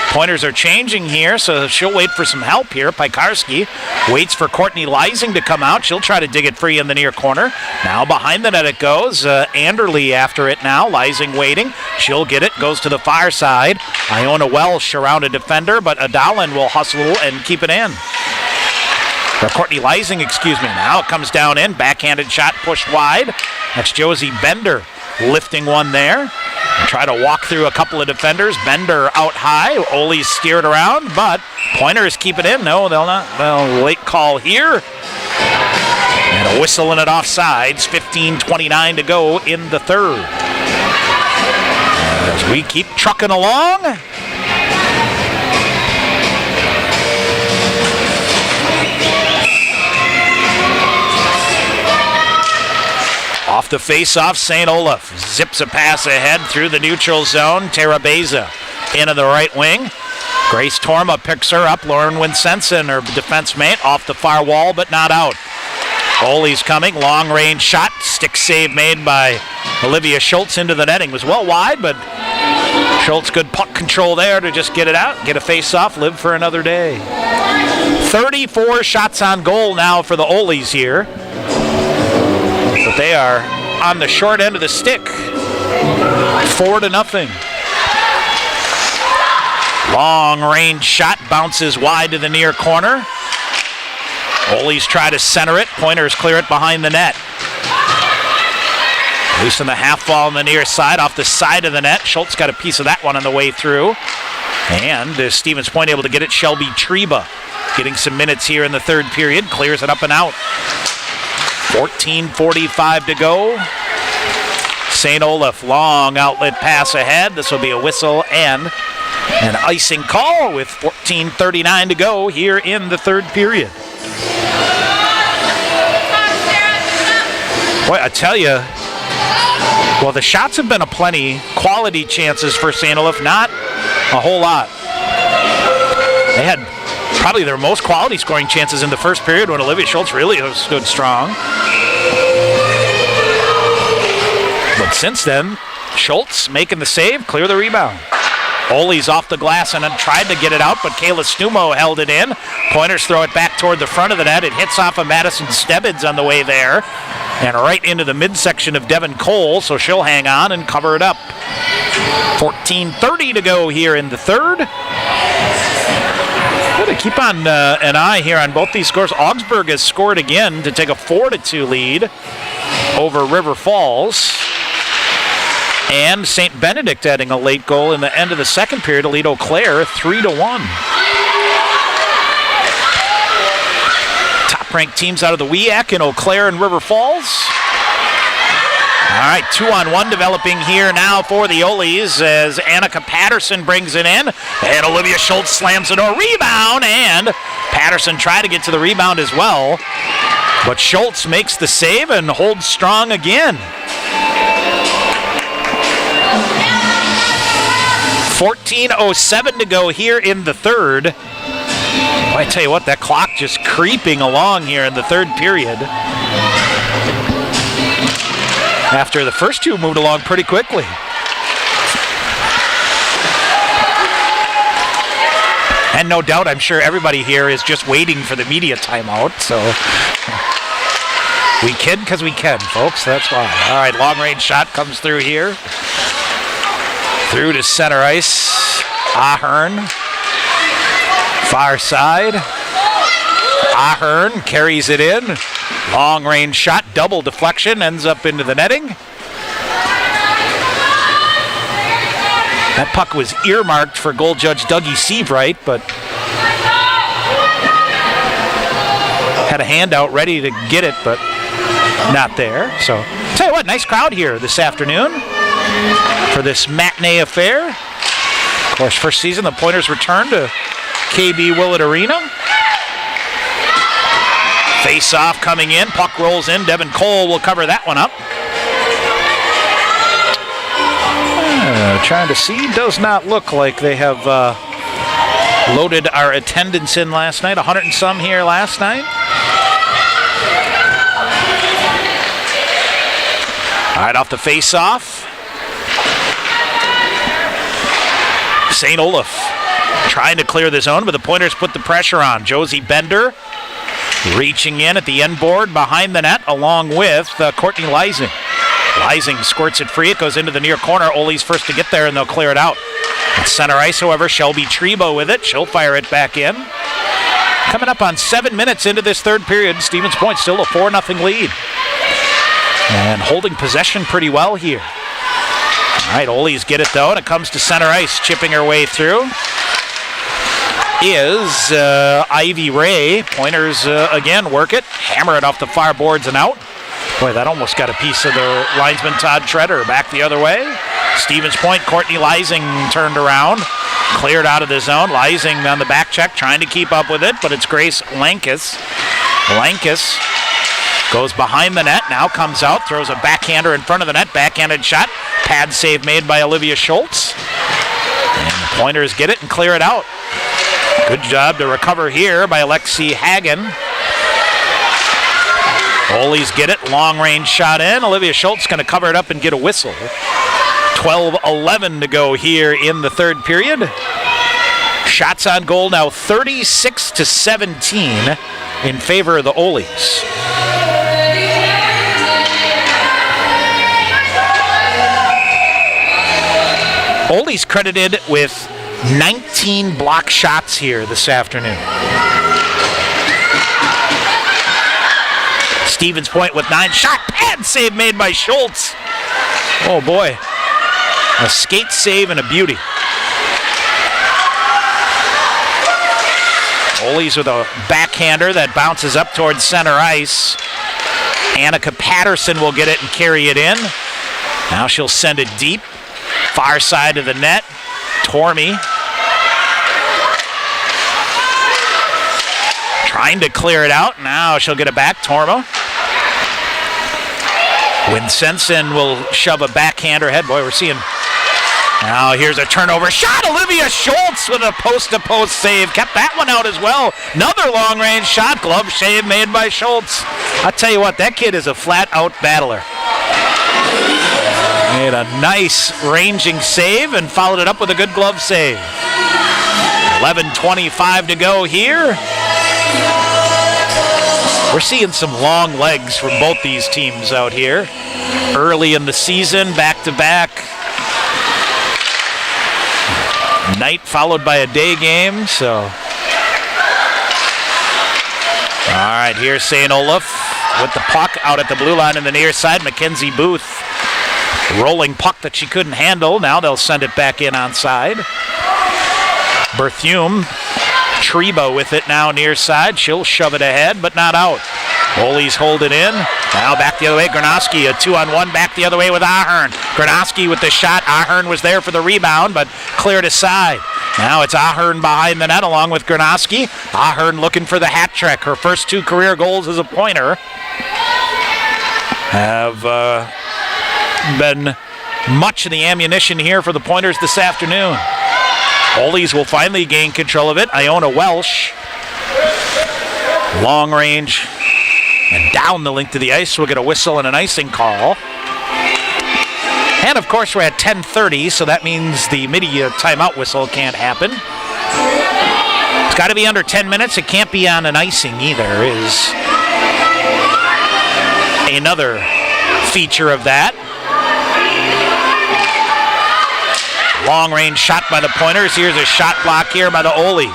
Pointers are changing here, so she'll wait for some help here. Pikarski waits for Courtney Leising to come out. She'll try to dig it free in the near corner. Now behind the net it goes. Anderle after it now. Leising waiting. She'll get it. Goes to the far side. Iona Welsh around a defender, but Adalin will hustle and keep it in. Or Courtney Leising, excuse me. Now it comes down in. Backhanded shot pushed wide. That's Josie Bender lifting one there. Try to walk through a couple of defenders. Bender out high. Ole's steered around, but Pointers keep it in. No, they'll not. Well, late call here. And a whistle in it offsides. 15:29 to go in the third. As we keep trucking along. Off the face-off, St. Olaf zips a pass ahead through the neutral zone. Tara Beza into the right wing. Grace Torma picks her up. Lauren Winsensen, her defense mate, off the far wall, but not out. Ole's coming, long-range shot. Stick save made by Olivia Schultz into the netting. Was well wide, but Schultz good puck control there to just get it out, get a face-off, live for another day. 34 shots on goal now for the Ole's here. But they are on the short end of the stick. 4-0. Long range shot bounces wide to the near corner. Ole's try to center it. Pointers clear it behind the net. Loose in the half ball on the near side, off the side of the net. Schultz got a piece of that one on the way through. And Stevens Point able to get it. Shelby Treba getting some minutes here in the third period. Clears it up and out. 14:45 to go. St. Olaf, long outlet pass ahead. This will be a whistle and an icing call with 14:39 to go here in the third period. Boy, I tell you, well, the shots have been aplenty. Quality chances for St. Olaf, not a whole lot. They had probably their most quality scoring chances in the first period when Olivia Schultz really stood strong. But since then, Schultz making the save, clear the rebound. Ole's off the glass and tried to get it out, but Kayla Stumo held it in. Pointers throw it back toward the front of the net. It hits off of Madison Stebbins on the way there and right into the midsection of Devin Cole, so she'll hang on and cover it up. 14:30 to go here in the third. Got to keep on an eye here on both these scores. Augsburg has scored again to take a 4-2 lead over River Falls. And St. Benedict adding a late goal in the end of the second period to lead Eau Claire 3-1. Top-ranked teams out of the WEAC in Eau Claire and River Falls. All right, 2-on-1 developing here now for the Ole's as Annika Patterson brings it in. And Olivia Schultz slams it. A rebound, and Patterson tried to get to the rebound as well. But Schultz makes the save and holds strong again. 14:07 to go here in the third. Well, I tell you what, that clock just creeping along here in the third period. After the first two moved along pretty quickly. And no doubt, I'm sure everybody here is just waiting for the media timeout, so we kid because we can, folks, that's why. All right, long-range shot comes through here. Through to center ice. Ahern. Far side. Ahern carries it in. Long range shot, double deflection, ends up into the netting. That puck was earmarked for goal judge Dougie Seabright, but had a handout ready to get it, but not there. So, tell you what, nice crowd here this afternoon for this matinee affair. Of course, first season, the Pointers return to KB Willett Arena. Face-off coming in, puck rolls in. Devin Cole will cover that one up. Trying to see, does not look like they have loaded our attendance in last night. 100 and some here last night. All right, off the face-off. St. Olaf trying to clear the zone, but the Pointers put the pressure on. Josie Bender reaching in at the end board behind the net along with Courtney Leising. Leising squirts it free. It goes into the near corner. Ole's first to get there, and they'll clear it out. At center ice, however, Shelby Trebo with it. She'll fire it back in. Coming up on 7 minutes into this third period, Stevens Point still a 4-0 lead. And holding possession pretty well here. All right, Ole's get it, though, and it comes to center ice. Chipping her way through is Ivy Ray. Pointers, again, work it. Hammer it off the far boards and out. Boy, that almost got a piece of the linesman Todd Treader. Back the other way. Stevens Point, Courtney Leising turned around. Cleared out of the zone. Leising on the back check, trying to keep up with it, but it's Grace Lankus. Lankus goes behind the net, now comes out, throws a backhander in front of the net. Backhanded shot. Pad save made by Olivia Schultz. And the Pointers get it and clear it out. Good job to recover here by Alexi Hagen. Ole's get it, long range shot in. Olivia Schultz going to cover it up and get a whistle. 12-11 to go here in the third period. Shots on goal now 36-17 in favor of the Ole's. Ole's credited with 19 block shots here this afternoon. Stevens Point with 9. Shot pad save made by Schultz. Oh boy. A skate save and a beauty. Ole's with a backhander that bounces up towards center ice. Annika Patterson will get it and carry it in. Now she'll send it deep. Far side of the net. Tormey trying to clear it out. Now she'll get it back. Torma. Winsenson will shove a backhander ahead. Boy, we're seeing. Now here's a turnover shot. Olivia Schultz with a post-to-post save. Kept that one out as well. Another long-range shot. Glove save made by Schultz. I'll tell you what, that kid is a flat-out battler. Made a nice ranging save and followed it up with a good glove save. 11:25 to go here. We're seeing some long legs from both these teams out here. Early in the season, back-to-back. Night followed by a day game, so. All right, here's St. Olaf with the puck out at the blue line in the near side. Mackenzie Booth. Rolling puck that she couldn't handle. Now they'll send it back in onside. Berthume. Trebo with it now near side. She'll shove it ahead, but not out. Ole's hold it in. Now back the other way. Granoski, a 2-on-1 back the other way with Ahern. Granoski with the shot. Ahern was there for the rebound, but cleared aside. Now it's Ahern behind the net along with Granoski. Ahern looking for the hat trick. Her first 2 career goals as a Pointer have been much of the ammunition here for the Pointers this afternoon. Ole's will finally gain control of it. Iona Welsh. Long range and down the length of the ice. We'll get a whistle and an icing call. And of course we're at 10:30, so that means the media timeout whistle can't happen. It's got to be under 10 minutes. It can't be on an icing either, is another feature of that. Long range shot by the Pointers. Here's a shot block here by the Ole's.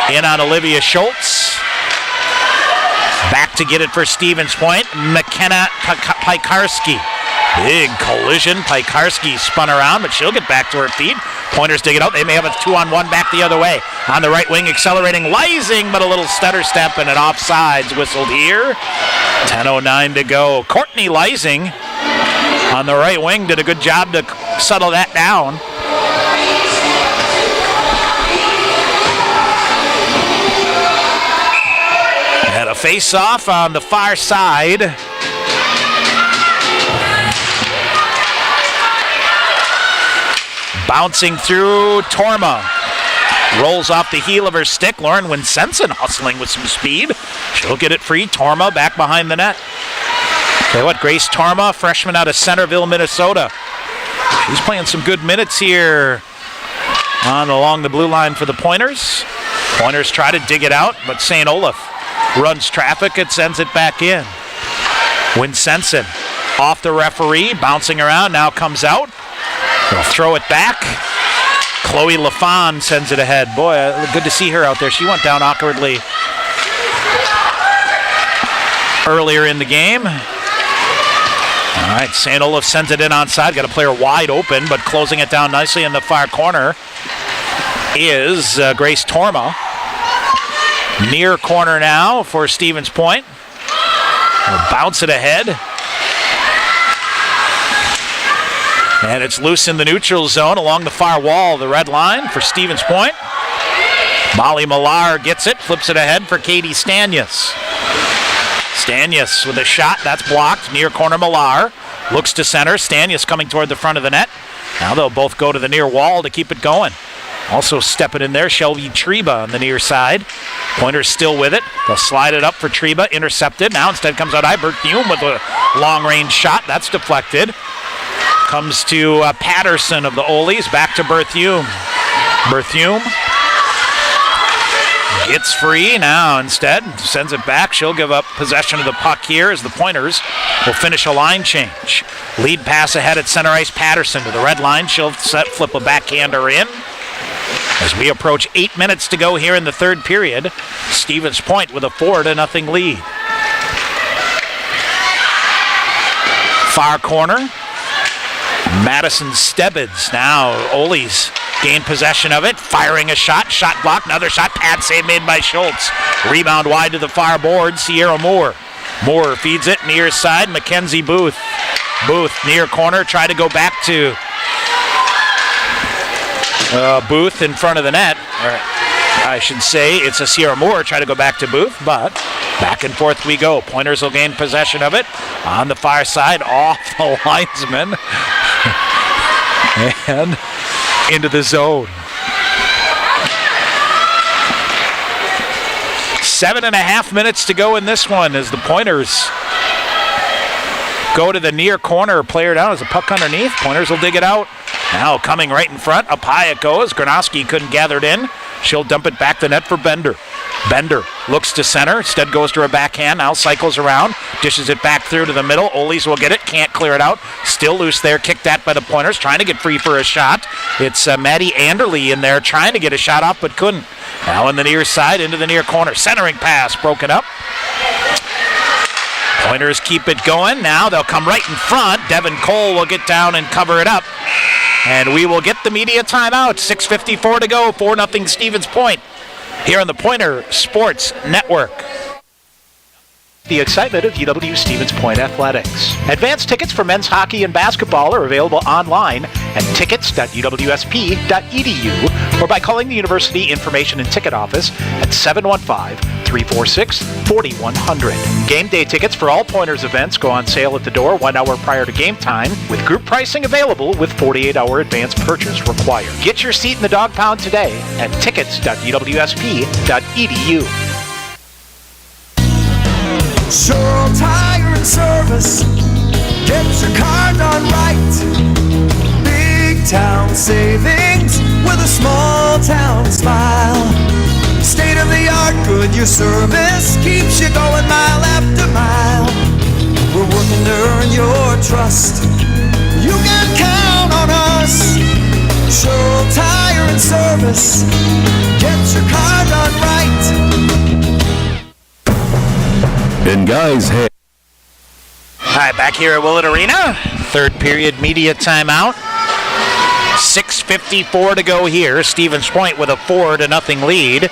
In on Olivia Schultz. Back to get it for Stevens Point. McKenna Pikarski. Big collision. Pikarski spun around, but she'll get back to her feet. Pointers dig it out. They may have a 2-on-1 back the other way. On the right wing, accelerating Leising, but a little stutter step and an offsides whistled here. 10:09 to go. Courtney Leising on the right wing did a good job to settle that down. And a face-off on the far side. Bouncing through Torma. Rolls off the heel of her stick. Lauren Winsenson hustling with some speed. She'll get it free. Torma back behind the net. Tell you what, Grace Torma, freshman out of Centerville, Minnesota. She's playing some good minutes here along the blue line for the Pointers. Pointers try to dig it out, but St. Olaf runs traffic and sends it back in. Winsenson off the referee, bouncing around, now comes out. They'll throw it back. Chloe LaFon sends it ahead. Boy, good to see her out there. She went down awkwardly earlier in the game. All right, St. Olaf sends it in onside. Got a player wide open, but closing it down nicely in the far corner is Grace Torma. Near corner now for Stevens Point. They'll bounce it ahead. And it's loose in the neutral zone along the far wall of the red line for Stevens Point. Molly Millar gets it, flips it ahead for Katie Stanius. Stanius with a shot, that's blocked. Near corner Millar looks to center. Stanius coming toward the front of the net. Now they'll both go to the near wall to keep it going. Also stepping in there, Shelby Treba on the near side. Pointers still with it. They'll slide it up for Treba, intercepted. Now instead comes out Berthume with a long-range shot. That's deflected. Comes to Patterson of the Olies, back to Berthume. Berthume gets free now instead. Sends it back. She'll give up possession of the puck here as the Pointers will finish a line change. Lead pass ahead at center ice. Patterson to the red line. She'll flip a backhander in. As we approach 8 minutes to go here in the third period, Stevens Point with a 4-0 lead. Far corner, Madison Stebbins. Now Olies gain possession of it, firing a shot blocked, another shot, pad save made by Schultz. Rebound wide to the far board, Sierra Moore. Moore feeds it near side, Mackenzie Booth. Booth near corner, try to go back to Booth in front of the net. Or I should say it's a Sierra Moore try to go back to Booth, but back and forth we go. Pointers will gain possession of it on the far side, off the linesman and into the zone. 7.5 minutes to go in this one as the Pointers go to the near corner. Player down as a puck underneath. Pointers will dig it out. Now coming right in front. Up high it goes. Gronowski couldn't gather it in. She'll dump it back the net for Bender. Bender looks to center. Instead goes to her backhand. Now cycles around. Dishes it back through to the middle. Olies will get it. Can't clear it out. Still loose there. Kicked at by the Pointers. Trying to get free for a shot. It's Maddie Anderle in there trying to get a shot off but couldn't. Now in the near side into the near corner. Centering pass broken up. Pointers keep it going. Now they'll come right in front. Devin Cole will get down and cover it up. And we will get the media timeout. 6:54 to go. 4-0 Stevens Point here on the Pointer Sports Network. The excitement of UW Stevens Point Athletics. Advanced tickets for men's hockey and basketball are available online at tickets.uwsp.edu or by calling the University Information and Ticket Office at 715-346-4100. Game day tickets for all Pointers events go on sale at the door 1 hour prior to game time, with group pricing available with 48-hour advance purchase required. Get your seat in the dog pound today at tickets.uwsp.edu. Sure Tire and Service, get your car done right. Big town savings with a small town smile. State of the art Goodyear service keeps you going mile after mile. We're working to earn your trust. You can count on us. Sure Tire and Service, get your car done right. And guys, hey. All right, back here at Willett Arena. Third period media timeout. 6:54 to go here. Stevens Point with a 4-0 lead.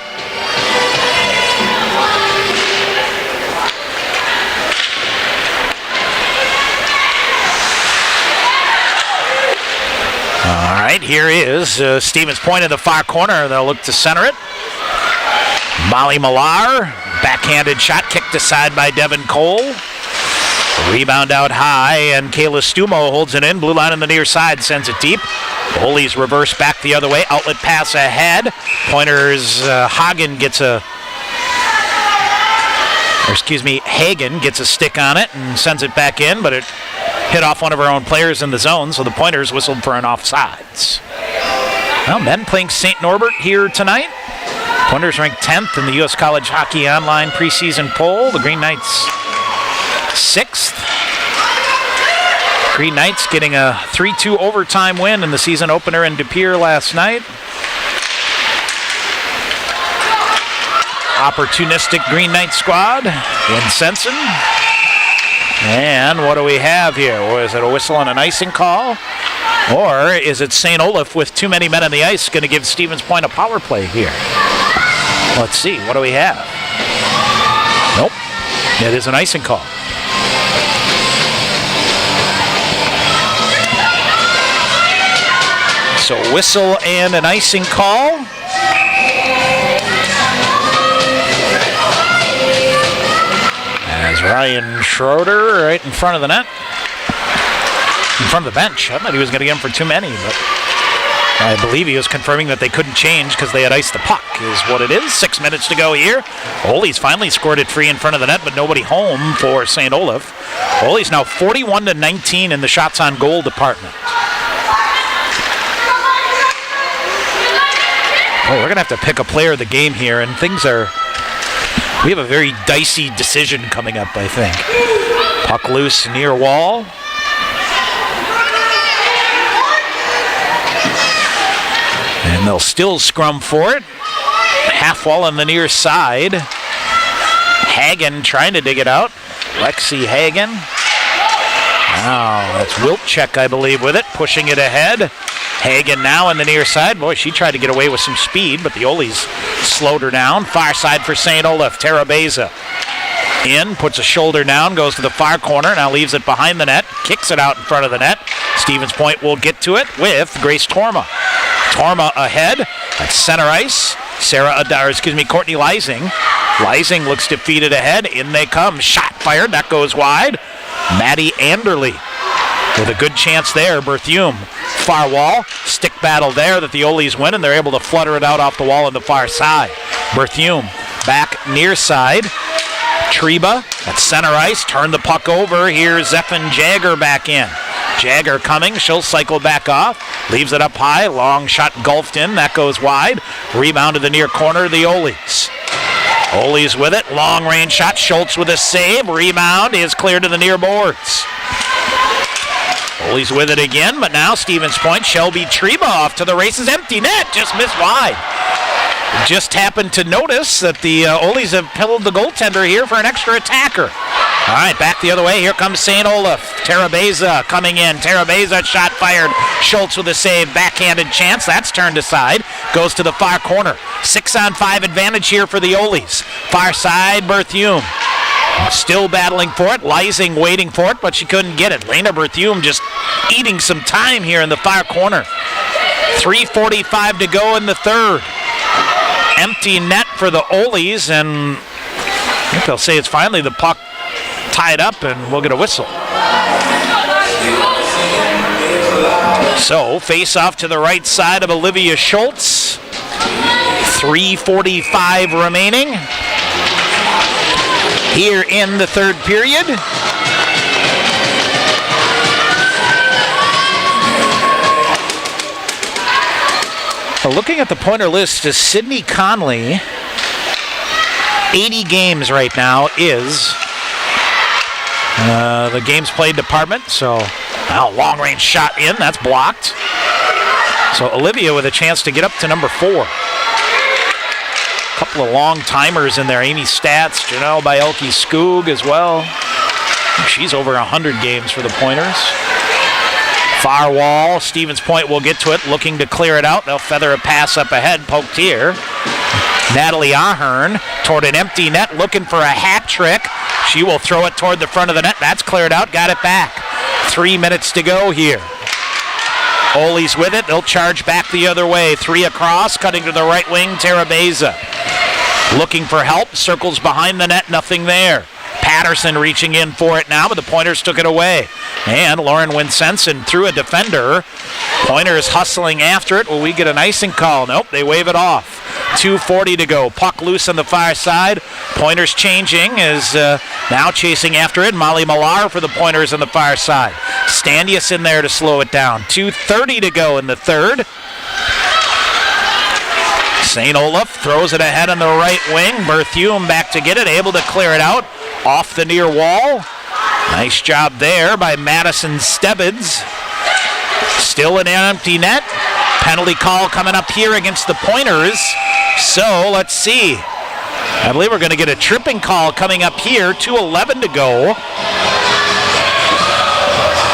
All right, here is Stevens Point in the far corner. They'll look to center it. Molly Millar. Backhanded shot kicked aside by Devin Cole. Rebound out high, and Kayla Stumo holds it in. Blue line on the near side, sends it deep. Olies reverse back the other way. Outlet pass ahead. Pointers, Hagen gets a stick on it and sends it back in, but it hit off one of our own players in the zone, so the Pointers whistled for an offsides. Well, men playing St. Norbert here tonight. Pointers ranked 10th in the U.S. College Hockey Online preseason poll. The Green Knights 6th. Green Knights getting a 3-2 overtime win in the season opener in De Pere last night. Opportunistic Green Knight squad in Sensen. And what do we have here? Is it a whistle and an icing call? Or is it St. Olaf with too many men on the ice going to give Stevens Point a power play here? Let's see. What do we have? Nope. It is an icing call. So whistle and an icing call. As Ryan Schroeder right in front of the net. In front of the bench. I thought he was going to get him for too many, but I believe he was confirming that they couldn't change because they had iced the puck, is what it is. 6 minutes to go here. Ole's finally scored it free in front of the net, but nobody home for St. Olaf. Ole's now 41-19 in the shots on goal department. Oh, we're going to have to pick a player of the game here, and we have a very dicey decision coming up, I think. Puck loose near wall. And they'll still scrum for it. Half wall on the near side. Hagen trying to dig it out. Lexi Hagen. Now, that's Wilczek, I believe, with it, pushing it ahead. Hagen now on the near side. Boy, she tried to get away with some speed, but the Oles slowed her down. Far side for St. Olaf. Terabeza in, puts a shoulder down, goes to the far corner, now leaves it behind the net, kicks it out in front of the net. Stevens Point will get to it with Grace Torma. Torma ahead at center ice. Courtney Leising. Leising looks defeated ahead. In they come. Shot fired. That goes wide. Maddie Anderle with a good chance there. Berthume. Far wall. Stick battle there that the Oles win, and they're able to flutter it out off the wall on the far side. Berthume back near side. Treba at center ice. Turn the puck over. Here's Zephan Jagger back in. Jagger coming. She'll cycle back off. Leaves it up high. Long shot gulfed in. That goes wide. Rebound to the near corner. The Oles. Oles with it. Long range shot. Schultz with a save. Rebound is cleared to the near boards. Oles with it again, but now Stevens Point. Shelby Treba off to the races. Empty net. Just missed wide. Just happened to notice that the Oles have pilled the goaltender here for an extra attacker. All right, back the other way. Here comes St. Olaf. Terabeza coming in. Terabeza shot fired. Schultz with a save. Backhanded chance. That's turned aside. Goes to the far corner. 6-on-5 advantage here for the Oles. Far side, Berthume. Still battling for it. Leising waiting for it, but she couldn't get it. Lena Berthume just eating some time here in the far corner. 3:45 to go in the third. Empty net for the Oles, and I think they'll say it's finally the puck tied up, and we'll get a whistle. So, face off to the right side of Olivia Schultz. 3:45 remaining here in the third period. Looking at the Pointer list, is Sydney Conley. 80 games right now is the games played department. So now long range shot in, that's blocked. So Olivia with a chance to get up to number 4. A couple of long timers in there. Amy Stats, Janelle Bielke Skoog as well. She's over 100 games for the Pointers. Far wall, Stevens Point will get to it, looking to clear it out. They'll feather a pass up ahead, poked here. Natalie Ahern toward an empty net, looking for a hat trick. She will throw it toward the front of the net. That's cleared out, got it back. 3 minutes to go here. Oles with it, they'll charge back the other way. 3 across, cutting to the right wing, Terabeza. Looking for help, circles behind the net, nothing there. Patterson reaching in for it now, but the Pointers took it away. And Lauren Winsenson threw a defender. Pointers hustling after it. Will we get an icing call? Nope, they wave it off. 2:40 to go. Puck loose on the far side. Pointers changing is now chasing after it. Molly Millar for the Pointers on the far side. Standius in there to slow it down. 2:30 to go in the third. St. Olaf throws it ahead on the right wing. Berthume back to get it, able to clear it out off the near wall. Nice job there by Madison Stebbins. Still an empty net. Penalty call coming up here against the Pointers. So let's see. I believe we're going to get a tripping call coming up here. 2:11 to go.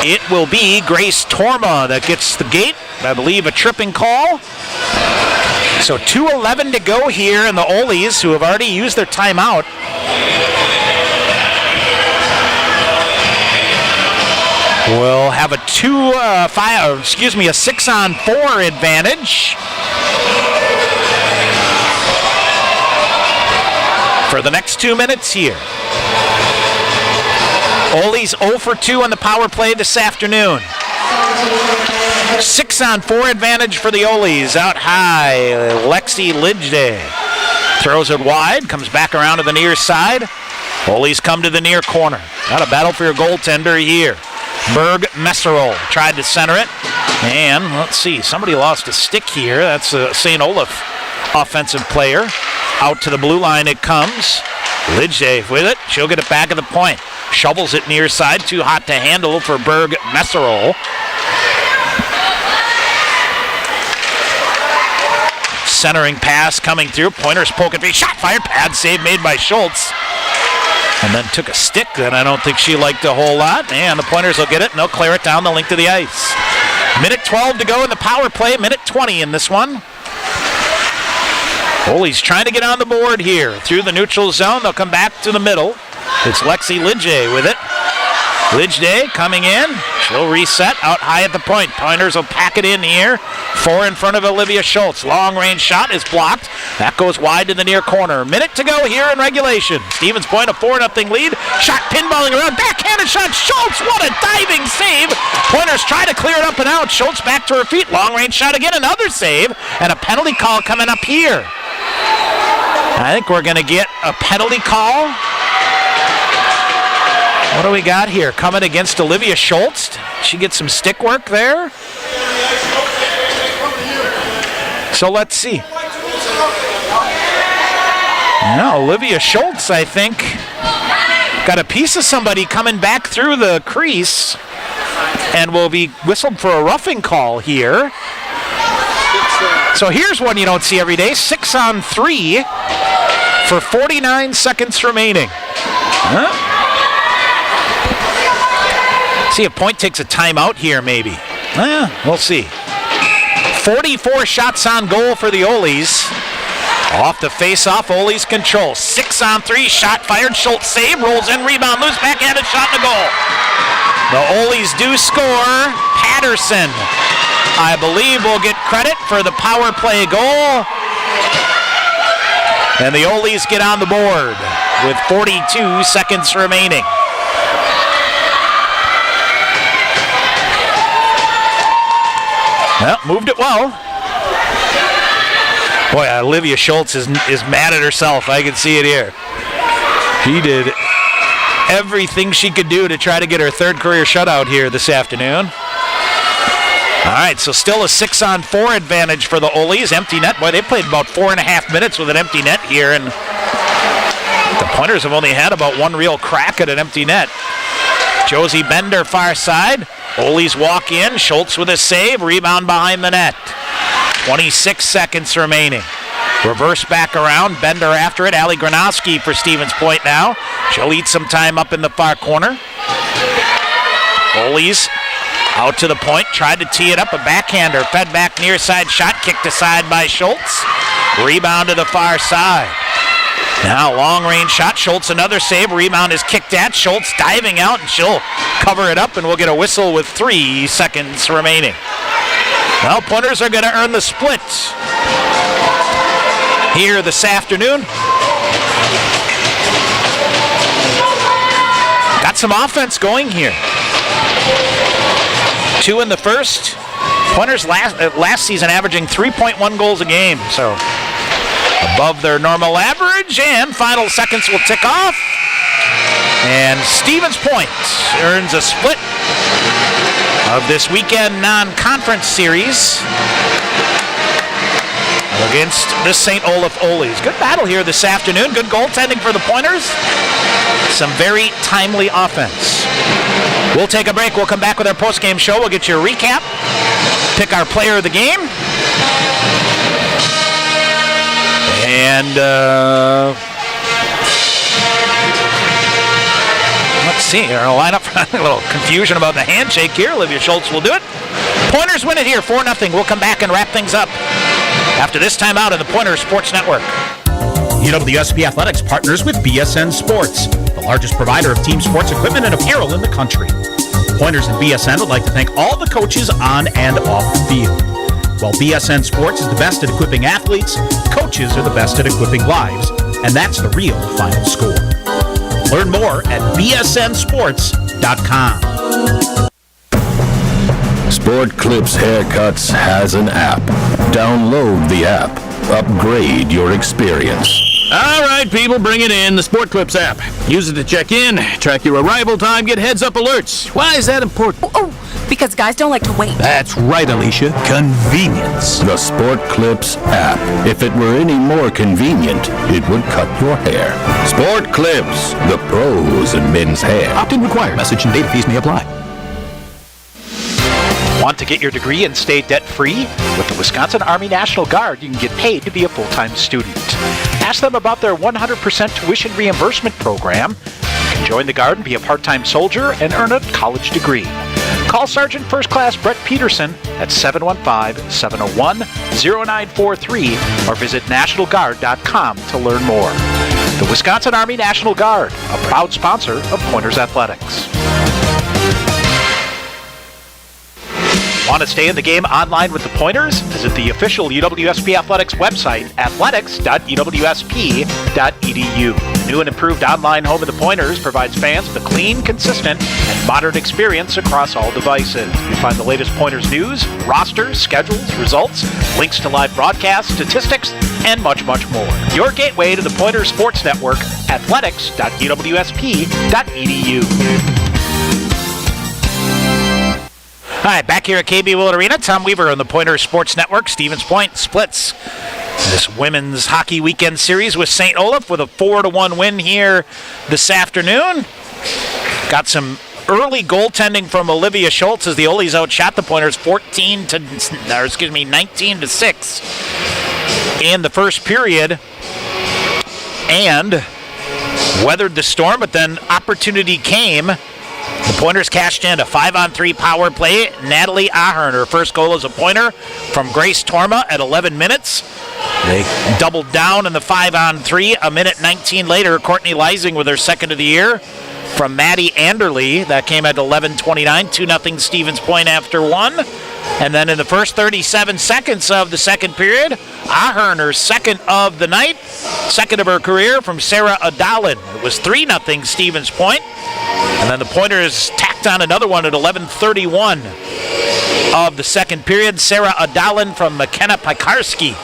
It will be Grace Torma that gets the gate. I believe a tripping call. So 2:11 to go here, and the Olies, who have already used their timeout, will have a 6-on-4 advantage for the next 2 minutes here. Olies 0 for 2 on the power play this afternoon. 6-on-4 advantage for the Olies. Out high, Lexi Lidge throws it wide, comes back around to the near side. Olies come to the near corner. Got a battle for your goaltender here. Berg Messerol tried to center it. And let's see, somebody lost a stick here. That's a St. Olaf offensive player. Out to the blue line it comes. Lidge with it. She'll get it back at the point. Shovels it near side. Too hot to handle for Berg Messerol. Centering pass coming through. Pointers poke it. Shot fired. Pad save made by Schultz. And then took a stick that I don't think she liked a whole lot. And the Pointers will get it, and they'll clear it down the length of the ice. Minute 12 to go in the power play. Minute 20 in this one. Olies trying to get on the board here. Through the neutral zone, they'll come back to the middle. It's Lexi Lidge with it. Lidge coming in. She'll reset out high at the point. Pointers will pack it in here. 4 in front of Olivia Schultz. Long range shot is blocked. That goes wide to the near corner. Minute to go here in regulation. Stevens Point a 4-0 lead. Shot pinballing around. Backhanded shot. Schultz, what a diving save. Pointers try to clear it up and out. Schultz back to her feet. Long range shot again. Another save. And a penalty call coming up here. I think we're going to get a penalty call. What do we got here? Coming against Olivia Schultz. She gets some stick work there. So let's see. Now, Olivia Schultz, I think, got a piece of somebody coming back through the crease and will be whistled for a roughing call here. So here's one you don't see every day. 6-on-3 for 49 seconds remaining. See if Point takes a timeout here, maybe. We'll see. 44 shots on goal for the Olies. Off the face-off, Olies control. 6-on-3, shot fired. Schultz save, rolls in, rebound, loose, backhanded shot in the goal. The Olies do score. Patterson, I believe, will get credit for the power play goal. And the Olies get on the board with 42 seconds remaining. Well, moved it well. Boy, Olivia Schultz is mad at herself. I can see it here. She did everything she could do to try to get her third career shutout here this afternoon. All right, so still a 6-on-4 advantage for the Olies. Empty net. Boy, they played about 4.5 minutes with an empty net here, and the Pointers have only had about one real crack at an empty net. Josie Bender, far side. Olies walk in. Schultz with a save. Rebound behind the net. 26 seconds remaining. Reverse back around. Bender after it. Allie Granowski for Stevens Point now. She'll eat some time up in the far corner. Olies out to the point. Tried to tee it up. A backhander. Fed back near side shot. Kicked aside by Schultz. Rebound to the far side. Now long range shot. Schultz another save. Rebound is kicked at. Schultz diving out, and she'll cover it up, and we'll get a whistle with 3 seconds remaining. Well, Pointers are going to earn the split here this afternoon. Got some offense going here. 2 in the first. Pointers last season averaging 3.1 goals a game, so above their normal average, and final seconds will tick off. And Stevens Point earns a split of this weekend non-conference series. The against the St. Olaf Olies. Good battle here this afternoon. Good goaltending for the Pointers. Some very timely offense. We'll take a break. We'll come back with our post-game show. We'll get you a recap, pick our player of the game, and let's see. Our lineup. A little confusion about the handshake here. Olivia Schultz will do it. Pointers win it here, 4-0. We'll come back and wrap things up after this timeout on the Pointers Sports Network. UWSP Athletics partners with BSN Sports, the largest provider of team sports equipment and apparel in the country. Pointers and BSN would like to thank all the coaches on and off the field. While BSN Sports is the best at equipping athletes, coaches are the best at equipping lives, and that's the real final score. Learn more at bsnsports.com. Sport Clips Haircuts has an app. Download the app. Upgrade your experience. All right, people, bring it in. The Sport Clips app. Use it to check in, track your arrival time, get heads-up alerts. Why is that important? Because guys don't like to wait. That's right, Alicia. Convenience. The Sport Clips app. If it were any more convenient, it would cut your hair. Sport Clips, the pros in men's hair. Opt-in required. Message and data fees may apply. Want to get your degree and stay debt-free? With the Wisconsin Army National Guard, you can get paid to be a full-time student. Ask them about their 100% tuition reimbursement program. You can join the Guard and be a part-time soldier and earn a college degree. Call Sergeant First Class Brett Peterson at 715-701-0943 or visit nationalguard.com to learn more. The Wisconsin Army National Guard, a proud sponsor of Pointers Athletics. Want to stay in the game online with the Pointers? Visit the official UWSP Athletics website, athletics.uwsp.edu. The new and improved online home of the Pointers provides fans with a clean, consistent, and modern experience across all devices. You find the latest Pointers news, rosters, schedules, results, links to live broadcasts, statistics, and much, much more. Your gateway to the Pointers Sports Network, athletics.uwsp.edu. All right, back here at KB Willett Arena, Tom Weaver on the Pointers Sports Network. Stevens Point splits this women's hockey weekend series with St. Olaf with a 4-1 win here this afternoon. Got some early goaltending from Olivia Schultz as the Olies outshot the Pointers 19-6 in the first period and weathered the storm, but then opportunity came. The Pointers cashed in a 5-on-3 power play. Natalie Ahern, her first goal as a Pointer from Grace Torma at 11 minutes. They doubled down in the 5-on-3. A minute 19 later, Courtney Leising with her second of the year from Maddie Anderle. That came at 11:29, 2-0 Stevens Point after one. And then in the first 37 seconds of the second period, Ahern, her second of the night, second of her career from Sarah Adalin. It was 3-0 Stevens Point. And then the Pointers tacked on another one at 11:31 of the second period. Sarah Adalin from McKenna Pikarski.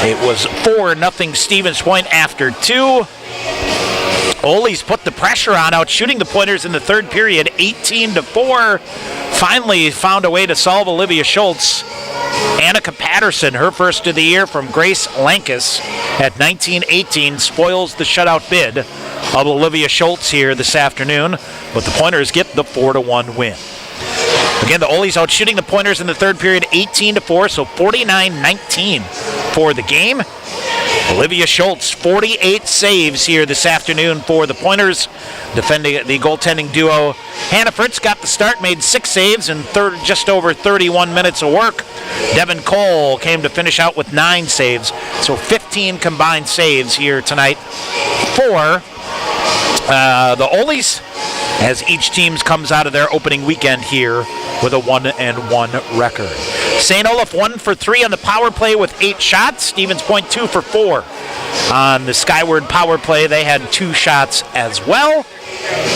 It was 4-0 Stevens Point after two. Olies put the pressure on, out shooting the Pointers in the third period, 18-4. Finally found a way to solve Olivia Schultz. Annika Patterson, her first of the year from Grace Lankus at 19-18, spoils the shutout bid of Olivia Schultz here this afternoon, but the Pointers get the 4-1 win. Again, the Olies out shooting the Pointers in the third period, 18-4, so 49-19 for the game. Olivia Schultz, 48 saves here this afternoon for the Pointers. Defending the goaltending duo, Hannah Fritz got the start, made 6 saves in just over 31 minutes of work. Devin Cole came to finish out with 9 saves, so 15 combined saves here tonight for the Olies, as each team comes out of their opening weekend here with a 1-1 record. St. Olaf 1 for 3 on the power play with 8 shots. Stevens Point 2 for 4 on the Skyward power play. They had 2 shots as well.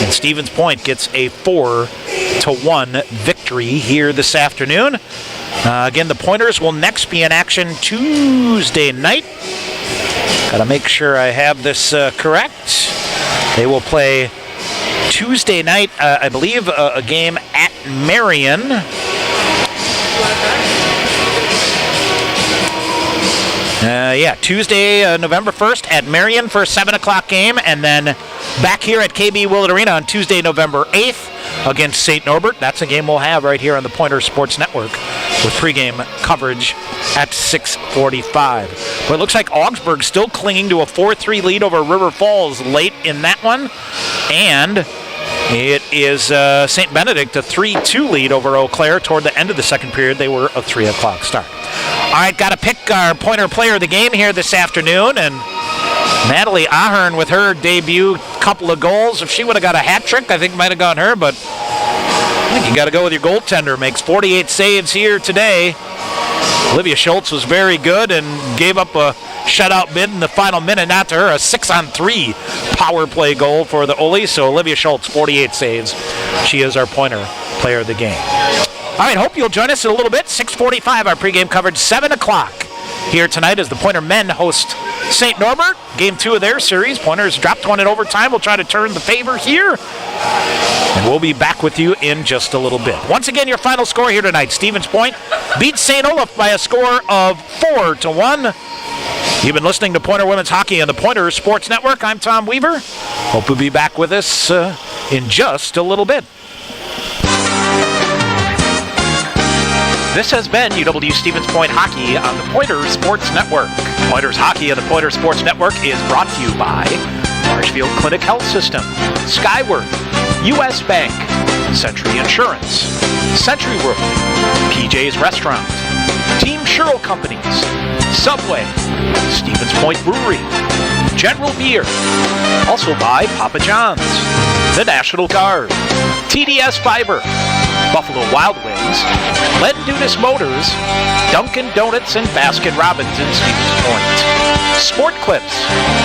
And Stevens Point gets a 4-1 victory here this afternoon. Again, the Pointers will next be in action Tuesday night. Gotta make sure I have this correct. They will play Tuesday night, I believe, a game at Marion. Tuesday, November 1st at Marion for a 7 o'clock game, and then back here at KB Willett Arena on Tuesday, November 8th against St. Norbert. That's a game we'll have right here on the Pointers Sports Network with pregame coverage at 6:45. But it looks like Augsburg still clinging to a 4-3 lead over River Falls late in that one, and it is St. Benedict a 3-2 lead over Eau Claire toward the end of the second period. They were a 3 o'clock start. All right, got to pick our Pointer player of the game here this afternoon, and Natalie Ahern with her debut couple of goals. If she would have got a hat trick, I think might have gone her, but I think you got to go with your goaltender. Makes 48 saves here today. Olivia Schultz was very good and gave up a shutout bid in the final minute. Not to her, a 6-on-3 power play goal for the Olis. So Olivia Schultz, 48 saves. She is our Pointer player of the game. All right, hope you'll join us in a little bit. 6:45, our pregame coverage, 7 o'clock. Here tonight as the Pointer men host St. Norbert. Game 2 of their series. Pointers dropped one in overtime. We'll try to turn the favor here. And we'll be back with you in just a little bit. Once again, your final score here tonight. Stevens Point beats St. Olaf by a score of 4-1. You've been listening to Pointer Women's Hockey on the Pointers Sports Network. I'm Tom Weaver. Hope you'll be back with us in just a little bit. This has been UW Stevens Point Hockey on the Pointers Sports Network. Pointers Hockey on the Pointers Sports Network is brought to you by Marshfield Clinic Health System, Skyward, U.S. Bank, Century Insurance, Century World, PJ's Restaurant, Team Sherrill Companies, Subway, Stevens Point Brewery, General Beer, also by Papa John's, the National Guard, TDS Fiber, Buffalo Wild Wings, Len Dudas Motors, Dunkin' Donuts and Baskin Robbins in Stevens Point, Sport Clips,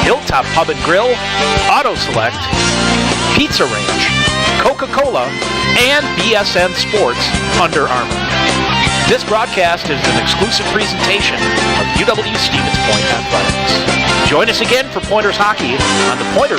Hilltop Pub and Grill, Auto Select, Pizza Ranch, Coca-Cola, and BSN Sports Under Armour. This broadcast is an exclusive presentation of UW Stevens Point Athletics. Join us again for Pointers Hockey on the Pointers